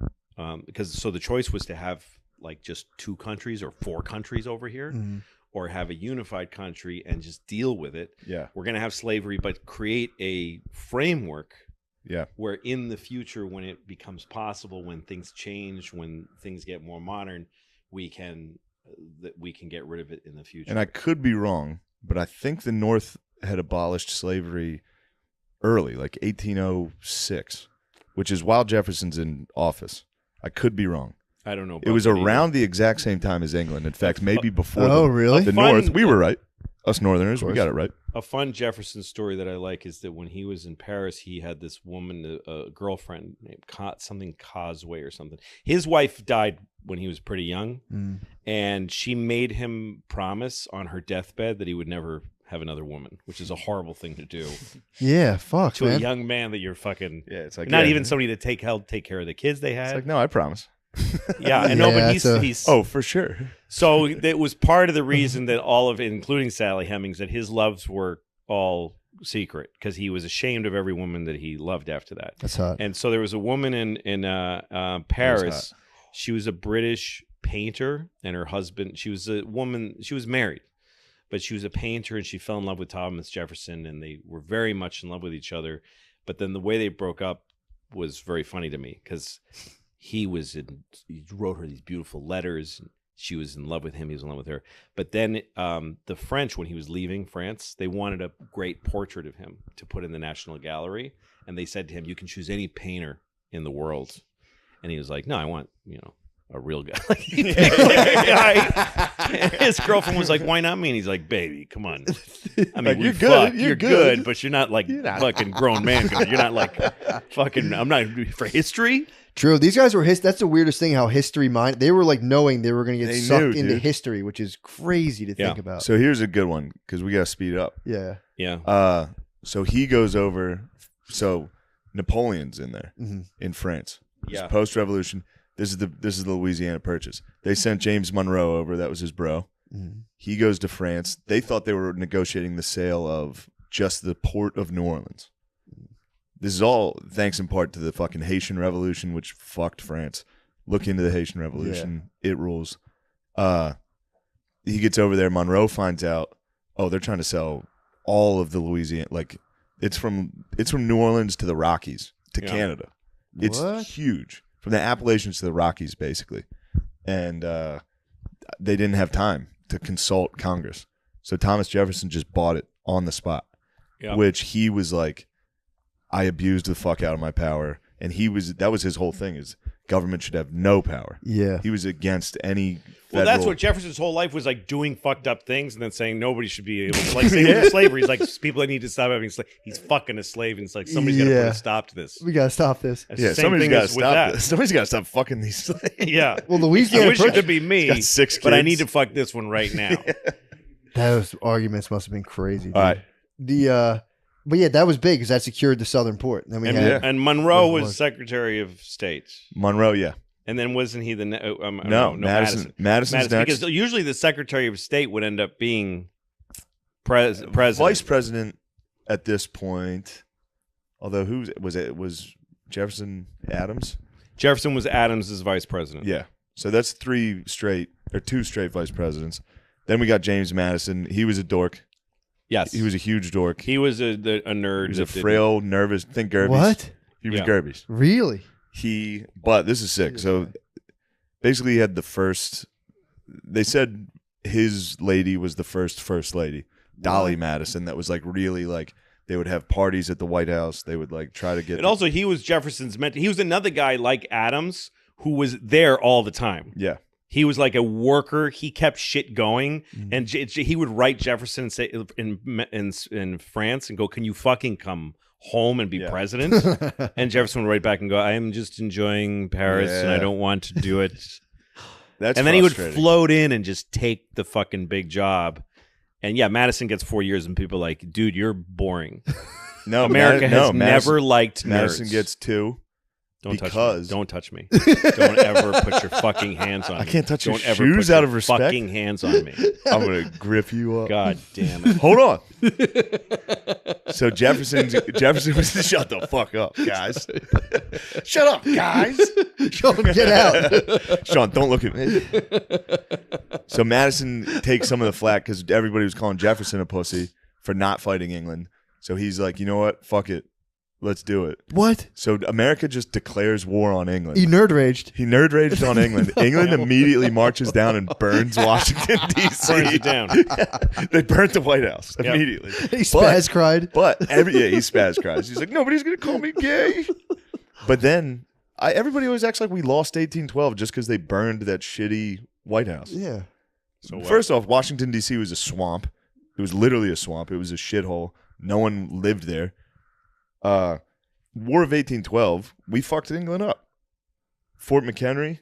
because the choice was to have like just 2 countries or 4 countries over here, Mm-hmm. or have a unified country and just deal with it. Yeah. We're going to have slavery, but create a framework Yeah. where in the future, when it becomes possible, when things change, when things get more modern, we can get rid of it in the future. And I could be wrong, but I think the North had abolished slavery early, like 1806, which is while Jefferson's in office. I could be wrong. I don't know. It was around the exact same time as England. In fact, maybe before. Oh, really? The Fun- North. We were right. Us Northerners, we got it right. A fun Jefferson story that I like is that when he was in Paris, he had this woman, a girlfriend named something Causeway or something. His wife died when he was pretty young, and she made him promise on her deathbed that he would never have another woman, which is a horrible thing to do Yeah, fuck, to a man. young man that you're fucking. Yeah, it's like not yeah. even somebody to take care of the kids they had. It's like, no, I promise. Yeah, I know, Yeah, but it's he's Oh, for sure. so it was part of the reason that all of it, including Sally Hemings, that his loves were all secret because he was ashamed of every woman that he loved after that. That's hot. And so there was a woman in Paris. She was a British painter, and her husband. She was a woman. She was married, but she was a painter, and she fell in love with Thomas Jefferson, and they were very much in love with each other. But then the way they broke up was very funny to me because he wrote her these beautiful letters. She was in love with him. He was in love with her. But then the French, when he was leaving France, they wanted a great portrait of him to put in the National Gallery. And they said to him, you can choose any painter in the world. And he was like, no, I want, a real guy. He picked like a guy. And his girlfriend was like, why not me? And he's like, baby, come on. I mean, Like, we you're fuck. good. You're good, but you're not like fucking grown man. You're not like fucking, I'm not for history. True. These guys were that's the weirdest thing. How history mind. They were like knowing they were going to get They sucked knew, into dude. history, which is crazy to think Yeah. about. So here's a good one because we got to speed up. Yeah. Yeah. So he goes over. So Napoleon's in there Mhm. in France. Yeah. Post revolution. This is the Louisiana Purchase. They sent James Monroe over. That was his bro. Mhm. He goes to France. They thought they were negotiating the sale of just the port of New Orleans. This is all thanks in part to the fucking Haitian Revolution, which fucked France. Look into the Haitian Revolution. It rules. He gets over there. Monroe finds out, oh, they're trying to sell all of the Louisiana. Like, it's from New Orleans to the Rockies to Yeah. Canada. It's What? huge. From the Appalachians to the Rockies, basically. And they didn't have time to consult Congress. So Thomas Jefferson just bought it on the spot, Yeah. which he was like, I abused the fuck out of my power. And that was his whole thing is government should have no power. Yeah. He was against any Well, that's what Jefferson's whole life was like, doing fucked up things and then saying nobody should be able to, like, say with slavery. He's like, people that need to stop having slaves. He's fucking a slave, and it's like, somebody's got to put Yeah. a stop to this. We got to stop this. It's Yeah, the same somebody's thing got to as with stop that. this. Somebody's got to stop fucking these slaves. Yeah. Well, I Louisiana wish it Purchase. could be me, got 6 but I kids. need to fuck this one right now. Those arguments must have been crazy. Dude. All right. But yeah, that was big because that secured the southern port. Then we And, had and Monroe What was was- Secretary of State. Monroe, yeah. And then wasn't he the No, Madison. Madison's next. Because usually the Secretary of State would end up being president. Vice president at this point. Although who was it? Was Jefferson Adams? Jefferson was Adams's vice president. Yeah. So that's 2 straight vice presidents. Then we got James Madison. He was a dork. Yes. He was a huge dork. He was a nerd. He was a that didn't- frail, nervous. Think Gerbies. what? He was Yeah. Gerbies. Really? But this is sick. So basically, he had the first. They said his lady was the first lady, Dolly Madison. That was like really like they would have parties at the White House. They would like try to get. And also, he was Jefferson's mentor. He was another guy like Adams who was there all the time. Yeah. He was like a worker. He kept shit going, and he would write Jefferson and say in France and go, "Can you fucking come home and be Yeah. president?" And Jefferson would write back and go, "I am just enjoying Paris, and I Yeah. don't want to do it." That's and then he would frustrating. float in and just take the fucking big job. And yeah, Madison gets 4 years, and people are like, "Dude, you're boring." No, America has Madison- never liked Madison nerds. gets 2. Don't because- touch me. Don't touch me. Don't ever put your fucking hands on me. I can't touch your Don't ever shoes put out your of respect. Fucking hands on me. I'm gonna grip you up. God damn it. Hold on. So Jefferson was shut the fuck up, guys. Shut up, guys. Sean, get out. Sean, don't look at me. So Madison takes some of the flack because everybody was calling Jefferson a pussy for not fighting England. So he's like, you know what? Fuck it. Let's do it. What? So America just declares war on England. He nerd raged. He nerd raged on England. England immediately marches down and burns Washington, D.C. Burns it down. They burnt the White House immediately. He spaz cried. But he spaz cries. He's like, nobody's going to call me gay. But then everybody always acts like we lost 1812 just because they burned that shitty White House. Yeah. So First off, Washington, D.C. was a swamp. It was literally a swamp. It was a shithole. No one lived there. War of 1812, we fucked England up. Fort McHenry,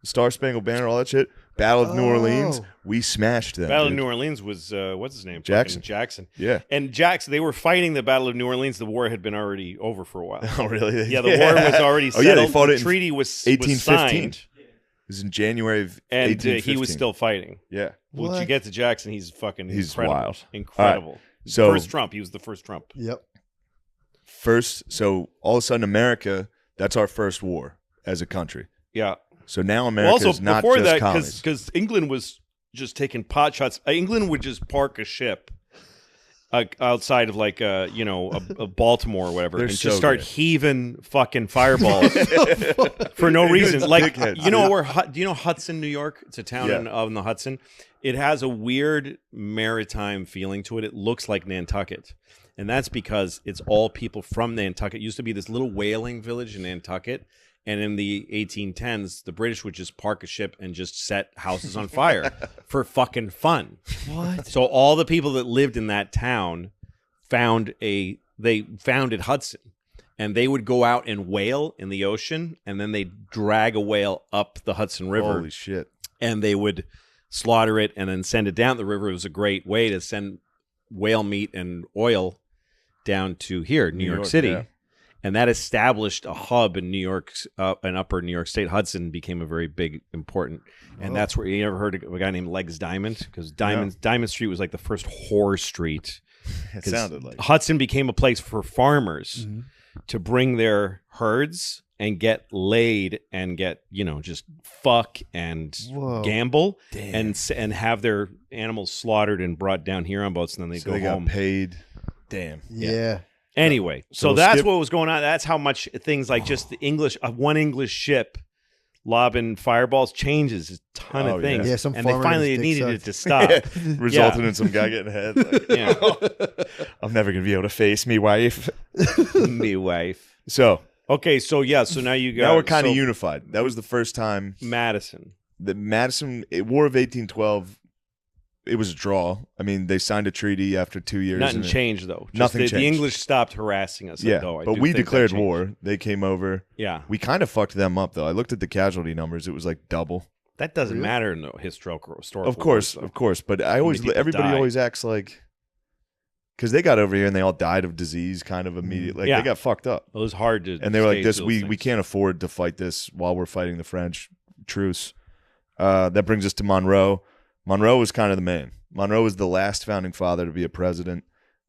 Star Spangled Banner, all that shit. Battle of New Orleans, we smashed them. Battle of dude. New Orleans was what's his name? Jackson. Fucking Jackson. Yeah. And Jackson, they were fighting the Battle of New Orleans. The war had been already over for a while. Oh, really? Yeah, the war was already Oh, settled. yeah, they fought the it in treaty was 1815. signed, It was in January of and 1815. he was still fighting. Yeah. Once you What? get to Jackson, he's fucking He's incredible. wild. Incredible. So- first Trump. He was the first Trump. Yep. So all of a sudden, America, that's our first war as a country. Yeah. So now Well, America's also, not before just that, colonies. because England was just taking pot shots. England would just park a ship outside of like a Baltimore or whatever, They're and so just start good. heaving fucking fireballs for no reason. Like dickheads, you know dude. where? Do you know Hudson, New York? It's a town Yeah. on the Hudson. It has a weird maritime feeling to it. It looks like Nantucket. And that's because it's all people from Nantucket. It used to be this little whaling village in Nantucket. And in the 1810s, the British would just park a ship and just set houses on fire for fucking fun. What? So all the people that lived in that town founded Hudson. And they would go out and whale in the ocean. And then they'd drag a whale up the Hudson River. Holy shit. And they would slaughter it and then send it down the river. It was a great way to send whale meat and oil down to here, New York City. yeah. And that established a hub in New York, an upper New York State. Hudson became a very big, important. And that's where you ever heard of a guy named Legs Diamond? Because Diamond Street was like the first whore street. It 'Cause sounded like Hudson became a place for farmers to bring their herds and get laid and get, just fuck and Whoa. gamble and have their animals slaughtered and brought down here on boats, and then they so go they got home. paid. Damn. Yeah. Anyway, so we'll that's skip- what was going on. That's how much things like just the English, one English ship lobbing fireballs changes a ton Oh, of things. yeah. Some and they farmer finally got his dick needed sucked. it to stop. Resulted in some guy getting head. Like, Yeah. I'm never going to be able to face me wife. Me wife. So Okay, so now you got now we're kind of so unified. That was the first time Madison. the War of 1812, it was a draw. I mean, they signed a treaty after 2 years. Nothing and changed though. Just Nothing the changed. English stopped harassing us. Yeah, though. I but do we think that declared changed. war. They came over. Yeah, We kind of fucked them up, though. I looked at the casualty numbers. It was like double. that doesn't matter in the historical. Of course. But people everybody die. always acts like, because they got over here and they all died of disease kind of immediately. Like, Yeah. they got fucked up. It was hard to. And they were like, stage "This those we things. can't afford to fight this while we're fighting the French truce." That brings us to Monroe. Monroe was kind of the man. Monroe was the last founding father to be a president.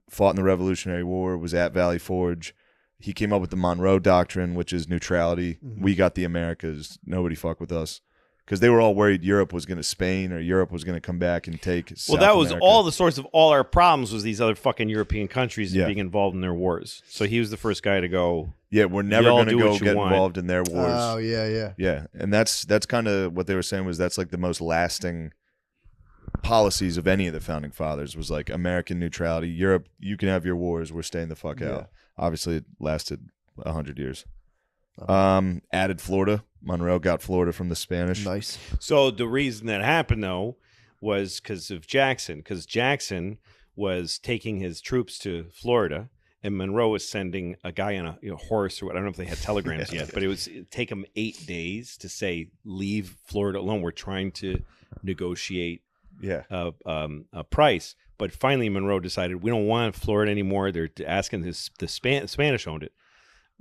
Fought in the Revolutionary War. Was at Valley Forge. He came up with the Monroe Doctrine, which is neutrality. We got the Americas. Nobody fuck with us. Because they were all worried Spain or Europe was going to come back and take. Well, that was all the source of all our problems was these other fucking European countries Yeah. being involved in their wars. So he was the first guy to go. Yeah, we're never Y'all going to do go what you get want. involved in their wars. Oh yeah, yeah. Yeah, and that's kind of what they were saying was that's like the most lasting policies of any of the founding fathers was like American neutrality. Europe, you can have your wars. We're staying the fuck out. Obviously, it lasted 100 years. Added Florida. Monroe got Florida from the Spanish. Nice. So the reason that happened though was because of Jackson. Because Jackson was taking his troops to Florida, and Monroe was sending a guy on a horse. Or I don't know if they had telegrams yet, but it'd take them 8 days to say leave Florida alone. We're trying to negotiate Yeah, a price. But finally, Monroe decided we don't want Florida anymore. They're asking the Spanish owned it.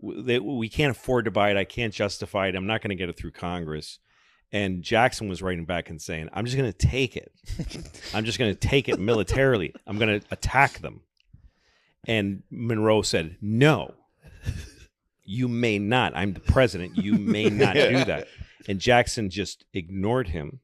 We can't afford to buy it. I can't justify it. I'm not going to get it through Congress. And Jackson was writing back and saying, I'm just going to take it. I'm just going to take it militarily. I'm going to attack them. And Monroe said, "No, you may not. I'm the president. You may not do that." And Jackson just ignored him.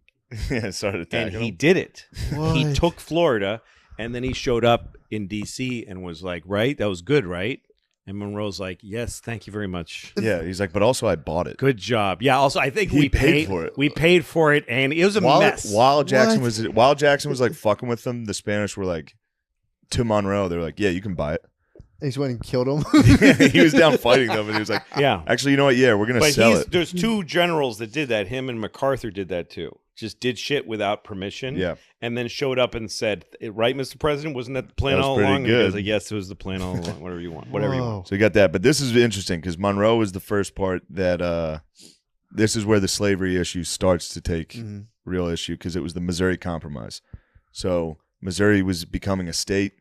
Yeah, started attacking And he him. did it. He What? took Florida, and then he showed up in D.C. and was like, "Right, that was good, right?" And Monroe's like, "Yes, thank you very much. Yeah, he's like, but also I bought it. Good job." Yeah. Also, I think He we paid for it. We paid for it, and it was a mess. While Jackson What? was like fucking with them, the Spanish were like to Monroe, they were like, "Yeah, you can buy it." He just went and killed him. He was down fighting them, and he was like, Yeah. "Actually, you know what? Yeah, we're gonna But sell it." there's two generals that did that. Him and MacArthur did that too. Just did shit without permission. Yeah. And then showed up and said, "Right, Mr. President, wasn't that the plan That was all pretty along?" And he good. goes like, "Yes, it was the plan all along. Whatever you want. Whatever you want." Whoa. So you got that, but this is interesting because Monroe was the first part that this is where the slavery issue starts to take real issue because it was the Missouri Compromise. So Missouri was becoming a state;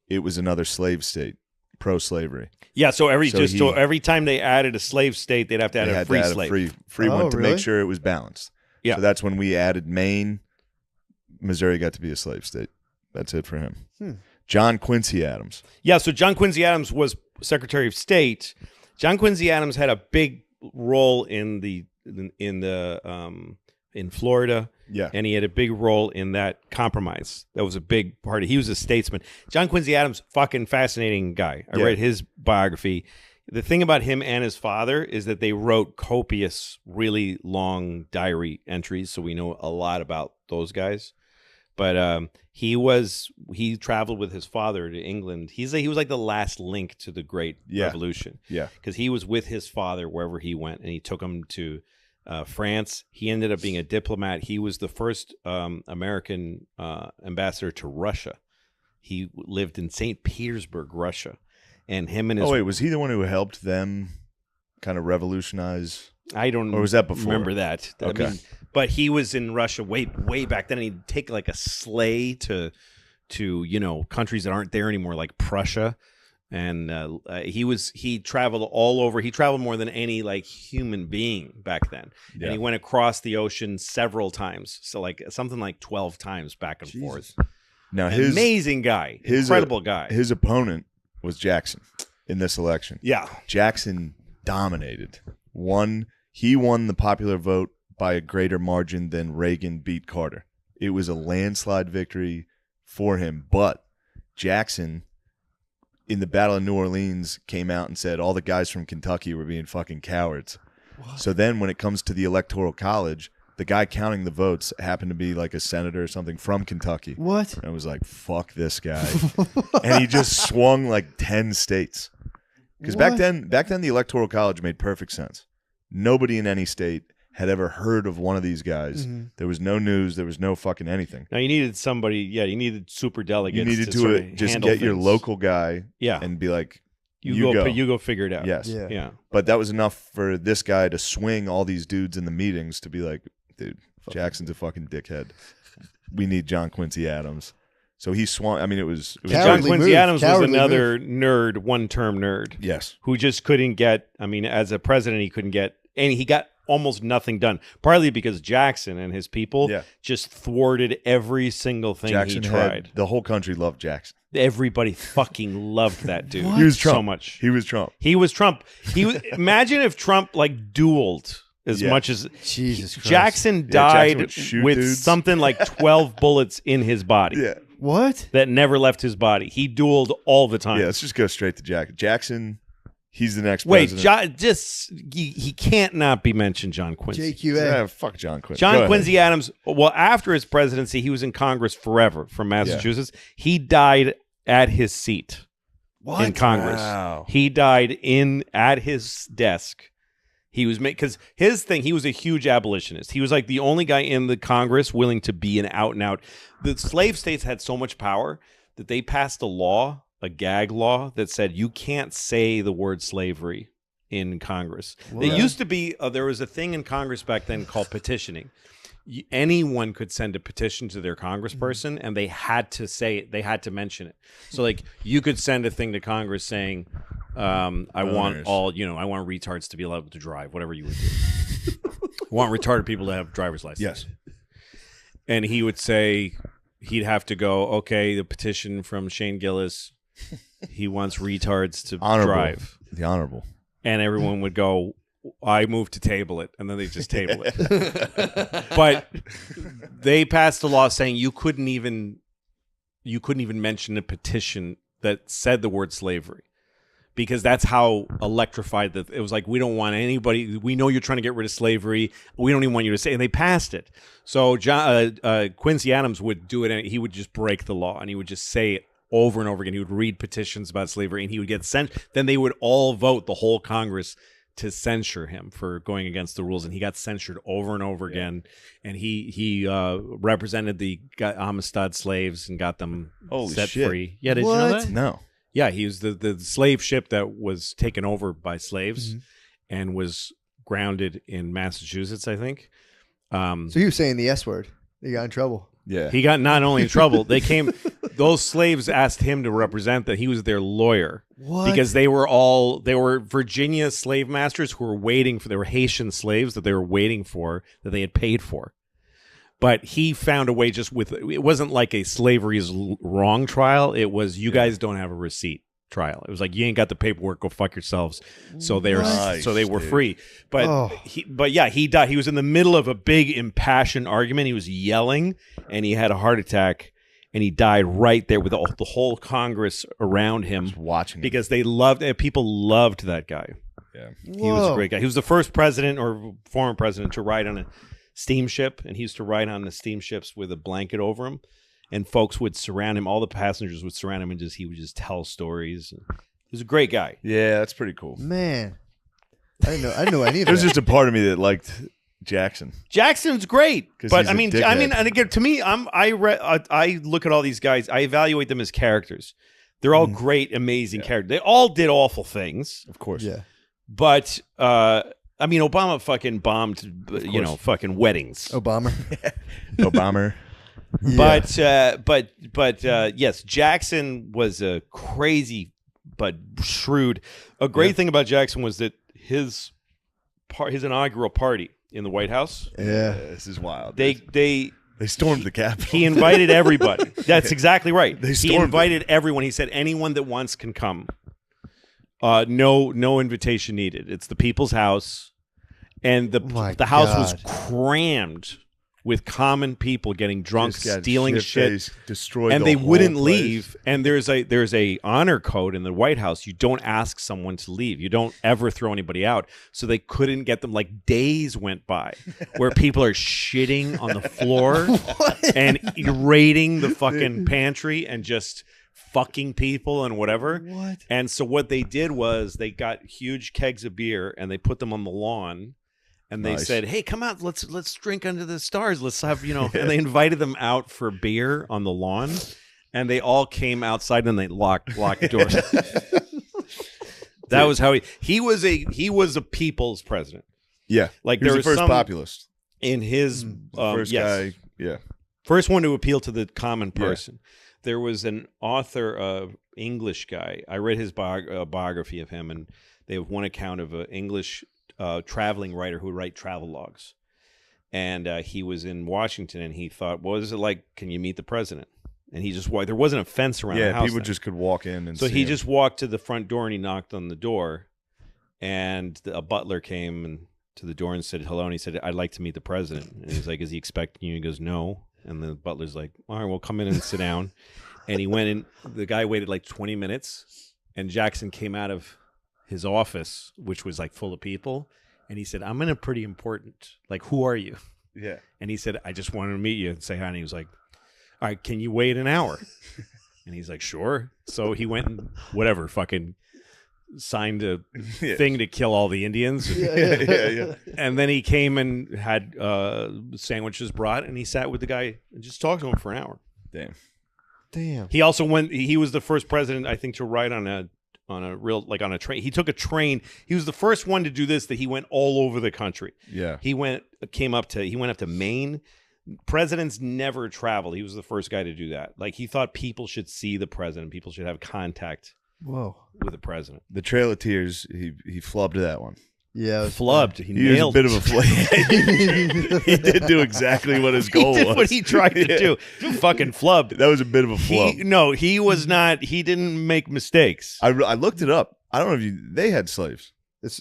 it was another slave state, pro-slavery. Yeah. So every So every time they added a slave state, they'd have to add They a had free to add slave. a free Oh, one to really? make sure it was balanced. Yeah. So that's when we added Maine. Missouri got to be a slave state. That's it for him. John Quincy Adams. Yeah, so John Quincy Adams was Secretary of State. John Quincy Adams had a big role in Florida. Yeah. And he had a big role in that compromise. That was a big part. He was a statesman. John Quincy Adams, fucking fascinating guy. I Yeah. read his biography. The thing about him and his father is that they wrote copious, really long diary entries, so we know a lot about those guys. But he traveled with his father to England. He was like the last link to the Great Revolution. Yeah. Because he was with his father wherever he went, and he took him to France. He ended up being a diplomat. He was the first American ambassador to Russia. He lived in St. Petersburg, Russia. And him and his... Oh, wait, was he the one who helped them kind of revolutionize? I don't Or was that before? remember that. Okay. I mean, but he was in Russia way back then. And he'd take like a sleigh to countries that aren't there anymore, like Prussia. And he traveled all over. He traveled more than any like human being back then. Yeah. And he went across the ocean several times. So like something like 12 times back and forth. Now Amazing guy. Incredible guy. His opponent was Jackson in this election. Yeah. Jackson dominated. He won the popular vote by a greater margin than Reagan beat Carter. It was a landslide victory for him, but Jackson in the Battle of New Orleans came out and said all the guys from Kentucky were being fucking cowards. So then when it comes to the Electoral College, the guy counting the votes happened to be like a senator or something from Kentucky. What? And I was like, fuck this guy. And he just swung like 10 states. Because back then the Electoral College made perfect sense. Nobody in any state had ever heard of one of these guys. There was no news. There was no fucking anything. Now you needed somebody. Yeah, you needed super delegates. You needed sort to of just handle get your things. local guy Yeah. and be like, You go figure it out. Yes. Yeah. Yeah. But that was enough for this guy to swing all these dudes in the meetings to be like, dude, Jackson's a fucking dickhead. We need John Quincy Adams. So he swung. I mean, it was John Cowardly Quincy move. Adams was Cowardly another nerd, one-term nerd, yes. who just couldn't get. I mean, as a president, he couldn't get, and he got almost nothing done. Partly because Jackson and his people just thwarted every single thing Jackson he tried. the whole country loved Jackson. Everybody fucking loved that dude. He was Trump. so much. He was Trump. He was Trump. Imagine if Trump like dueled as Yeah. much as Jesus Christ. Jackson Jackson died would shoot with dudes. something like 12 bullets in his body. Yeah. What? That never left his body. He dueled all the time. Yeah, let's just go straight to Jackson. Jackson, he's the next Wait, president. he can't not be mentioned, John Quincy. JQA. Yeah, fuck John Quincy. Go John ahead. Quincy Adams, well, after his presidency, he was in Congress forever from Massachusetts. He died at his seat in Congress. Wow. He died at his desk. He was because his thing, he was a huge abolitionist. He was like the only guy in the Congress willing to be an out and out. The slave states had so much power that they passed a gag law that said you can't say the word slavery in Congress. It used to be, there was a thing in Congress back then called petitioning. Anyone could send a petition to their congressperson and they had to say it, they had to mention it. So like you could send a thing to Congress saying, I want retards to be allowed to drive, whatever you would do. I want retarded people to have driver's license. Yes. And he would say, he'd have to go, okay, the petition from Shane Gillis, He wants retards to Honorable. drive. The honorable. And everyone would go, I move to table it, and then they just table it. But they passed a law saying you couldn't even mention a petition that said the word slavery, because that's how electrified that it was. Like, we don't want anybody. We know you're trying to get rid of slavery. We don't even want you to say. And they passed it. So Quincy Adams would do it, and he would just break the law, and he would just say it over and over again. He would read petitions about slavery, and he would get sent. Then they would all vote, the whole Congress, to censure him for going against the rules, and he got censured over and over again. And he represented the Amistad slaves and got them Holy set shit. free. Yeah, did you know that? No. Yeah, he was the slave ship that was taken over by slaves and was grounded in Massachusetts, I think. So you were saying the S word. You got in trouble. Yeah. He got not only in trouble, those slaves asked him to represent that. He was their lawyer. What? Because they were Virginia slave masters who were they were Haitian slaves that they were waiting for, that they had paid for. But he found a way it wasn't like a slavery is wrong trial. It was, you guys don't have a receipt trial. It was like, you ain't got the paperwork, go fuck yourselves. So they were free. But he died. He was in the middle of a big impassioned argument. He was yelling, and he had a heart attack, and he died right there with the whole Congress around him, Just watching it. because people loved that guy. Yeah. He was a great guy. He was the first president or former president to ride on a steamship, and he used to ride on the steamships with a blanket over him, and folks would surround him. All the passengers would surround him, and he would just tell stories. He was a great guy. Yeah, that's pretty cool. Man, I didn't know any of There's that. just a part of me that liked Jackson. Jackson's great, 'Cause but he's a I mean, dickhead. and again, to me, I look at all these guys. I evaluate them as characters. They're all great, amazing characters. They all did awful things, Of course. Yeah. but I mean, Obama fucking bombed, fucking weddings. Obama. Obama. But yes, Jackson was a crazy but shrewd. A great thing about Jackson was that his inaugural party in the White House, Yeah. This is wild. they stormed the Capitol. he invited everybody. That's exactly right. They He stormed invited everyone. He said anyone that wants can come. No invitation needed. It's the people's house, and the house was crammed with common people getting drunk, Just got stealing shit, shit-faced, destroyed and the they whole wouldn't place. leave. And there's a honor code in the White House. You don't ask someone to leave. You don't ever throw anybody out. So they couldn't get them. Like, days went by where people are shitting on the floor and raiding the fucking pantry and just fucking people and whatever. What? And so what they did was they got huge kegs of beer and they put them on the lawn. And they Nice. said, "Hey, come out. Let's drink under the stars. Let's have, And they invited them out for beer on the lawn, and they all came outside and they locked the doors. That was how he was a people's president. Yeah. Like, he was there the was first some populist. in his First yes. guy. Yeah. First one to appeal to the common Yeah. person. There was an author, English guy. I read his biography of him, and they have one account of an English traveling writer who would write travel logs. And he was in Washington, and he thought, what is it like? Can you meet the president? And he just walked. There wasn't a fence around the Yeah, house. people then. just could walk in and So see he him. just walked to the front door, and he knocked on the door. And a butler came and to the door and said hello. And he said, I'd like to meet the president. And he's like, is he expecting you? He goes, no. And the butler's like, all right, well, come in and sit down. And he went in. The guy waited like 20 minutes. And Jackson came out of his office, which was like full of people. And he said, I'm in a pretty important, like, who are you? Yeah. And he said, I just wanted to meet you and say hi. And he was like, all right, can you wait an hour? And he's like, sure. So he went and whatever, fucking signed a thing to kill all the Indians. Yeah. And then he came and had sandwiches brought, and he sat with the guy and just talked to him for an hour. Damn. He also he was the first president, I think, to ride on a train. He took a train. He was the first one to do this, that he went all over the country. Yeah. He went up to Maine. Presidents never travel. He was the first guy to do that. Like, he thought people should see the president. People should have contact Whoa. with the president. The Trail of Tears, he flubbed that one. Yeah, it was Flubbed. He He was a nailed bit it. of a flub. He did do exactly what his goal He did was. what he tried to do. You fucking flubbed. That was a bit of a flub. He was not. He didn't make mistakes. I looked it up. I don't know if they had slaves.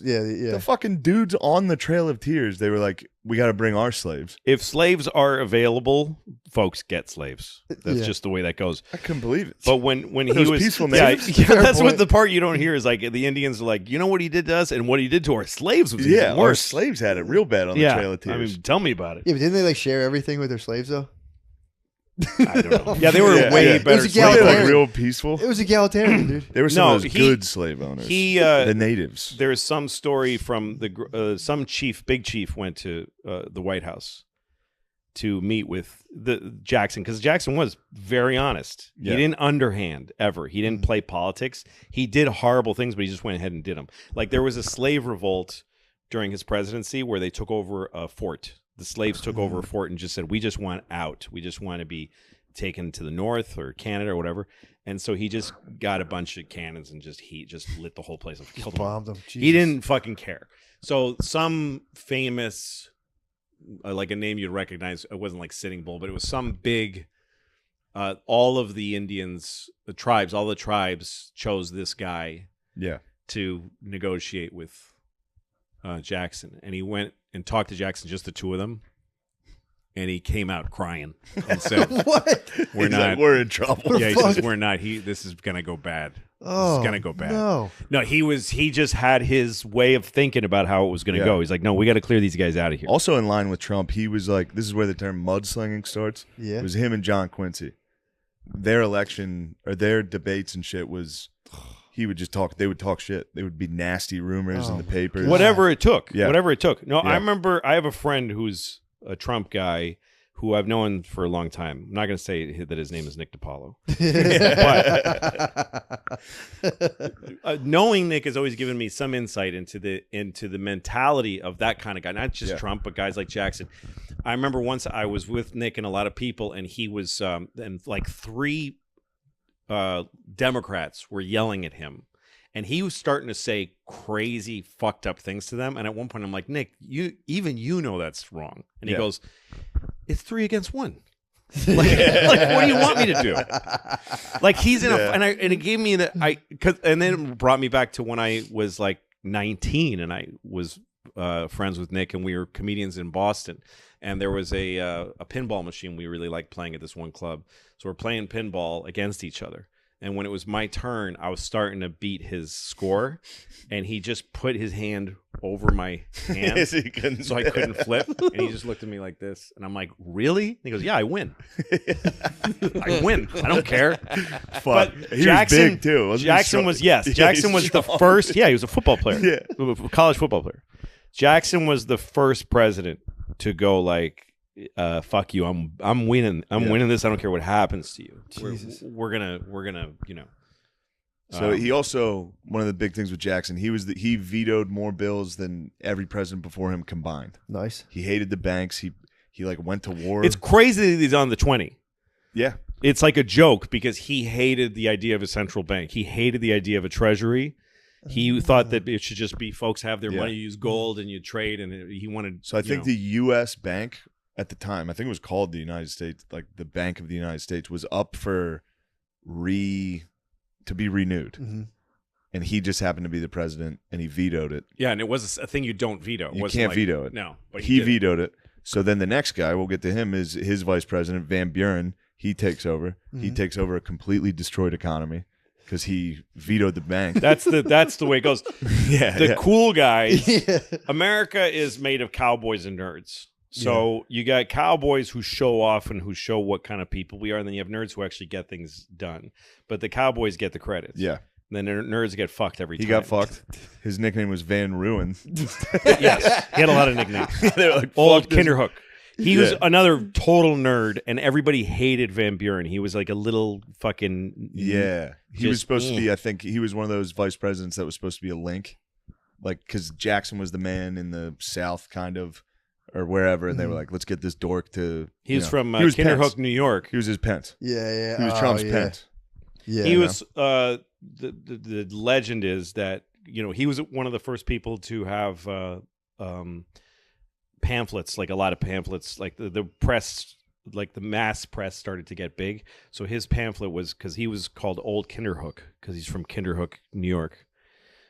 yeah. The fucking dudes on the Trail of Tears, they were like, we got to bring our slaves. If slaves are available, folks get slaves. That's Yeah. just the way that goes. I couldn't believe it. But when But he those was peaceful yeah, natives? yeah, Fair that's what point. the part you don't hear is like the Indians are like, you know what he did to us and what he did to our slaves was Yeah, even our worse. slaves had it real bad on the Trail of I Tears. mean, tell me about it. Yeah, but didn't they like share everything with their slaves though? I don't know. Yeah, they were Yeah, way yeah. better. It was a Were they, like, egalitarian. real peaceful? It was egalitarian, dude. They were some No, of those he- good slave owners. the natives. There is some story from some big chief went to the White House to meet with the Jackson because Jackson was very honest. Yeah. He didn't underhand ever. He didn't play politics. He did horrible things, but he just went ahead and did them. Like there was a slave revolt during his presidency where they took over a fort. The slaves took over a fort and just said, "We just want out. We just want to be taken to the north or Canada or whatever." And so he just got a bunch of cannons and just lit the whole place up, killed them all. Bombed them. He didn't fucking care. So some famous, like a name you'd recognize, it wasn't like Sitting Bull, but it was some big, all of the Indians, all the tribes chose this guy Yeah. to negotiate with Jackson. And he went and talked to Jackson, just the two of them. And he came out crying and said, What? we're He's not, like, we're in trouble. yeah, he says, we're not, this is going to go bad. Oh, This is going to go bad. No. No, he just had his way of thinking about how it was going to Yeah. go. He's like, no, we got to clear these guys out of here. Also in line with Trump, he was like, this is where the term mudslinging starts. Yeah. It was him and John Quincy. Their election or their debates and shit was, he would just talk, they would talk shit. There would be nasty rumors in the papers. Whatever it took. Yeah. Whatever it took. No, Yeah. I remember I have a friend who's a Trump guy who I've known for a long time. I'm not going to say that his name is Nick DiPaolo. Knowing Nick has always given me some insight into the mentality of that kind of guy, not just Yeah. Trump, but guys like Jackson. I remember once I was with Nick and a lot of people, and he was, and like three Democrats were yelling at him. And he was starting to say crazy, fucked up things to them. And at one point, I'm like, Nick, you know that's wrong. And he Yeah. goes, it's 3 against 1. like, what do you want me to do? Like he's in Yeah. and it gave me and then it brought me back to when I was like 19 and I was friends with Nick and we were comedians in Boston. And there was a pinball machine we really liked playing at this one club. So we're playing pinball against each other. And when it was my turn, I was starting to beat his score, and he just put his hand over my hand So you couldn't- so I couldn't flip. And he just looked at me like this, and I'm like, "Really?" And he goes, "Yeah, I win. I win. I don't care." Fuck. But He Jackson, was big too. Wasn't he Jackson strong? was yes. Yeah, Jackson he's was the strong. first. Yeah, he was a football player. Yeah. College football player. Jackson was the first president to go like, "Fuck you! I'm winning. I'm winning this. I don't care what happens to you. We're gonna you know." So he also, one of the big things with Jackson, he vetoed more bills than every president before him combined. Nice. He hated the banks. He like went to war. It's crazy that he's on the 20. yeah. It's like a joke because he hated the idea of a central bank. He hated the idea of a treasury. He thought that it should just be folks have their Yeah. money, use gold, and you trade. And he wanted. So I think the U.S. Bank at the time, I think it was called the United States, like the Bank of the United States, was up for to be renewed. Mhm. And he just happened to be the president, and he vetoed it. Yeah, and it was a thing you don't veto. It You wasn't can't like- veto it. No, but He did it. vetoed it. So then the next guy, we'll get to him, is his vice president, Van Buren. He takes over. He takes over a completely destroyed economy because he vetoed the bank. That's the way it goes. yeah, The yeah. cool guys. America is made of cowboys and nerds. So you got cowboys who show off and who show what kind of people we are, and then you have nerds who actually get things done. But the cowboys get the credits. Yeah. And then nerds get fucked every He time. got fucked. His nickname was Van Ruin. Yes, he had a lot of nicknames. They were like, Old "Fuck this." Kinderhook. He was Yeah. another total nerd, and everybody hated Van Buren. He was like a little fucking Yeah. He was Just, supposed to be, I think, he was one of those vice presidents that was supposed to be a link. Like, because Jackson was the man in the South, kind of, or wherever, and they were like, let's get this dork to. He was from he was Kinderhook, Pence. New York. He was his Pence. Yeah. He was Oh, Trump's yeah. Pence. Yeah. He was the legend is that he was one of the first people to have pamphlets, like a lot of pamphlets, like the press, like the mass press started to get big. So his pamphlet was, because he was called Old Kinderhook because he's from Kinderhook, New York.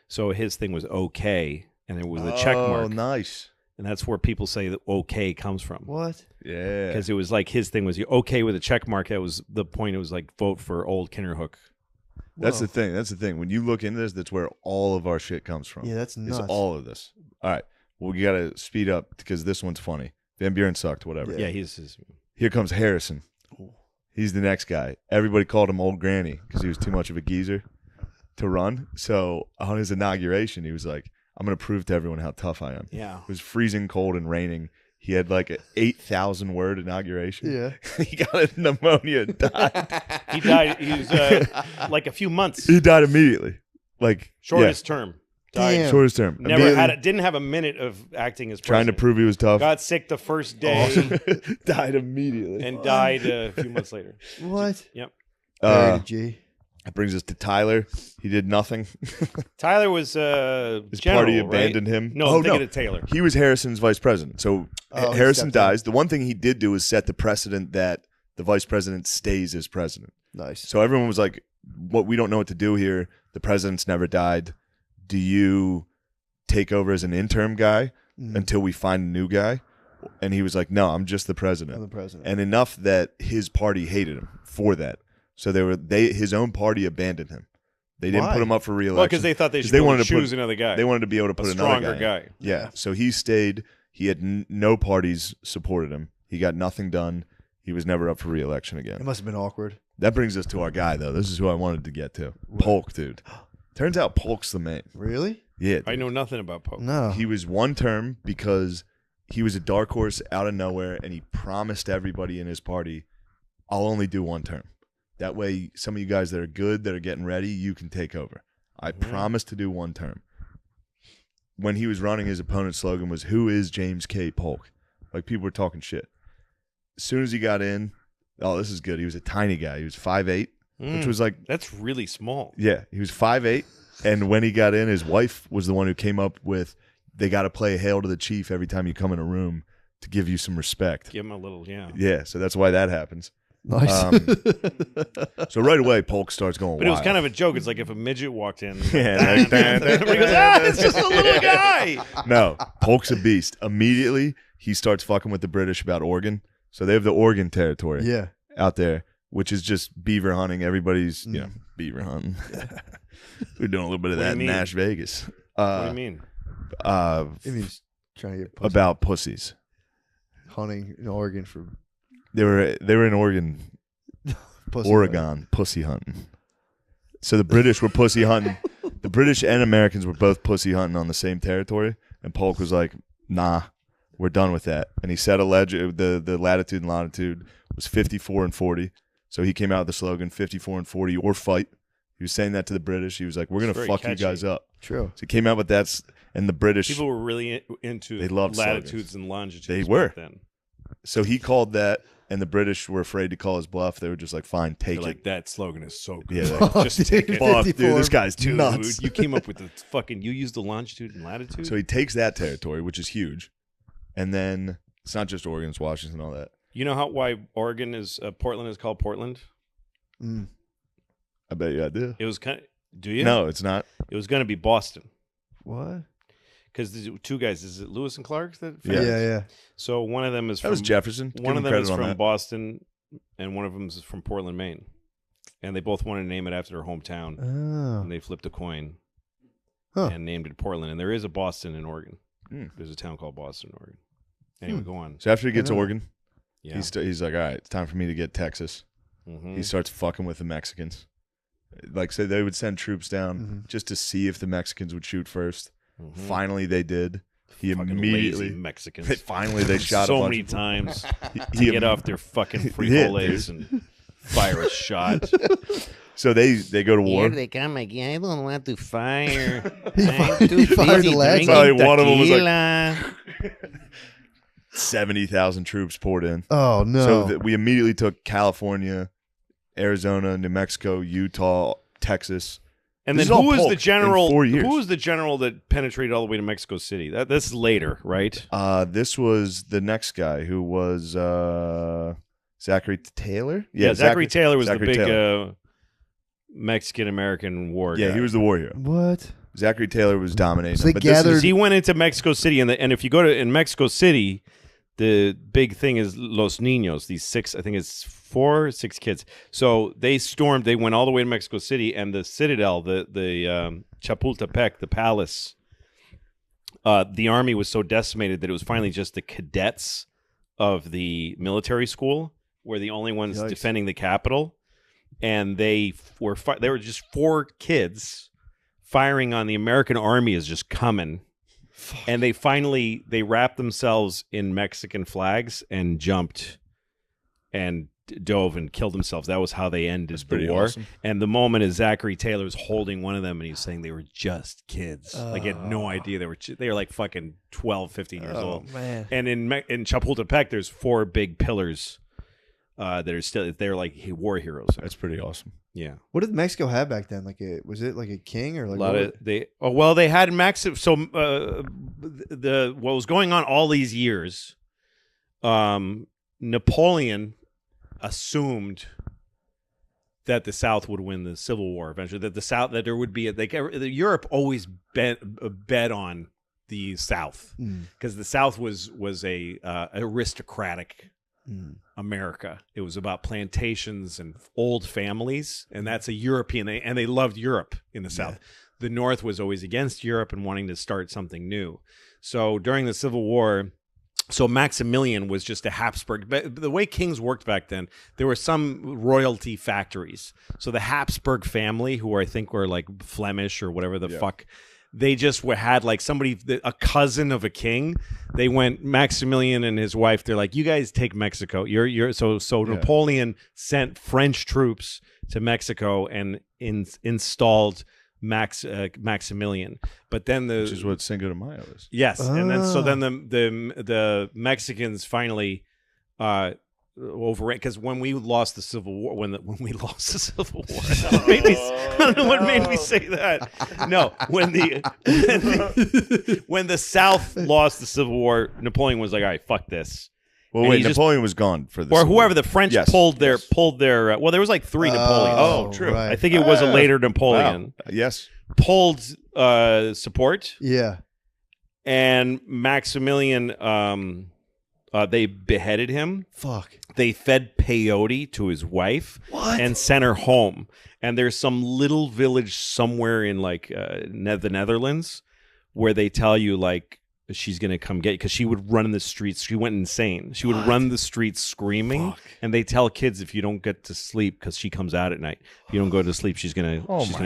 So his thing was OK, and it was a check mark. Oh, nice. And that's where people say that OK comes from. What? Yeah. Because it was like his thing was OK with a check mark. That was the point. It was like vote for Old Kinderhook. That's the thing. That's the thing. When you look into this, that's where all of our shit comes from. Yeah, that's nuts. It's all of this. All right. Well, you got to speed up because this one's funny. Van Buren sucked, whatever. Yeah, he's Here comes Harrison. He's the next guy. Everybody called him Old Granny because he was too much of a geezer to run. So on his inauguration, he was like, I'm going to prove to everyone how tough I am. Yeah. It was freezing cold and raining. He had like an 8,000 word inauguration. Yeah. He got pneumonia and died. He died. He was like a few months. He died immediately. Like Shortest term. Died. Damn. shortest term. Never didn't have a minute of acting as Trying to president. prove he was tough. Got sick the first day Died immediately. and died a few months later. What? Yep. Buried a G. That brings us to Tyler. He did nothing. Tyler was His general, party right? abandoned him. No, Oh, I'm thinking of Taylor. He was Harrison's vice president. So Oh, he Harrison stepped down. dies. The one thing he did do is set the precedent that the vice president stays as president. Nice. So everyone was like, "What? We don't know what to do here. The president's never died. Do you take over as an interim guy until we find a new guy?" And he was like, "No, I'm just the president." I'm the president. And enough that his party hated him for that. So his own party abandoned him. They didn't Why? put him up for re-election. Well, because they thought they should wanted to choose put, another guy. They wanted to be able to put a another stronger guy. guy. Yeah. So he stayed. He had no parties supported him. He got nothing done. He was never up for re-election It again. must have been awkward. That brings us to our guy, though. This is who I wanted to get to. Polk, dude. Turns out Polk's the man. Really? Yeah. I know nothing about Pope. No. He was one term because he was a dark horse out of nowhere, and he promised everybody in his party, I'll only do one term. That way, some of you guys that are good, that are getting ready, you can take over. I promise to do one term. When he was running, his opponent's slogan was, "Who is James K. Polk?" Like, people were talking shit. As soon as he got in, oh, this is good. He was a tiny guy. He was 5'8", which was like, That's really small. yeah, he was 5'8", and when he got in, his wife was the one who came up with, they got to play Hail to the Chief every time you come in a room to give you some respect. Give him a little, Yeah, so that's why that happens. Nice. So right away, Polk starts going But it was wild. kind of a joke. It's like if a midget walked in. Yeah, like, Everybody goes, it's just a little guy. No, Polk's a beast. Immediately, he starts fucking with the British about Oregon. So they have the Oregon Territory yeah. out there, which is just beaver hunting. Everybody's, beaver hunting. We're doing a little bit of What do that you in mean? Nash Vegas. What do you mean? It means trying to get pussy. About pussies. Hunting in Oregon for They were in Oregon, pussy. Oregon, pussy hunting. So the British were pussy hunting. The British and Americans were both pussy hunting on the same territory. And Polk was like, nah, we're done with that. And he set the latitude and longitude was 54 and 40. So he came out with the slogan 54 and 40 or fight. He was saying that to the British. He was like, we're going to very fuck catchy. you guys up. True. So he came out with that. And the British, People were really into They loved latitudes slogans. and longitudes. They back were. then. so he called that. And the British were afraid to call his bluff. They were just like, fine, take They're it. like, that slogan is so good. Yeah, like, just take it. fuck, dude, 54. this guy's Dude, nuts. you came up with the fucking. You used the longitude and latitude. So he takes that territory, which is huge. And then it's not just Oregon, it's Washington, all that. you know why Oregon is Portland is called Portland? Mm. I bet you I do. It was kind of. Do you? No, it's not. It was going to be Boston What? because the two guys. Is it Lewis and Clark that? Yeah. Yeah. So one of them is That from was Jefferson. One of Give him them is credit on from that. Boston, and one of them is from Portland, Maine. And they both wanted to name it after their hometown. Oh. And they flipped a coin Huh. and named it Portland. And there is a Boston in Oregon. Mm. There's a town called Boston, Oregon. Anyway, go on. So after he gets I know. Oregon, Yeah. he's like, all right, it's time for me to get Texas. Mhm. He starts fucking with the Mexicans. Like, so they would send troops down just to see if the Mexicans would shoot first. Mhm. Finally, they did. He Fucking immediately, lazy Mexicans. finally, they shot so a bunch many of times He- to get off their fucking Yeah, frijoles and fire a shot. So they go to war. Here they come again. I don't want to fire. He I'm too fired busy the lads. drinking Probably one of them was like- tequila. 70,000 troops poured in. Oh no. So we immediately took California, Arizona, New Mexico, Utah, Texas, And This then is all who was the Polk in general? 4 years. Who was the general that penetrated all the way to Mexico City? This is later, right? This was the next guy who was Zachary Taylor. Yeah, Zachary Taylor was Zachary the big Taylor. Mexican American war guy. Yeah, he was the war hero. What? Zachary Taylor was dominating. So they but this is- gathered- He went into Mexico City, and if you go to in Mexico City, the big thing is Los Niños. These 6, I think it's 4 or 6 kids. So they stormed. They went all the way to Mexico City, and the citadel, the Chapultepec, the palace. The army was so decimated that it was finally just the cadets of the military school were the only ones Yikes. defending the capital, and they were just 4 kids firing on the American army is just coming. And they wrapped themselves in Mexican flags and jumped and dove and killed themselves. That was how they ended the pretty war. awesome. And the moment is Zachary Taylor was holding one of them and he was saying they were just kids. Like he had no idea they were like fucking 12, 15 years old. Man. And in Chapultepec, there's 4 big pillars that are still they're like war heroes. That's pretty awesome. Yeah. What did Mexico have back then? Was it like a king or like A lot what of they had so what was going on all these years, Napoleon assumed that the South would win the Civil War eventually, that there would be Europe always bet on the South because the South was a aristocratic America. It was about plantations and old families, and that's a European, and they loved Europe in the South. The North was always against Europe and wanting to start something new. So during the Civil War, so Maximilian was just a Habsburg. But the way kings worked back then, there were some royalty factories. So the Habsburg family, who I think were like Flemish or whatever the fuck, they just had like a cousin of a king. They went Maximilian and his wife. They're like, you guys take Mexico. So Napoleon sent French troops to Mexico and installed Maximilian. But then Which is what Cinco de Mayo is. yes, and then the Mexicans finally overran because when we lost the Civil War, when we lost the Civil War, I don't know what made me say that. No, when the South lost the Civil War, Napoleon was like, all right, fuck this. Well, And wait, he just- Napoleon was gone for this. Or whoever the French Yes, pulled their well, there was like 3 Napoleons. Oh, true. right. I think it was a later Napoleon. Wow. Yes. Pulled support, Yeah. and Maximilian they beheaded him. Fuck. They fed peyote to his wife and sent her home. And there's some little village somewhere in like the Netherlands where they tell you like she's gonna come get you because she would run in the streets. She went insane. She would run the streets screaming. And they tell kids if you don't get to sleep because she comes out at night. If you don't go to sleep, she's gonna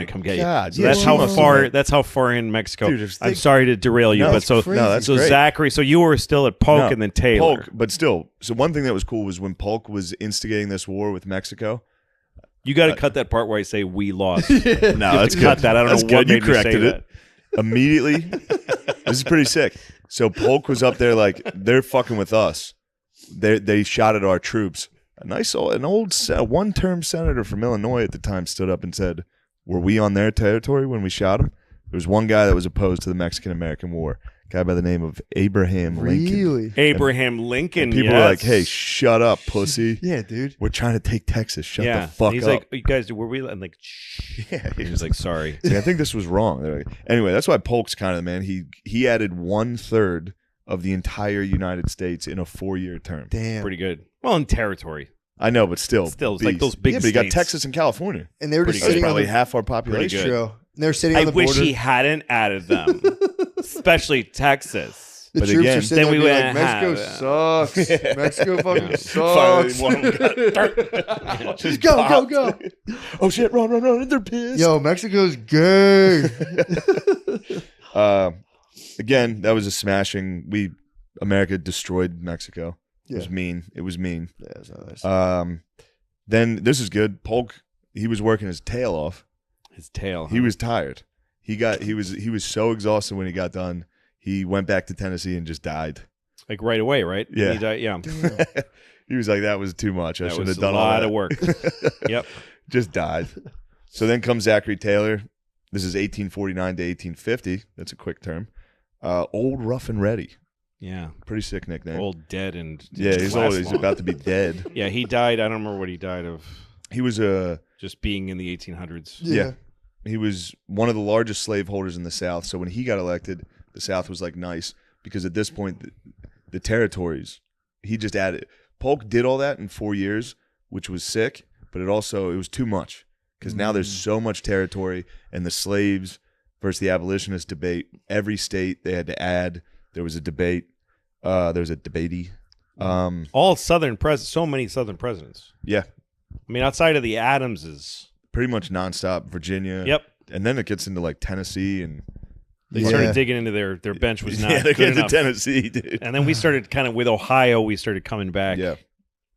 come get God. you. So Yeah, that's she how must far. have been- That's how far in Mexico. Dude, if I'm they- sorry to derail you, No, but it's so crazy. No, that's so great. Zachary. So you were still at Polk No, and then Taylor. Polk, but still. So one thing that was cool was when Polk was instigating this war with Mexico. You got to cut that part where I say we lost. No, You have that's to good. cut that. I don't That's know what good. You made me say corrected that. it immediately. This is pretty sick. So Polk was up there like they're fucking with us. They shot at our troops. An old one-term senator from Illinois at the time stood up and said, "Were we on their territory when we shot him?" There was one guy that was opposed to the Mexican-American War, a guy by the name of Abraham Lincoln. Really? Abraham Lincoln. People were like, "Hey, shut up, pussy! Yeah, dude. We're trying to take Texas. Shut yeah. the fuck He's up." like, you guys, were we? I'm like, shh. Yeah, He was like, sorry. I think this was wrong. They're like- Anyway, that's why Polk's kind of the man. He added 1/3 of the entire United States in a 4-year term. Damn. Pretty good. Well, in territory. I know, but still, Still, it's like beast. those big Yeah, but you got states. Texas and California. And they were just That's sitting on probably the half our population. good. True. And they were sitting I on the wish border. he hadn't added them, espally Texas. The But troops again, are sitting then there we being like, went, Mexico sucks. Mexico fucking Finally, sucks. one of them got just Go, popped. go. Oh shit! Run! They're pissed. Yo, Mexico's gay. Again, that was a smashing. America destroyed Mexico. It was Yeah. mean. It was mean. Yeah, it's not nice. Then this is good. Polk, he was working his tail off. His tail. He was tired. He was so exhausted when he got done. He went back to Tennessee and just died. like right away, right? Yeah. He died, yeah. He was like, "That was too much. I That should was have done a lot all of work. that." Yep. Just died. So then comes Zachary Taylor. This is 1849 to 1850. That's a quick term. Old Rough and Ready. Yeah. Pretty sick nickname. Old dead and Yeah, he's last always long. about to be dead. Yeah, he died. I don't remember what he died of. He was Just being in the 1800s. yeah. He was one of the largest slaveholders in the South. So when he got elected, the South was like nice because at this point, the territories, he just added. Polk did all that in 4 years, which was sick, but it was too much because now there's so much territory and the slaves versus the abolitionist debate. Every state they had to add. There was a debate. There was a debatey. All Southern presidents, so many Southern presidents. Yeah, I mean, outside of the Adamses. pretty much nonstop. Virginia. Yep. And then it gets into like Tennessee and They started digging into their bench was not yeah, they're good getting to enough. Tennessee, dude. And then we started kind of with Ohio. We started coming back. Yeah.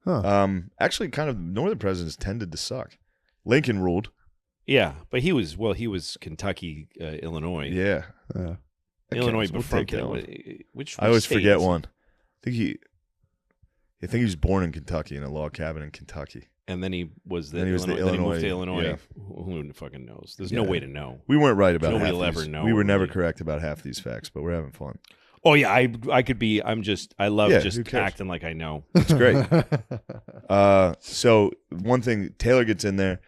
Huh. Actually, kind of northern presidents tended to suck. Lincoln ruled. Yeah, but he was Kentucky, Illinois. Yeah. Illinois, We'll but from take that one. which I always state? forget one. I think he was born in Kentucky in a log cabin in Kentucky. And then he was the Then he was the Illinois. Then he moved to Illinois, Illinois. yeah. Who fucking knows? There's no way to know. We weren't right about Nobody half will ever these. know, We were never really. correct about half these facts, but we're having fun. Oh yeah, I could be. I love Yeah, who just cares? acting like I know. It's great. So one thing, Taylor gets in there.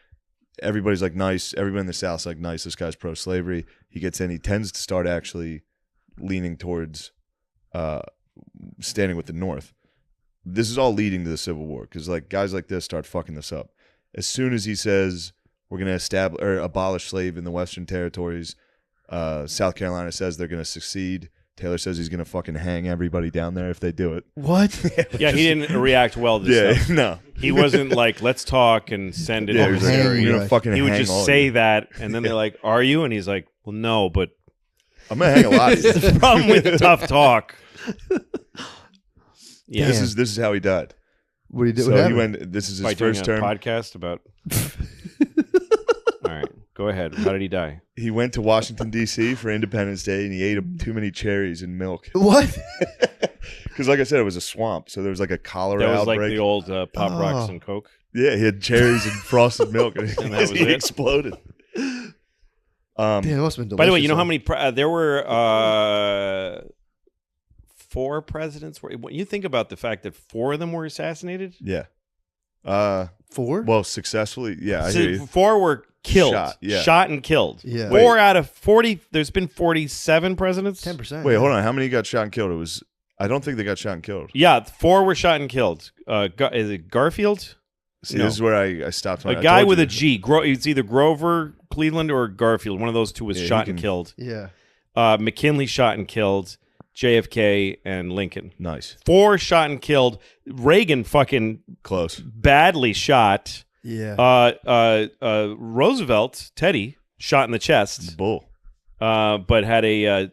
Everybody's like nice. Everybody in the South's like nice. This guy's pro-slavery. He gets in. He tends to start actually leaning towards standing with the North. This is all leading to the Civil War because like guys like this start fucking this up. As soon as he says we're going to establish or abolish slave in the Western territories, South Carolina says they're going to succeed. Taylor says he's going to fucking hang everybody down there if they do it. What? Yeah, he didn't react well to this Yeah, stuff. no. He wasn't like, let's talk and send it Yeah, over he's like, hang there. you you're guys. going to fucking He would hang just all say you. that, and then they're like, "Are you?" And he's like, "Well, no, but." I'm going to hang a lot of you. The problem with tough talk. Yeah, This is how he died. What did he do? So What he happened? went. This is by his doing first a term. podcast about. All right, go ahead. How did he die? He went to Washington D.C. for Independence Day, and he ate too many cherries and milk. What? Because, like I said, it was a swamp, so there was like a cholera That was outbreak. like the old Pop Rocks Oh. and Coke. Yeah, he had cherries and frosted milk, and, And that was he it? exploded. Damn, it must have been delicious. By the way, you know how though. many there were 4 presidents? When you think about the fact that 4 of them were assassinated, Yeah. 4? Well, successfully. Yeah, I So hear you. 4 were killed, Shot, yeah. shot and killed. Yeah. 4 out of 40. There's been 47 presidents. 10%. Wait, hold on. How many got shot and killed? I don't think they got shot and killed. Yeah, 4 were shot and killed. Is it Garfield? See, No. this is where I stopped. When A I guy told with you. a G. It's either Grover Cleveland or Garfield. One of those two was Yeah, shot he and can- killed. Yeah. McKinley shot and killed. JFK and Lincoln. Nice. 4 shot and killed. Reagan fucking Close. badly shot. Yeah. Roosevelt, Teddy, shot in the chest, Bull. but had a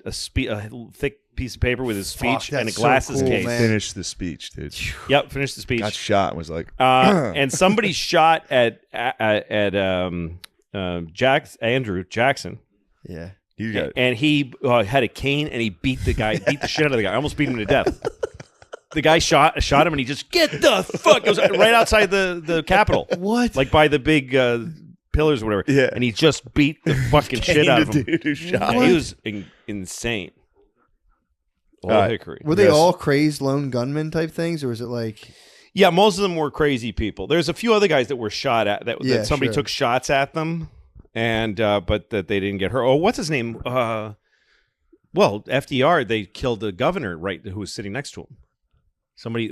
thick piece of paper with his Fuck, speech and a that's so glasses cool, case. man. Finished the speech, dude. Yep, finished the speech. Got shot and was like, And somebody shot at Andrew Jackson, Yeah. you got and he had a cane and he beat the shit out of the guy. Almost beat him to death. The guy shot him and he just get the fuck. It was right outside the Capitol. What? Like by the big pillars or whatever. Yeah. And he just beat the fucking shit out of him. dude who shot. Yeah, he was insane. Old All right. Hickory. Were they Yes. all crazed lone gunmen type things, or was it like? Yeah, most of them were crazy people. There's a few other guys that were shot at that Yeah, somebody sure. took shots at them, and but that they didn't get hurt. Oh, what's his name? Well, FDR. They killed the governor who was sitting next to him.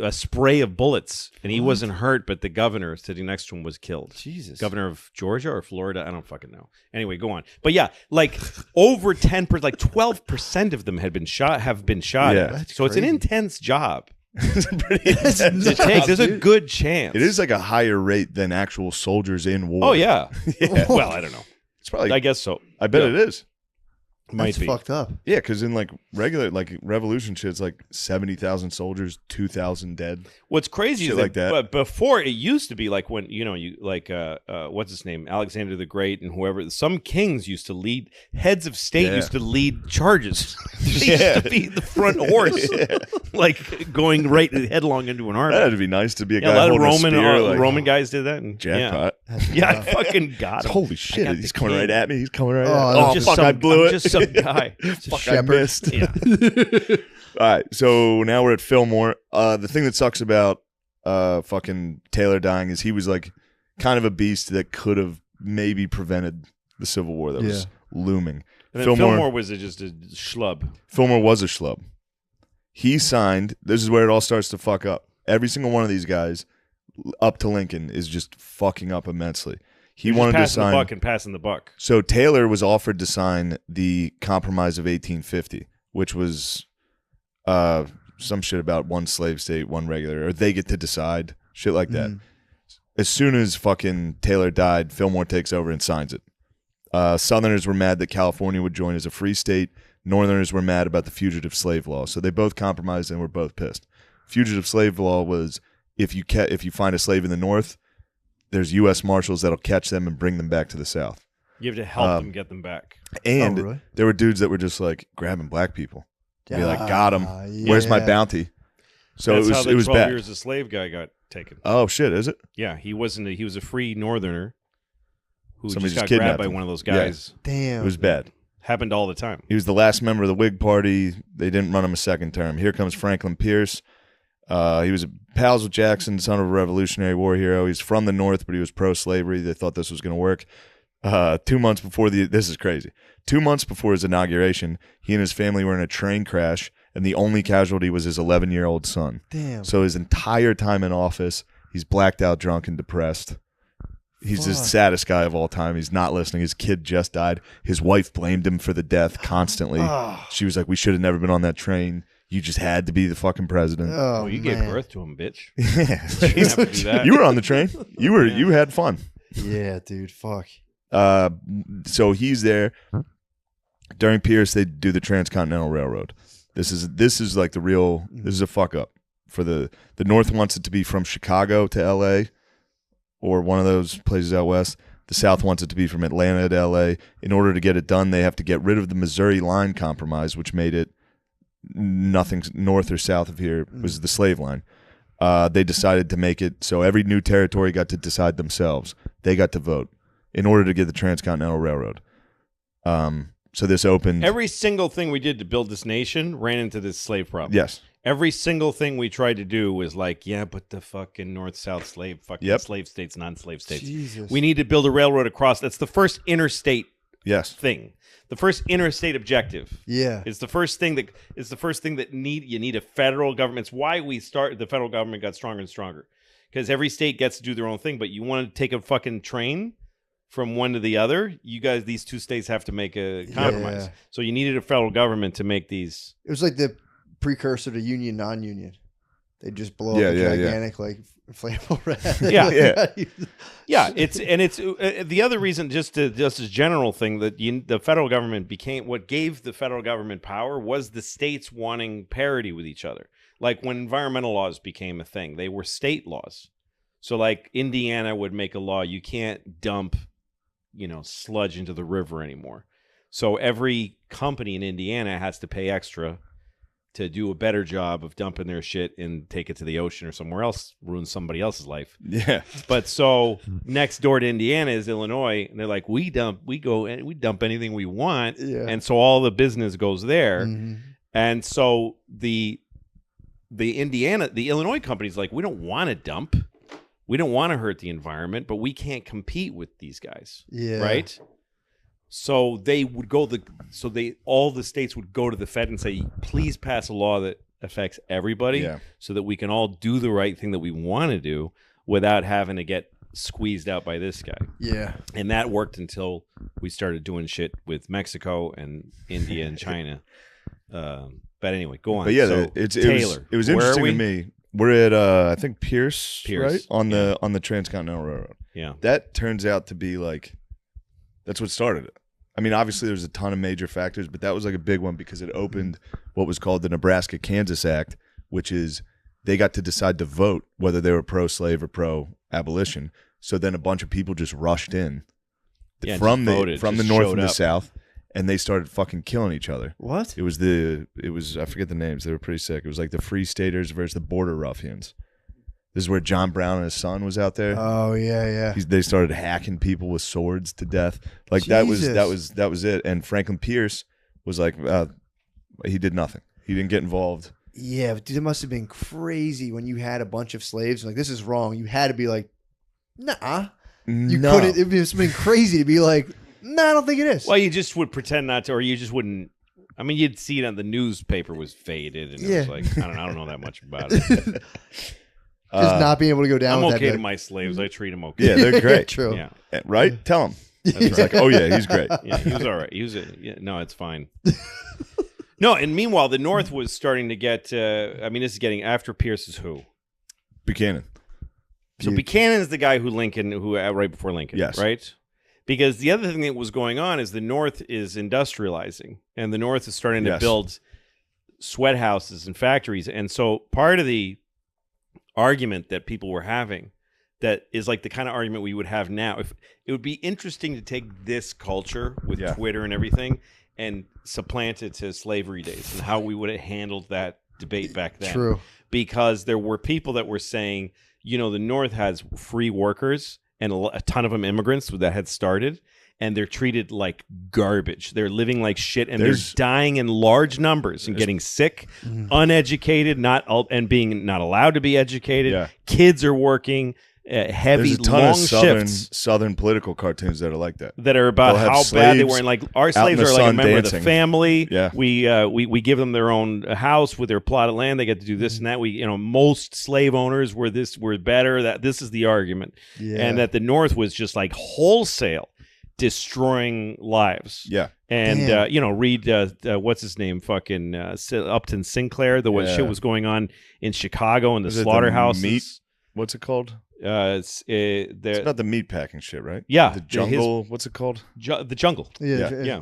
A spray of bullets, and he wasn't hurt, but the governor sitting next to him was killed. Jesus. Governor of Georgia or Florida, I don't fucking know. Anyway, go on. But yeah, like over 10%, like 12% of them have been shot. Yeah. That's So it's an crazy. intense job It's pretty That's intense. to take. There's a dude. good chance. It is like a higher rate than actual soldiers in war. Oh yeah. Yeah. Well, I don't know. It's probably. I guess so. I bet Yeah. it is. Might That's be. fucked up. Yeah, because in like regular like revolution shit, it's like 70,000 soldiers, 2,000 dead. What's crazy Shit is like that. But before it used to be like when you like what's his name, Alexander the Great and whoever. Some kings used to lead. Heads of state Yeah. used to lead charges. They Yeah. used to be the front horse, like going right headlong into an army. That'd be nice to be a Yeah, guy a lot of holding Roman a spear, like, Roman guys did that. And, jackpot. Yeah, I fucking got him. Holy I shit! got He's the coming king. right at me. He's coming right Oh, at me. I'm Oh, Just fuck! some, I blew I'm it. just some guy. Fuck! I missed. Yeah. All right, so now we're at Fillmore. The thing that sucks about fucking Taylor dying is he was like kind of a beast that could have maybe prevented the Civil War that was looming. And then Fillmore was just a schlub. Fillmore was a schlub. He signed. This is where it all starts to fuck up. Every single one of these guys up to Lincoln is just fucking up immensely. He Just wanted to passing sign. the buck and passing the buck. So Taylor was offered to sign the Compromise of 1850, which was some shit about one slave state, one regular, or they get to decide, shit like that. As soon as fucking Taylor died, Fillmore takes over and signs it. Southerners were mad that California would join as a free state. Northerners were mad about the fugitive slave law. So they both compromised and were both pissed. Fugitive slave law was if you find a slave in the North, there's U.S. Marshals that'll catch them and bring them back to the South. You have to help them get them back. And really? there were dudes that were just like grabbing black people. Be like, got him. Where's my bounty? So That's it how was the it was 12 bad. years a slave guy got taken. Oh shit, is it? Yeah, he was a free northerner who Somebody just got just grabbed kidnapped by him. one of those Yeah. guys. Damn. It was bad. Happened all the time. He was the last member of the Whig Party. They didn't run him a second term. Here comes Franklin Pierce. He was pals with Jackson, son of a Revolutionary War hero. He's from the North, but he was pro-slavery. They thought this was going to work. 2 months before this is crazy. 2 months before his inauguration, he and his family were in a train crash, and the only casualty was his 11-year-old son. Damn. So his entire time in office, he's blacked out, drunk, and depressed. He's the saddest guy of all time. He's not listening. His kid just died. His wife blamed him for the death constantly. She was like, we should have never been on that train. You just had to be the fucking president. Oh, Oh, you man. gave birth to him, bitch. Yeah. You didn't have to do that. You were on the train. You had fun. Yeah, dude. Fuck. So he's there. During Pierce, they do the Transcontinental Railroad. This is like the real. This is a fuck up for the North wants it to be from Chicago to L.A. or one of those places out west. The South wants it to be from Atlanta to L.A. In order to get it done, they have to get rid of the Missouri Line Compromise, which made it nothing north or south of here was the slave line. They decided to make it so every new territory got to decide themselves. They got to vote in order to get the Transcontinental Railroad. So this opened. Every single thing we did to build this nation ran into this slave problem. Yes. Every single thing we tried to do was like, yeah, but the fucking north-south slave, fucking slave states, non-slave states. Jesus. We need to build a railroad across. That's the first interstate Yes. thing. The first interstate objective. Yeah. It's the first thing that you need a federal government. It's why the federal government got stronger and stronger. Because every state gets to do their own thing, but you want to take a fucking train from one to the other, these two states have to make a compromise. Yeah. So you needed a federal government to make these. It was like the precursor to union, non-union. They just blow Yeah, up a yeah, yeah. gigantic like inflatable rat. Yeah. Yeah. Yeah, it's the other reason, just as general thing, that the federal government became what gave the federal government power was the states wanting parity with each other. Like when environmental laws became a thing, they were state laws. So like Indiana would make a law, you can't dump, sludge into the river anymore. So every company in Indiana has to pay extra to do a better job of dumping their shit and take it to the ocean or somewhere else, ruin somebody else's life. Yeah. But so next door to Indiana is Illinois, and they're like, we dump anything we want, Yeah. and so all the business goes there, Mhm. and so the Illinois company's like, we don't want to dump, we don't want to hurt the environment, but we can't compete with these guys, Yeah. right? So they would go all the states would go to the Fed and say, please pass a law that affects everybody, Yeah. so that we can all do the right thing that we want to do without having to get squeezed out by this guy. Yeah. And that worked until we started doing shit with Mexico and India and China. But anyway, go on. But yeah, So, it Taylor. was Where are interesting we? to me. We're at I think Pierce, Pierce, right? On the Transcontinental Railroad. Yeah. That turns out to be like that's what started it. I mean, obviously there's a ton of major factors, but that was like a big one because it opened what was called the Nebraska-Kansas Act, which is they got to decide to vote whether they were pro-slave or pro-abolition. So then a bunch of people just rushed in from the north and the south, and they started fucking killing each other. What? It was I forget the names. They were pretty sick. It was like the Free Staters versus the Border Ruffians. This is where John Brown and his son was out there. Oh yeah. They started hacking people with swords to death. Like Jesus. that was it. And Franklin Pierce was like, he did nothing. He didn't get involved. Yeah, but dude, it must have been crazy when you had a bunch of slaves. Like, this is wrong. You had to be like, nah. You couldn't. It must have been crazy to be like, nah, I don't think it is. Well, you just would pretend not to, or you just wouldn't. I mean, you'd see it on the newspaper was faded, and it was like, I don't know that much about it. Just not being able to go down. I'm with okay that to bit. my slaves. I treat them okay. Yeah, they're great. True. Yeah. Right? Tell him. He's like, oh yeah, he's great. Yeah, he was all right. No, it's fine. No, and meanwhile, the North was starting to get. I mean, this is getting after Pierce is who? Buchanan. So Buchanan is the guy who right before Lincoln. Yes. Right. Because the other thing that was going on is the North is industrializing, and the North is starting to build sweat houses and factories, and so part of the argument that people were having that is like the kind of argument we would have now. If it would be interesting to take this culture with Twitter and everything and supplant it to slavery days and how we would have handled that debate back then. True. Because there were people that were saying, the North has free workers and a ton of them immigrants that had started, and they're treated like garbage. They're living like shit, and they're dying in large numbers and getting sick, uneducated, and being not allowed to be educated. Yeah. Kids are working heavy, There's a ton long of shifts southern political cartoons that are like that. that are about how bad they were. And like our slaves are like a member of the family. Yeah. We give them their own house with their plot of land. They get to do this and that. Most slave owners were better. That this is the argument, and that the North was just like wholesale destroying lives. Yeah. And read what's his name, fucking Upton Sinclair. What shit was going on in Chicago and the slaughterhouses. What's it called? It's about the meat packing shit, right? Yeah, the jungle. What's it called? The jungle. Yeah.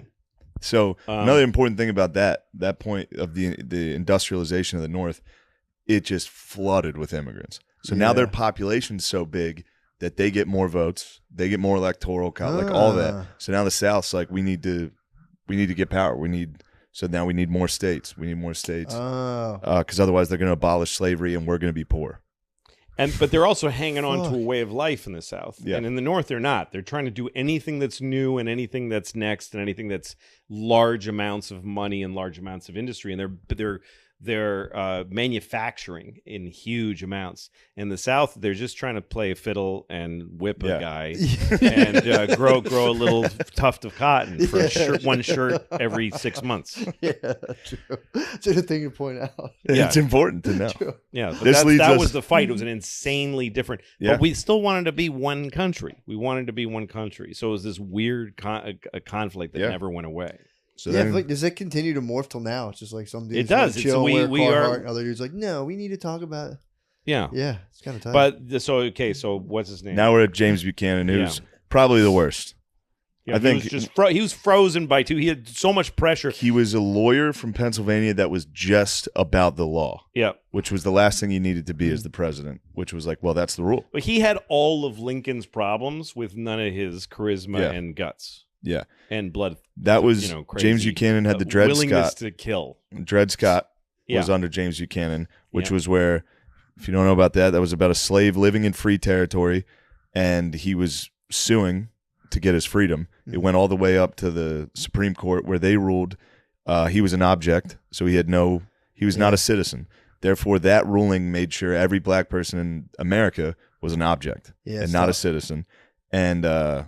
So another important thing about that point of the industrialization of the North, it just flooded with immigrants. So now their population's so big that they get more votes, they get more electoral count, like all that. So now the South's like, we need to get power. So now we need more states. We need more states because otherwise they're going to abolish slavery and we're going to be poor. But they're also hanging on to a way of life in the South. Yeah. And in the North, they're not. They're trying to do anything that's new and anything that's next and anything that's large amounts of money and large amounts of industry. And they're manufacturing in huge amounts. In the South, they're just trying to play a fiddle and whip a guy and grow a little tuft of cotton for one shirt every 6 months. Yeah, true. It's a thing to point out. Yeah. It's important to know. True. Yeah, but that was the fight. It was an insanely different. Yeah. But we still wanted to be one country. So it was this weird conflict that never went away. So does it continue to morph till now? It's just like some dudes it does. chill, we are. And other dudes like, no, we need to talk about it. Yeah. It's kind of tight. But so what's his name? Now we're at James Buchanan, who's probably the worst. Yeah, I think he was frozen by two. He had so much pressure. He was a lawyer from Pennsylvania that was just about the law. Yeah, which was the last thing he needed to be as the president. Which was like, well, that's the rule. But he had all of Lincoln's problems with none of his charisma and guts. Yeah, and blood. That was crazy. James Buchanan had the Dred willingness Scott to kill. Dred Scott was under James Buchanan, which was where, if you don't know about that, that was about a slave living in free territory, and he was suing to get his freedom. It went all the way up to the Supreme Court, where they ruled he was an object, so he was not a citizen. Therefore, that ruling made sure every black person in America was an object and not a citizen. And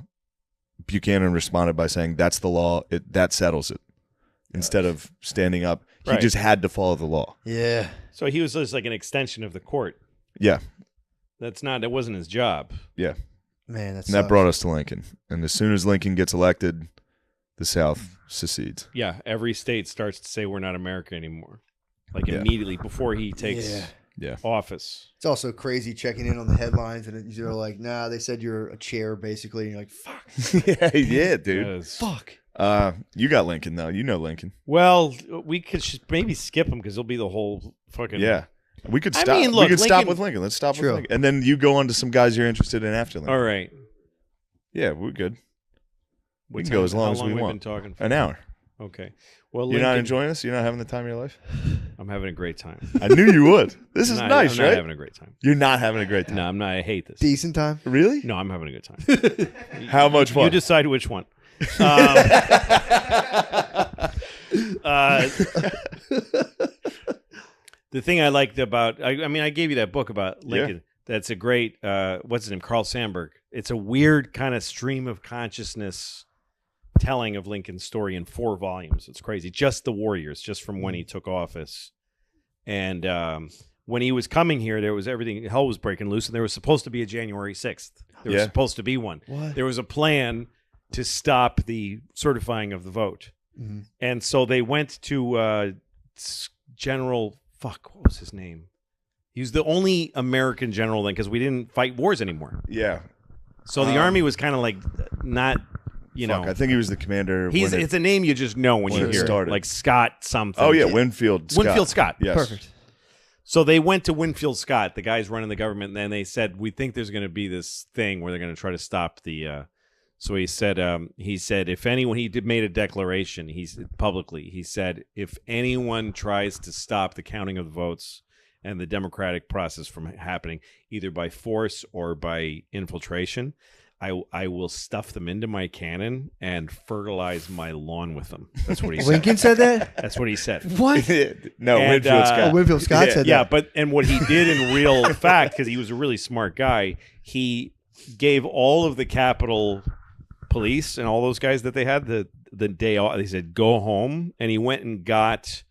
Buchanan responded by saying, that's the law, that settles it. Instead of standing up, he just had to follow the law. Yeah. So he was just like an extension of the court. Yeah. That wasn't his job. Yeah. Man, that brought us to Lincoln. And as soon as Lincoln gets elected, the South secedes. Yeah, every state starts to say we're not America anymore. Like immediately before he takes office. It's also crazy checking in on the headlines and you're like, nah, they said you're a chair basically. And you're like, fuck. yeah, dude. Fuck. You got Lincoln though. You know Lincoln. Well, we could maybe skip him because he'll be the whole fucking. Yeah. We could I stop. mean, look, we could stop Lincoln- with Lincoln. Let's stop True. with Lincoln. And then you go on to some guys you're interested in after Lincoln. All right. Yeah, we're good. We What can time- go as long how as we we've want. Been talking for? An hour. Okay. Well, You're not Lincoln- enjoying this? You're not having the time of your life? I'm having a great time. I knew you would. This is I'm nice, not right? having a great time. You're not having a great time. No, I'm not. I hate this. Decent time. Really? No, I'm having a good time. How much fun? You decide which one. The thing I liked about, I mean, I gave you that book about Lincoln. That's a great, what's his name? Carl Sandburg. It's a weird kind of stream of consciousness telling of Lincoln's story in 4 volumes. It's crazy. Just the warriors, just from when he took office. And when he was coming here, there was everything, hell was breaking loose, and there was supposed to be a January 6th. There was supposed to be one. What? There was a plan to stop the certifying of the vote. Mm-hmm. And so they went to General, what was his name? He was the only American general then because we didn't fight wars anymore. Yeah. So the army was kind of like not, you know. I think he was the commander. It's a name you just know when when you it hear it. started. Like Scott something. Oh, yeah, Winfield Scott. Winfield Scott. Yes. Perfect. So they went to Winfield Scott, the guys running the government, and then they said, we think there's going to be this thing where they're going to try to stop the so he said if anyone, made a declaration, he said, if anyone tries to stop the counting of the votes and the democratic process from happening, either by force or by infiltration, I will stuff them into my cannon and fertilize my lawn with them. That's what he said. Lincoln said that? That's what he said. What? No, And, Winfield Scott. Oh, Winfield Scott said Yeah, that. and what he did in real fact, because he was a really smart guy, he gave all of the Capitol police and all those guys that they had the day off. He said, go home. And he went and got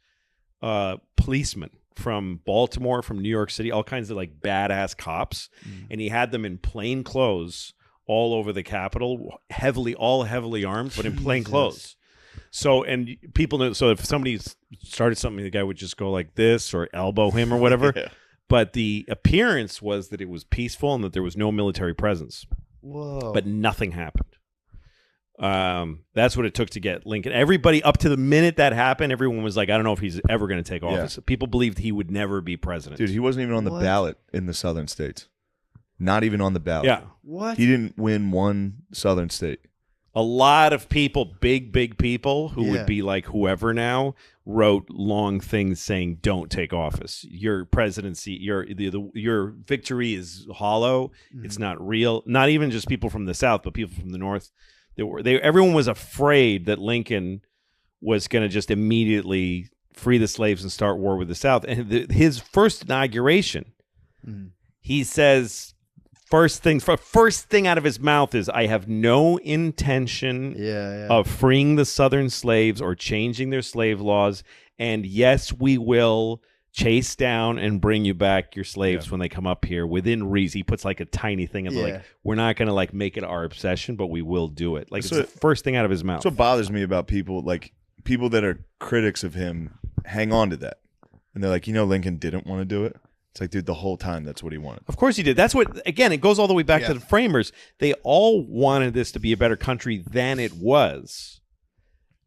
policemen from Baltimore, from New York City, all kinds of like badass cops. And he had them in plain clothes all over the Capitol, all heavily armed, but in plain clothes. So, and people know, so if somebody started something, the guy would just go like this or elbow him or whatever. Yeah. But the appearance was that it was peaceful and that there was no military presence. Whoa. But nothing happened. That's what it took to get Lincoln. Everybody, up to the minute that happened, everyone was like, I don't know if he's ever going to take office. People believed he would never be president. Dude, he wasn't even on the What? ballot in the southern states. Not even on the ballot. Yeah. What? He didn't win one southern state. A lot of people, big people who Yeah. would be like whoever now, wrote long things saying, don't take office. Your presidency, your victory is hollow. It's not real. Not even just people from the South, but people from the North. Everyone was afraid that Lincoln was going to just immediately free the slaves and start war with the South. And his first inauguration, he says, first thing out of his mouth is, I have no intention of freeing the Southern slaves or changing their slave laws. And yes, we will chase down and bring you back your slaves when they come up here within reason. He puts like a tiny thing of like, we're not going to like make it our obsession, but we will do it. Like So- it's the first thing out of his mouth. That's what bothers me about people, like people that are critics of him hang on to that. And they're like, Lincoln didn't want to do it. It's like, dude, the whole time that's what he wanted. Of course he did. That's what, again, it goes all the way back to the framers. They all wanted this to be a better country than it was.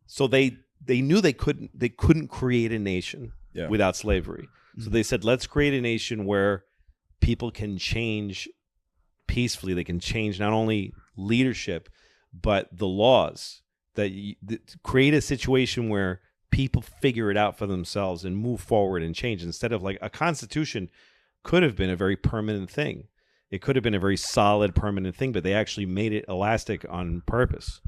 So they knew they couldn't create a nation without slavery. So they said, let's create a nation where people can change peacefully. They can change not only leadership, but the laws. Create a situation where people figure it out for themselves and move forward and change, instead of like a constitution could have been a very permanent thing. It could have been a very solid permanent thing, but they actually made it elastic on purpose.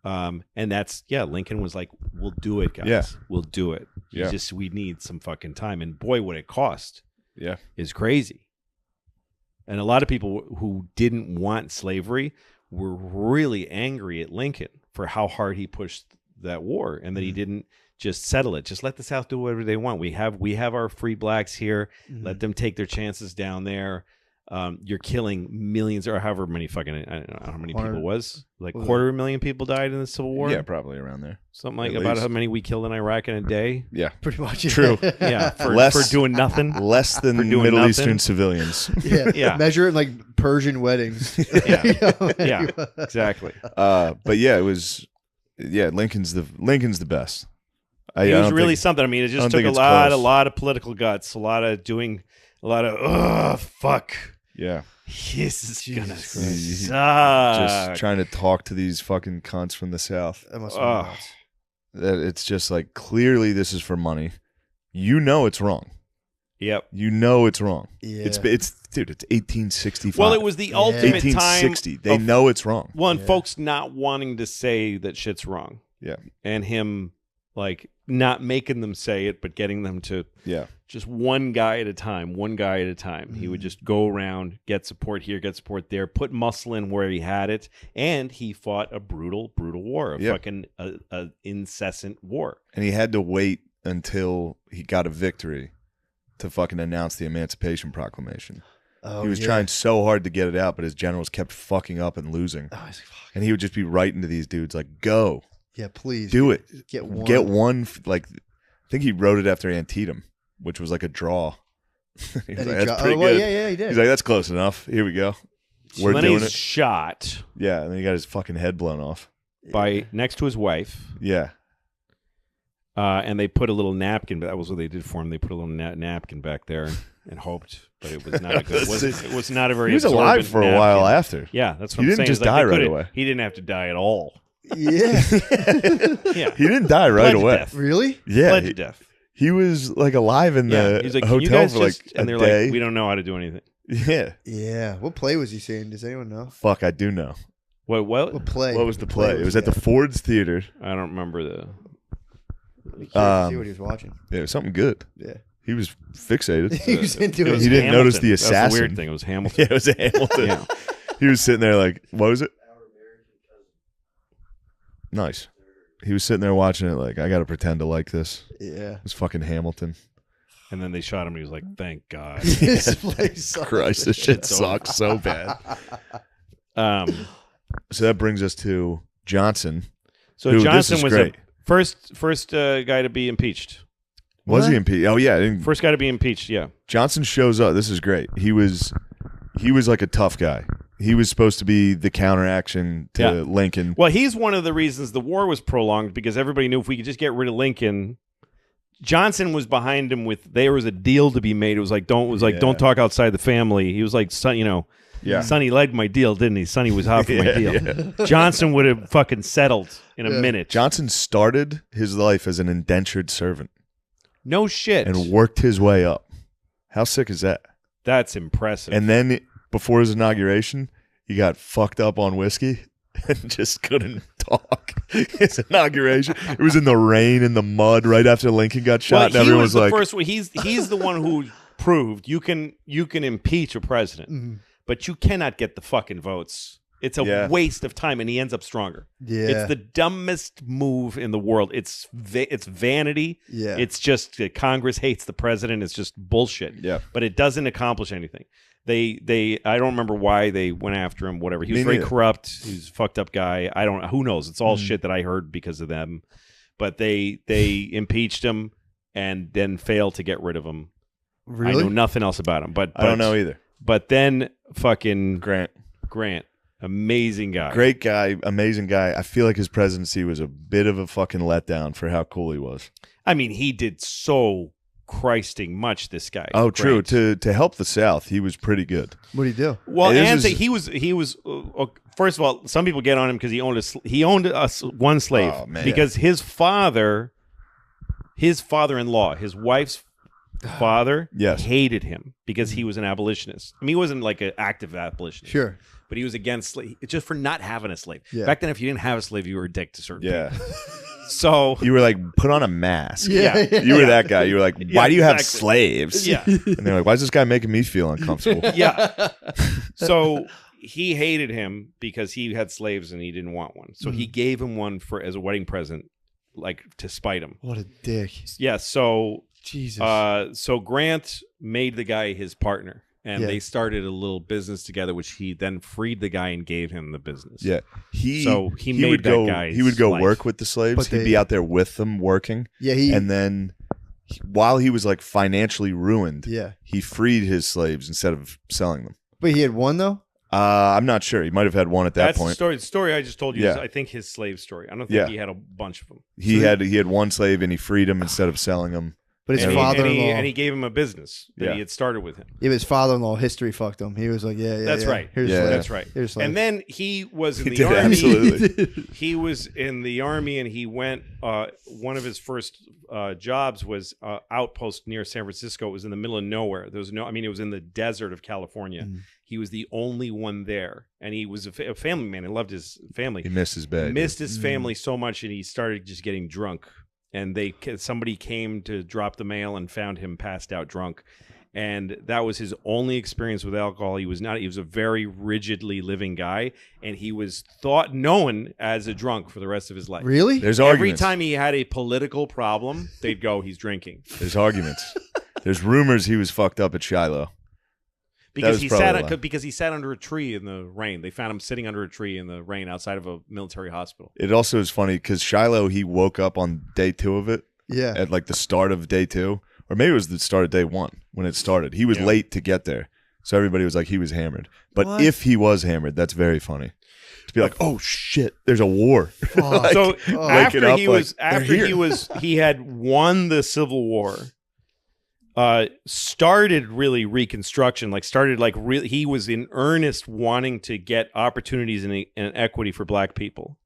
And that's, Lincoln was like, we'll do it, guys. Yeah. We'll do it. Yeah. We need some fucking time. And boy, what it cost is crazy. And a lot of people who didn't want slavery were really angry at Lincoln for how hard he pushed that war, and that he didn't just settle it. Just let the South do whatever they want. We have our free blacks here. Let them take their chances down there. You're killing millions, or however many fucking, I don't know how many people it was. Like 250,000 people died in the Civil War. Yeah, probably around there. Something like At about least. how many we killed in Iraq in a day. Yeah. Pretty much. True. Yeah, for Less- doing nothing. Less than For doing Middle nothing. Eastern civilians. Yeah. Measure it in like Persian weddings. Yeah. You know? Yeah, exactly. But yeah, it was Yeah, Lincoln's the best. He I was don't really think- something. I mean, it I just don't took think a it's lot close. of political guts, a lot of fuck. Yeah. This is gonna Christ. suck. Just trying to talk to these fucking cunts from the South. That must be Ugh. nuts. That it's just like clearly this is for money. You know it's wrong. Yep. You know it's wrong. Yeah. It's dude. It's 1865. Well, it was the ultimate time. 1860. They of- know it's wrong. One, Yeah. folks not wanting to say that shit's wrong. Yeah. And him like not making them say it, but getting them to Yeah. just one guy at a time. He would just go around, get support here, get support there, put muscle in where he had it, and he fought a brutal war, a Yeah. fucking incessant war. And he had to wait until he got a victory to fucking announce the Emancipation Proclamation. Oh, He was yeah. trying so hard to get it out, but his generals kept fucking up and losing. Oh, he's like, fuck. And he would just be writing to these dudes like, "Go, Yeah, please do it, Get one. get one." Like, I think he wrote it after Antietam, which was like a draw. He was And like, he "That's dro- pretty well, good." yeah, he did. He's like, "That's close enough. Here we go. So We're then doing he's it." shot Yeah, and then he got his fucking head blown off. by next to his wife. Yeah, And they put a little napkin. That was what they did for him. They put a little napkin back there and hoped, but it was not a good. It was not a very. he was alive absorbent for a napkin. while after. Yeah, that's what He I'm didn't saying. just It's like die they right could've- away. He didn't have to die at all. Yeah. Yeah, He didn't die right Bled to away. death. Really? Yeah, Bled to death. he was like alive in Yeah, the he's like, "Can you hotel guys for like just?" And a they're day. like, "We don't know how to do anything." Yeah, Yeah. What play was he saying? Does anyone know? fuck, I do know. What? What play? What was the play? It was at he the Ford's Theater. I don't remember the. I'd be curious to see Um, what he was watching. Yeah, it was something good. Yeah. He was fixated. He was into It it. was He didn't notice Hamilton. the That's the assassin. weird thing. It was Hamilton. Yeah, it was Hamilton. Yeah. He was sitting there like, what was it? Nice. He was sitting there watching it like, I got to pretend to like this. Yeah. It was fucking Hamilton. And then they shot him. And he was like, "Thank God." This place sucks. Christ, this shit It's over. sucks so bad. Um, So that brings us to Johnson. so Who, this Johnson is was great. the first guy to be impeached. Was he What? impeached? Oh, yeah. I didn't- First guy to be impeached. Yeah. Johnson shows up. This is great. He was like a tough guy. He was supposed to be the counteraction to Yeah. Lincoln. Well, he's one of the reasons the war was prolonged because everybody knew if we could just get rid of Lincoln, Johnson was behind him with. There was a deal to be made. It was like don't talk outside the family. He was like, son, Yeah. Sonny liked my deal, didn't he? Sonny was hot for my Yeah, deal. Johnson would have fucking settled in a minute. Johnson started his life as an indentured servant No shit. and worked his way up. How sick is that? That's impressive. And then before his inauguration, he got fucked up on whiskey and just couldn't talk. His inauguration, it was in the rain and the mud right after Lincoln got shot, and he everyone was was the like, first one. He's the one who proved you can impeach a president, but you cannot get the fucking votes. It's a Yeah. waste of time, and he ends up stronger. Yeah. It's the dumbest move in the world. It's vanity. Yeah. It's just Congress hates the president. It's just bullshit. Yeah. But it doesn't accomplish anything. They I don't remember why they went after him. Whatever. He was Me very neither. corrupt. He was a fucked up guy. I don't. Who knows? It's all shit that I heard because of them. But they impeached him and then failed to get rid of him. Really? I know nothing else about him. But I don't know either. But then fucking Grant, amazing guy. great guy, amazing guy. I feel like his presidency was a bit of a fucking letdown for how cool he was. I mean, he did so Christing much. This guy. Oh, true. Grant. To help the South, he was pretty good. What did he do? Well, This and is- he was. First of all, some people get on him because he owned one slave Oh, man. because his father-in-law, his wife's father, Yes. hated him because he was an abolitionist. I mean, he wasn't like an active abolitionist, Sure. but he was against just for not having a slave. Yeah. Back then, if you didn't have a slave, you were a dick to certain Yeah. people. So You were like, put on a mask. Yeah. You were that guy. You were like, why do you have exactly. slaves? yeah, And they're like, why is this guy making me feel uncomfortable? yeah. So he hated him because he had slaves and he didn't want one. So he gave him one as a wedding present, like to spite him. What a dick. Yeah. So Jesus. so Grant made the guy his partner, and Yeah. they started a little business together, which he then freed the guy and gave him the business. Yeah. He made would that go, guy's he would go life. work with the slaves. But He'd they- be out there with them working. yeah, he. And then while he was like financially ruined, yeah. he freed his slaves instead of selling them. But he had one though. I'm not sure. He might have had one at that That's point. the story. The story I just told you is, Yeah. I think, his slave story. I don't think Yeah. he had a bunch of them. He had one slave and he freed him instead of selling him. But his And father-in-law, and he gave him a business that Yeah. he had started with him. his father-in-law history fucked him. He was like, yeah, That's right. Here's Yeah. slave. That's right. Here's slave. And then he was in He the did, army. absolutely. He was in the army, and he went. One of his first jobs was outpost near San Francisco. It was in the middle of nowhere. There was no. I mean, it was in the desert of California. He was the only one there, and he was a family man. He loved his family. He missed his bed. Missed his family so much, and he started just getting drunk. And somebody came to drop the mail and found him passed out drunk. And that was his only experience with alcohol. He was a very rigidly living guy, and he was known as a drunk for the rest of his life. Really? There's Every arguments. time he had a political problem, they'd go, he's drinking. There's arguments. There's rumors he was fucked up at Shiloh. Because was probably a lie. because he sat under a tree in the rain. They found him sitting under a tree in the rain outside of a military hospital. It also is funny because Shiloh, he woke up on day 2 of it Yeah. at like the start of day 2, or maybe it was the start of day 1 when it started. He was late to get there, so everybody was like he was hammered. But What? if he was hammered, that's very funny to be like, oh shit, there's a war. Like, So waking up like, he had won the Civil War. Started really Reconstruction, he was in earnest wanting to get opportunities and equity for black people,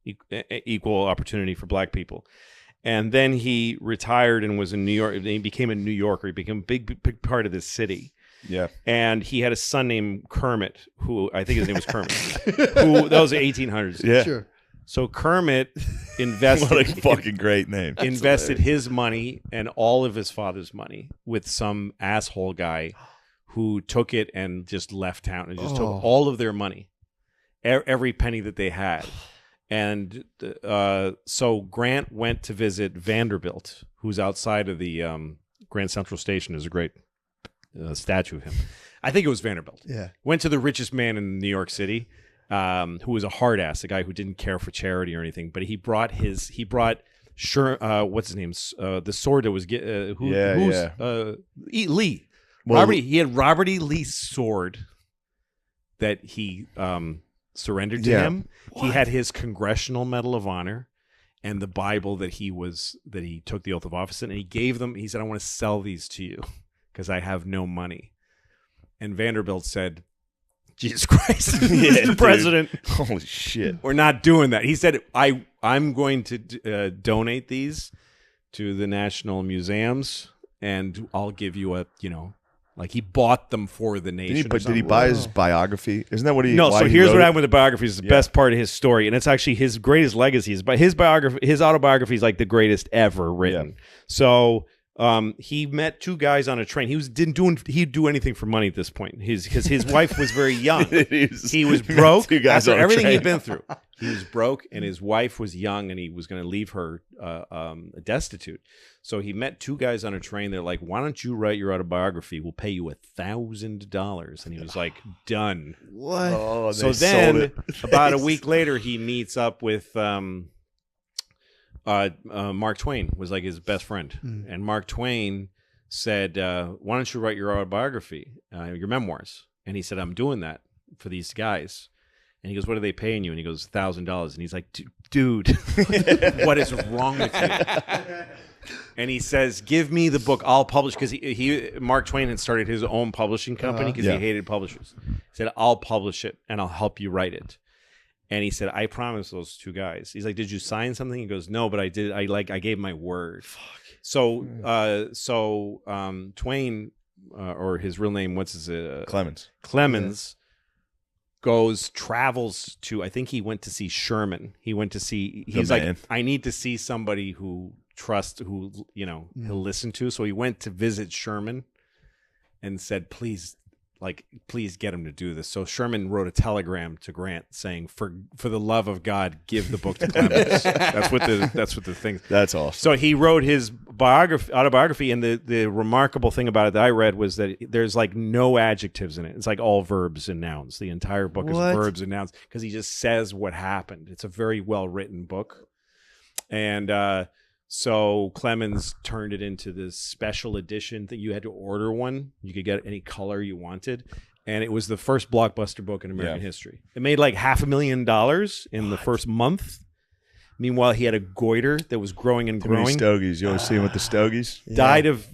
equal opportunity for black people. And then he retired and was in New York. He became a New Yorker. He became a big part of this city. yeah, And he had a son named Kermit, who I think his name was Kermit. That was the 1800s. yeah. Sure. So Kermit invested What a fucking great name. invested his money and all of his father's money with some asshole guy who took it and just left town and just took all of their money, every penny that they had. And so Grant went to visit Vanderbilt, who's outside of the Grand Central Station. There's a great statue of him. I think it was Vanderbilt. Yeah. Went to the richest man in New York City, who was a hard ass, a guy who didn't care for charity or anything. But he brought what's his name? The sword that was Lee. Well, He had Robert E. Lee's sword that he surrendered to Yeah. him. He had his Congressional Medal of Honor and the Bible that he took the oath of office in, and he gave them. He said, "I want to sell these to you because I have no money." And Vanderbilt said, "Jesus Christ, Mr. dude. President, Holy shit. we're not doing that." He said, I'm going to donate these to the national museums, and I'll give you he bought them for the nation. Did he buy his biography? Isn't that what he? No, why so he here's wrote what it? happened with the biography. Is the best part of his story, and it's actually his greatest legacy. But his autobiography is like the greatest ever written. Yeah. So he met two guys on a train. He'd do anything for money at this point. Because his wife was very young. He was broke two guys after on a everything train. he'd been through. He was broke, and his wife was young, and he was going to leave her destitute. So he met two guys on a train. They're like, "Why don't you write your autobiography? We'll pay you $1,000." And he was like, "Done." What? Oh, So they sold then, it. about a week later, he meets up with Mark Twain, was like his best friend, and Mark Twain said, "Why don't you write your autobiography, your memoirs?" And he said, "I'm doing that for these guys." And he goes, "What are they paying you?" And he goes, $1,000. And he's like, "Dude, what is wrong with you?" And he says, "Give me the book. I'll publish." Because Mark Twain had started his own publishing company because Yeah. he hated publishers. He said, "I'll publish it and I'll help you write it." And he said, "I promised those two guys." He's like, "Did you sign something?" He goes, "No, but I did. I gave my word." So Twain, or his real name, what's his Clemens. Clemens, travels to. I think he went to see Sherman. He went to see. He's like, man. "I need to see somebody who he'll listen to." So he went to visit Sherman and said, please get him to do this. So Sherman wrote a telegram to Grant saying, for the love of God, give the book to Clemens. That's what the thing. That's awesome. So he wrote his autobiography, and the remarkable thing about it that I read was that there's like no adjectives in it. It's like all verbs and nouns. The entire book is verbs and nouns because he just says what happened. It's a very well written book, and so Clemens turned it into this special edition that you had to order one. You could get any color you wanted. and it was the first blockbuster book in American history. It made like $500,000 in the first month. Meanwhile, he had a goiter that was growing and Too many growing. stogies. You always see him with the stogies. Died of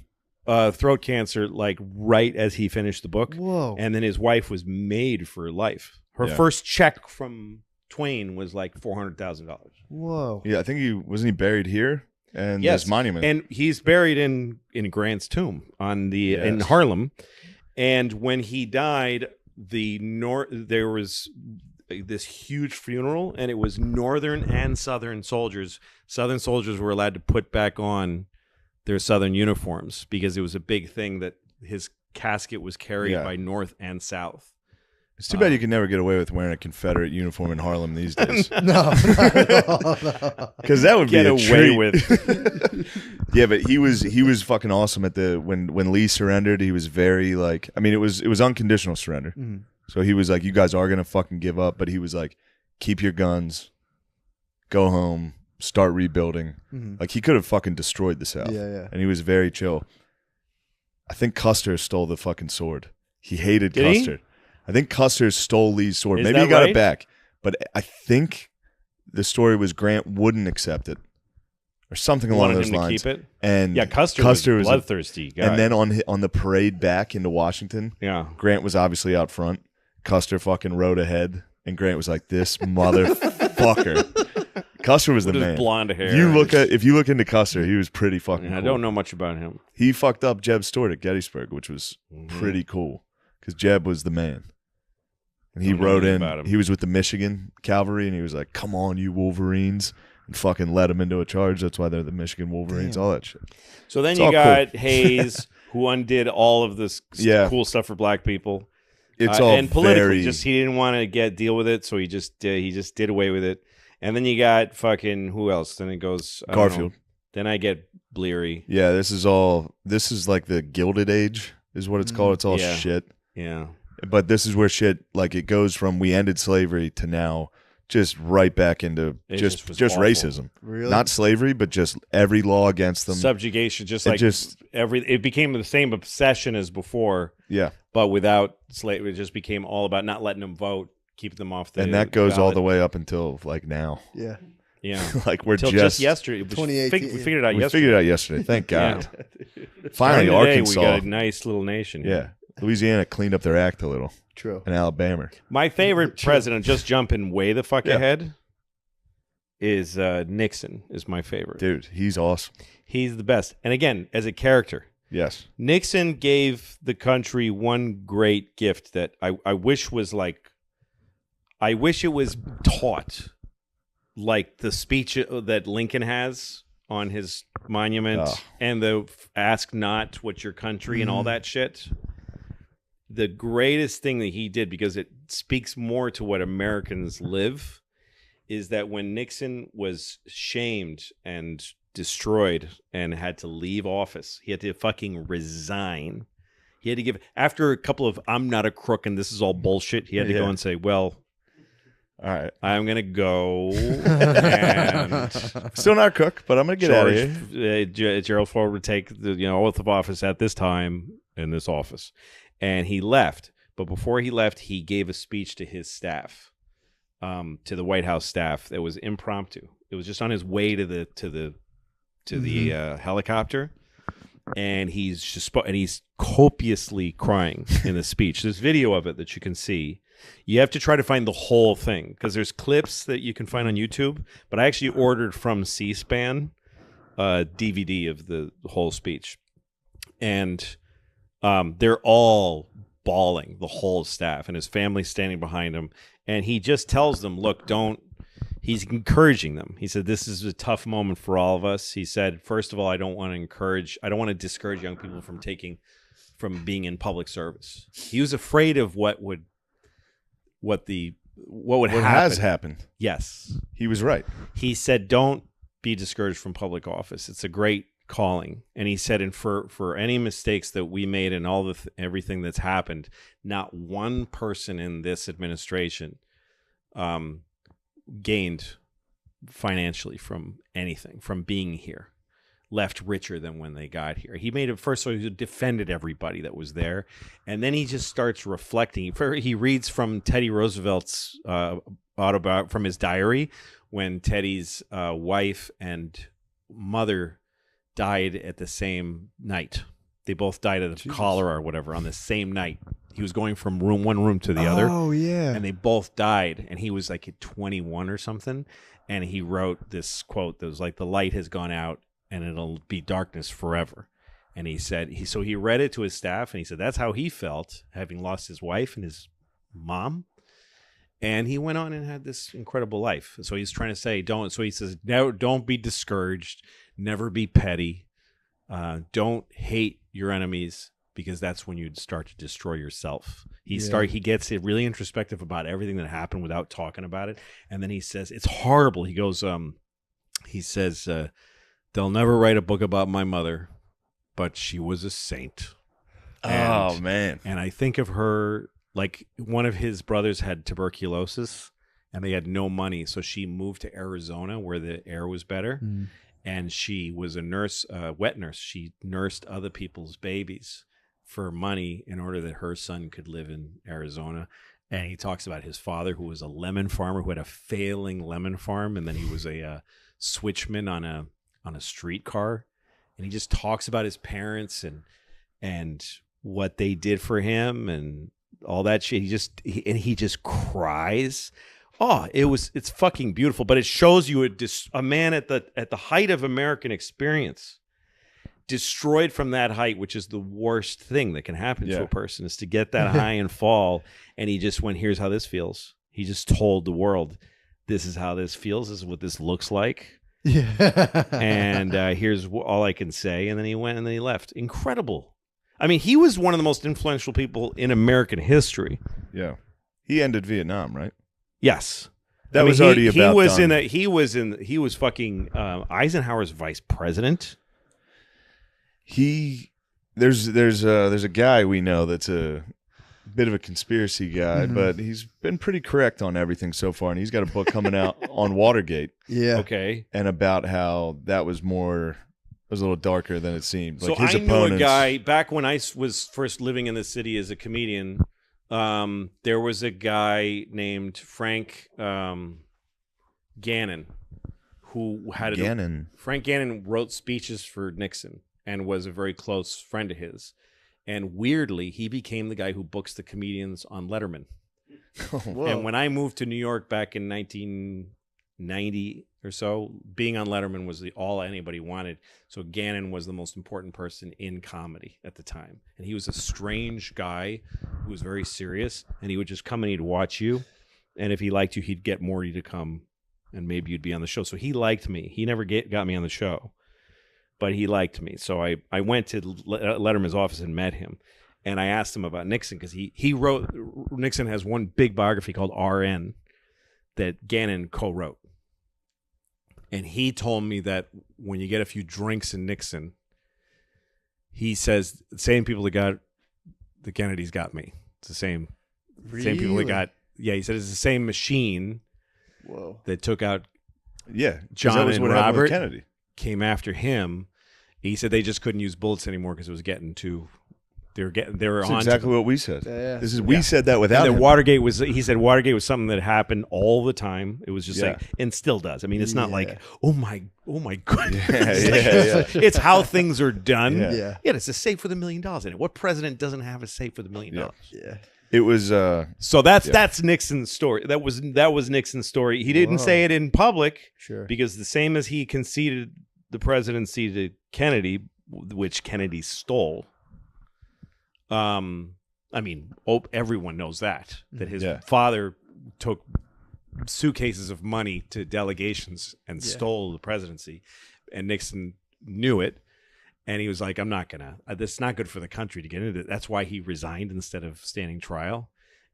throat cancer like right as he finished the book. Whoa. And then his wife was made for life. Her first check from Twain was like $400,000. Whoa. Yeah, I think wasn't he buried here? And Yes. his monument. And he's buried in Grant's tomb in Harlem. And when he died, there was this huge funeral, and it was Northern and Southern soldiers. Southern soldiers were allowed to put back on their Southern uniforms because it was a big thing that his casket was carried by North and South. It's too bad you can never get away with wearing a Confederate uniform in Harlem these days. No, not at all, no. Because that would Get be a away treat. with. Yeah, but he was fucking awesome at when Lee surrendered. He was very like, I mean, it was unconditional surrender. Mm-hmm. So he was like, you guys are gonna fucking give up, but he was like, keep your guns, go home, start rebuilding. Mm-hmm. Like he could have fucking destroyed the South. Yeah. And he was very chill. I think Custer stole the fucking sword. He hated Did he? Custer. I think Custer stole Lee's sword. Is Maybe that he got right? it back, but I think the story was Grant wouldn't accept it, or something along Wanted those him to lines. keep it. And Yeah, Custer was a bloodthirsty guy. And then on the parade back into Washington, Grant was obviously out front. Custer fucking rode ahead, and Grant was like, "This motherfucker." Custer was with the his man. blonde hair. If you look into Custer, he was pretty fucking. I cool. don't know much about him. He fucked up Jeb Stuart at Gettysburg, which was pretty cool because Jeb was the man. And he Don't know rode anything in. about him. He was with the Michigan cavalry, and he was like, "Come on, you Wolverines!" and fucking led them into a charge. That's why they're the Michigan Wolverines. All that shit. So then It's you all got Hayes, who undid all of this cool stuff for black people. It's all and politically, very just he didn't want to deal with it, so he just did away with it. And then you got fucking who else? Then it goes I don't know. Garfield. Then I get Bleary. Yeah, this is like the Gilded Age, is what it's called. It's all Yeah. shit. Yeah. But this is where shit like it goes from we ended slavery to now just right back into It just was awful. racism. Really? Not slavery, but just every law against them. Subjugation, it became the same obsession as before, Yeah. but without slavery. It just became all about not letting them vote, keeping them off the And that goes all ballot. the way up until like now. Yeah. Yeah. Like we're Till just yesterday. We 2018. figured it out we yesterday. figured it out yesterday. Thank God. Yeah. Finally, Starting today, Arkansas. we got a nice little nation. Yeah. Louisiana cleaned up their act a little. True. And Alabama. My favorite president, just jumping way the fuck Yeah. ahead, is Nixon. Is my favorite. Dude, he's awesome. He's the best. And again, as a character, Yes. Nixon gave the country one great gift that I wish was like, I wish it was taught, like the speech that Lincoln has on his monument and the ask not what your country and all that shit. The greatest thing that he did, because it speaks more to what Americans live, is that when Nixon was shamed and destroyed and had to leave office, he had to fucking resign. He had to give, after a couple of I'm not a crook and this is all bullshit, he had to go and say, well, all right, I'm gonna go and still not a cook, but I'm gonna get out of here. Gerald Ford would take the oath of office at this time in this office, and he left. But before he left, he gave a speech to his staff, to the White House staff. That was impromptu. It was just on his way to the helicopter, and he's copiously crying in the speech. There's video of it that you can see. You have to try to find the whole thing because there's clips that you can find on YouTube. But I actually ordered from C-SPAN a DVD of the whole speech, and they're all bawling, the whole staff, and his family standing behind him. And he just tells them, "Look, don't." He's encouraging them. He said, "This is a tough moment for all of us." He said, "First of all, I don't want to discourage young people from being in public service." He was afraid of what would happen. Has happened. Yes. He was right. He said, "Don't be discouraged from public office. It's a great calling." And he said, and for any mistakes that we made and all everything that's happened, not one person in this administration gained financially from anything, from being here. left richer than when they got here. He made it first, so he defended everybody that was there, and then he just starts reflecting. He reads from Teddy Roosevelt's autobiography, from his diary, when Teddy's wife and mother died at the same night. They both died of cholera or whatever on the same night. He was going from one room to the other. Oh, yeah. And they both died. And he was like at 21 or something. And he wrote this quote that was like, the light has gone out and it'll be darkness forever. And he said, so he read it to his staff, and he said that's how he felt, having lost his wife and his mom. And he went on and had this incredible life. So he's trying to say, so he says, no, don't be discouraged. Never be petty. Don't hate your enemies, because that's when you'd start to destroy yourself. He gets it really introspective about everything that happened without talking about it. And then he says, it's horrible. He goes, he says, they'll never write a book about my mother, but she was a saint. Oh, man. And I think of her, like, one of his brothers had tuberculosis and they had no money. So she moved to Arizona where the air was better. Mm. And she was a nurse, wet nurse. She nursed other people's babies for money in order that her son could live in Arizona. And he talks about his father, who was a lemon farmer, who had a failing lemon farm. And then he was a switchman on a streetcar. And he just talks about his parents and what they did for him and all that shit. He just cries. Oh, it's fucking beautiful, but it shows you a man at the height of American experience, destroyed from that height, which is the worst thing that can happen to a person, is to get that high and fall. And he just went, here's how this feels. He just told the world, this is how this feels. This is what this looks like. Yeah. And here's all I can say. And then he went and then he left. Incredible. I mean, he was one of the most influential people in American history. Yeah. He ended Vietnam, right? Yes. That was already about done. He was fucking Eisenhower's vice president. There's a guy we know that's a bit of a conspiracy guy, but he's been pretty correct on everything so far, and he's got a book coming out on Watergate. Yeah. Okay. And about how that was a little darker than it seemed. Like so I knew a guy back when I was first living in the city as a comedian. There was a guy named Frank Gannon who had Frank Gannon wrote speeches for Nixon and was a very close friend of his. And weirdly, he became the guy who books the comedians on Letterman. And when I moved to New York back in 1990 or so, being on Letterman was all anybody wanted. So Gannon was the most important person in comedy at the time. And he was a strange guy who was very serious. And he would just come and he'd watch you. And if he liked you, he'd get Morty to come and maybe you'd be on the show. So he liked me. He never got me on the show, but he liked me. So I went to Letterman's office and met him. And I asked him about Nixon because he wrote, Nixon has one big biography called RN that Gannon co-wrote. And he told me that when you get a few drinks in Nixon, he says the same people that got the Kennedys got me. It's the same people that got. Yeah, he said it's the same machine. Whoa. That took out. Yeah, John and Robert Kennedy came after him. He said they just couldn't use bullets anymore because it was getting too. They were That's on exactly what we said. We said that without him. Watergate was. He said Watergate was something that happened all the time. It was just like, and still does. I mean, it's not like oh my goodness. It's how things are done. Yeah, it's a safe with $1 million in it. What president doesn't have a safe with $1 million? Yeah. It was. So that's Nixon's story. That was Nixon's story. He didn't say it in public, because the same as he conceded the presidency to Kennedy, which Kennedy stole. I mean, everyone knows that his father took suitcases of money to delegations and stole the presidency, and Nixon knew it, and he was like, "I'm not gonna. This is not good for the country to get into it." That's why he resigned instead of standing trial,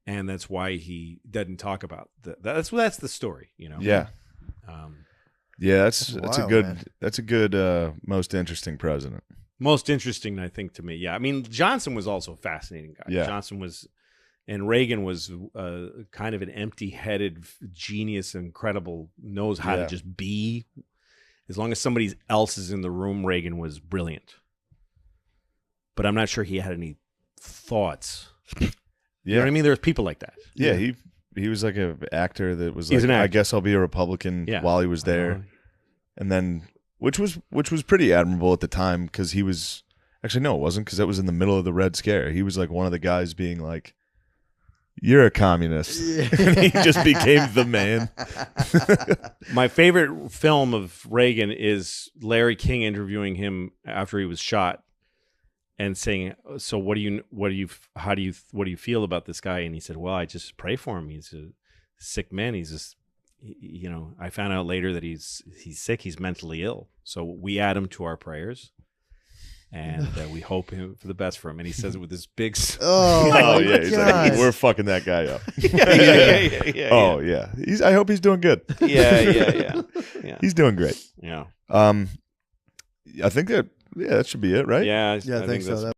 and that's why he doesn't talk about that's the story, you know. Yeah. That's wild, a good most interesting president. Most interesting, I think, to me. Yeah, I mean, Johnson was also a fascinating guy. Yeah. Johnson was, and Reagan was kind of an empty-headed genius, incredible, knows how to just be. as long as somebody else is in the room, Reagan was brilliant. But I'm not sure he had any thoughts. You know what I mean? There's people like that. Yeah, he was like an actor that was He's like, an actor. I guess I'll be a Republican Yeah. while he was there. And then, which was pretty admirable at the time, because he was, actually, no, it wasn't, because that was in the middle of the Red Scare. He was like one of the guys being like, you're a communist. And he just became the man. My favorite film of Reagan is Larry King interviewing him after he was shot and saying, so what do you feel about this guy? And he said, well, I just pray for him. He's a sick man. He's just, you know, I found out later that he's sick. He's mentally ill. So we add him to our prayers. And we hope for the best for him. And he says it with this big... Oh, yeah. He's like, we're fucking that guy up. Oh, yeah. I hope he's doing good. Yeah. He's doing great. Yeah. I think that should be it, right? Yeah, Yeah, I think so. that's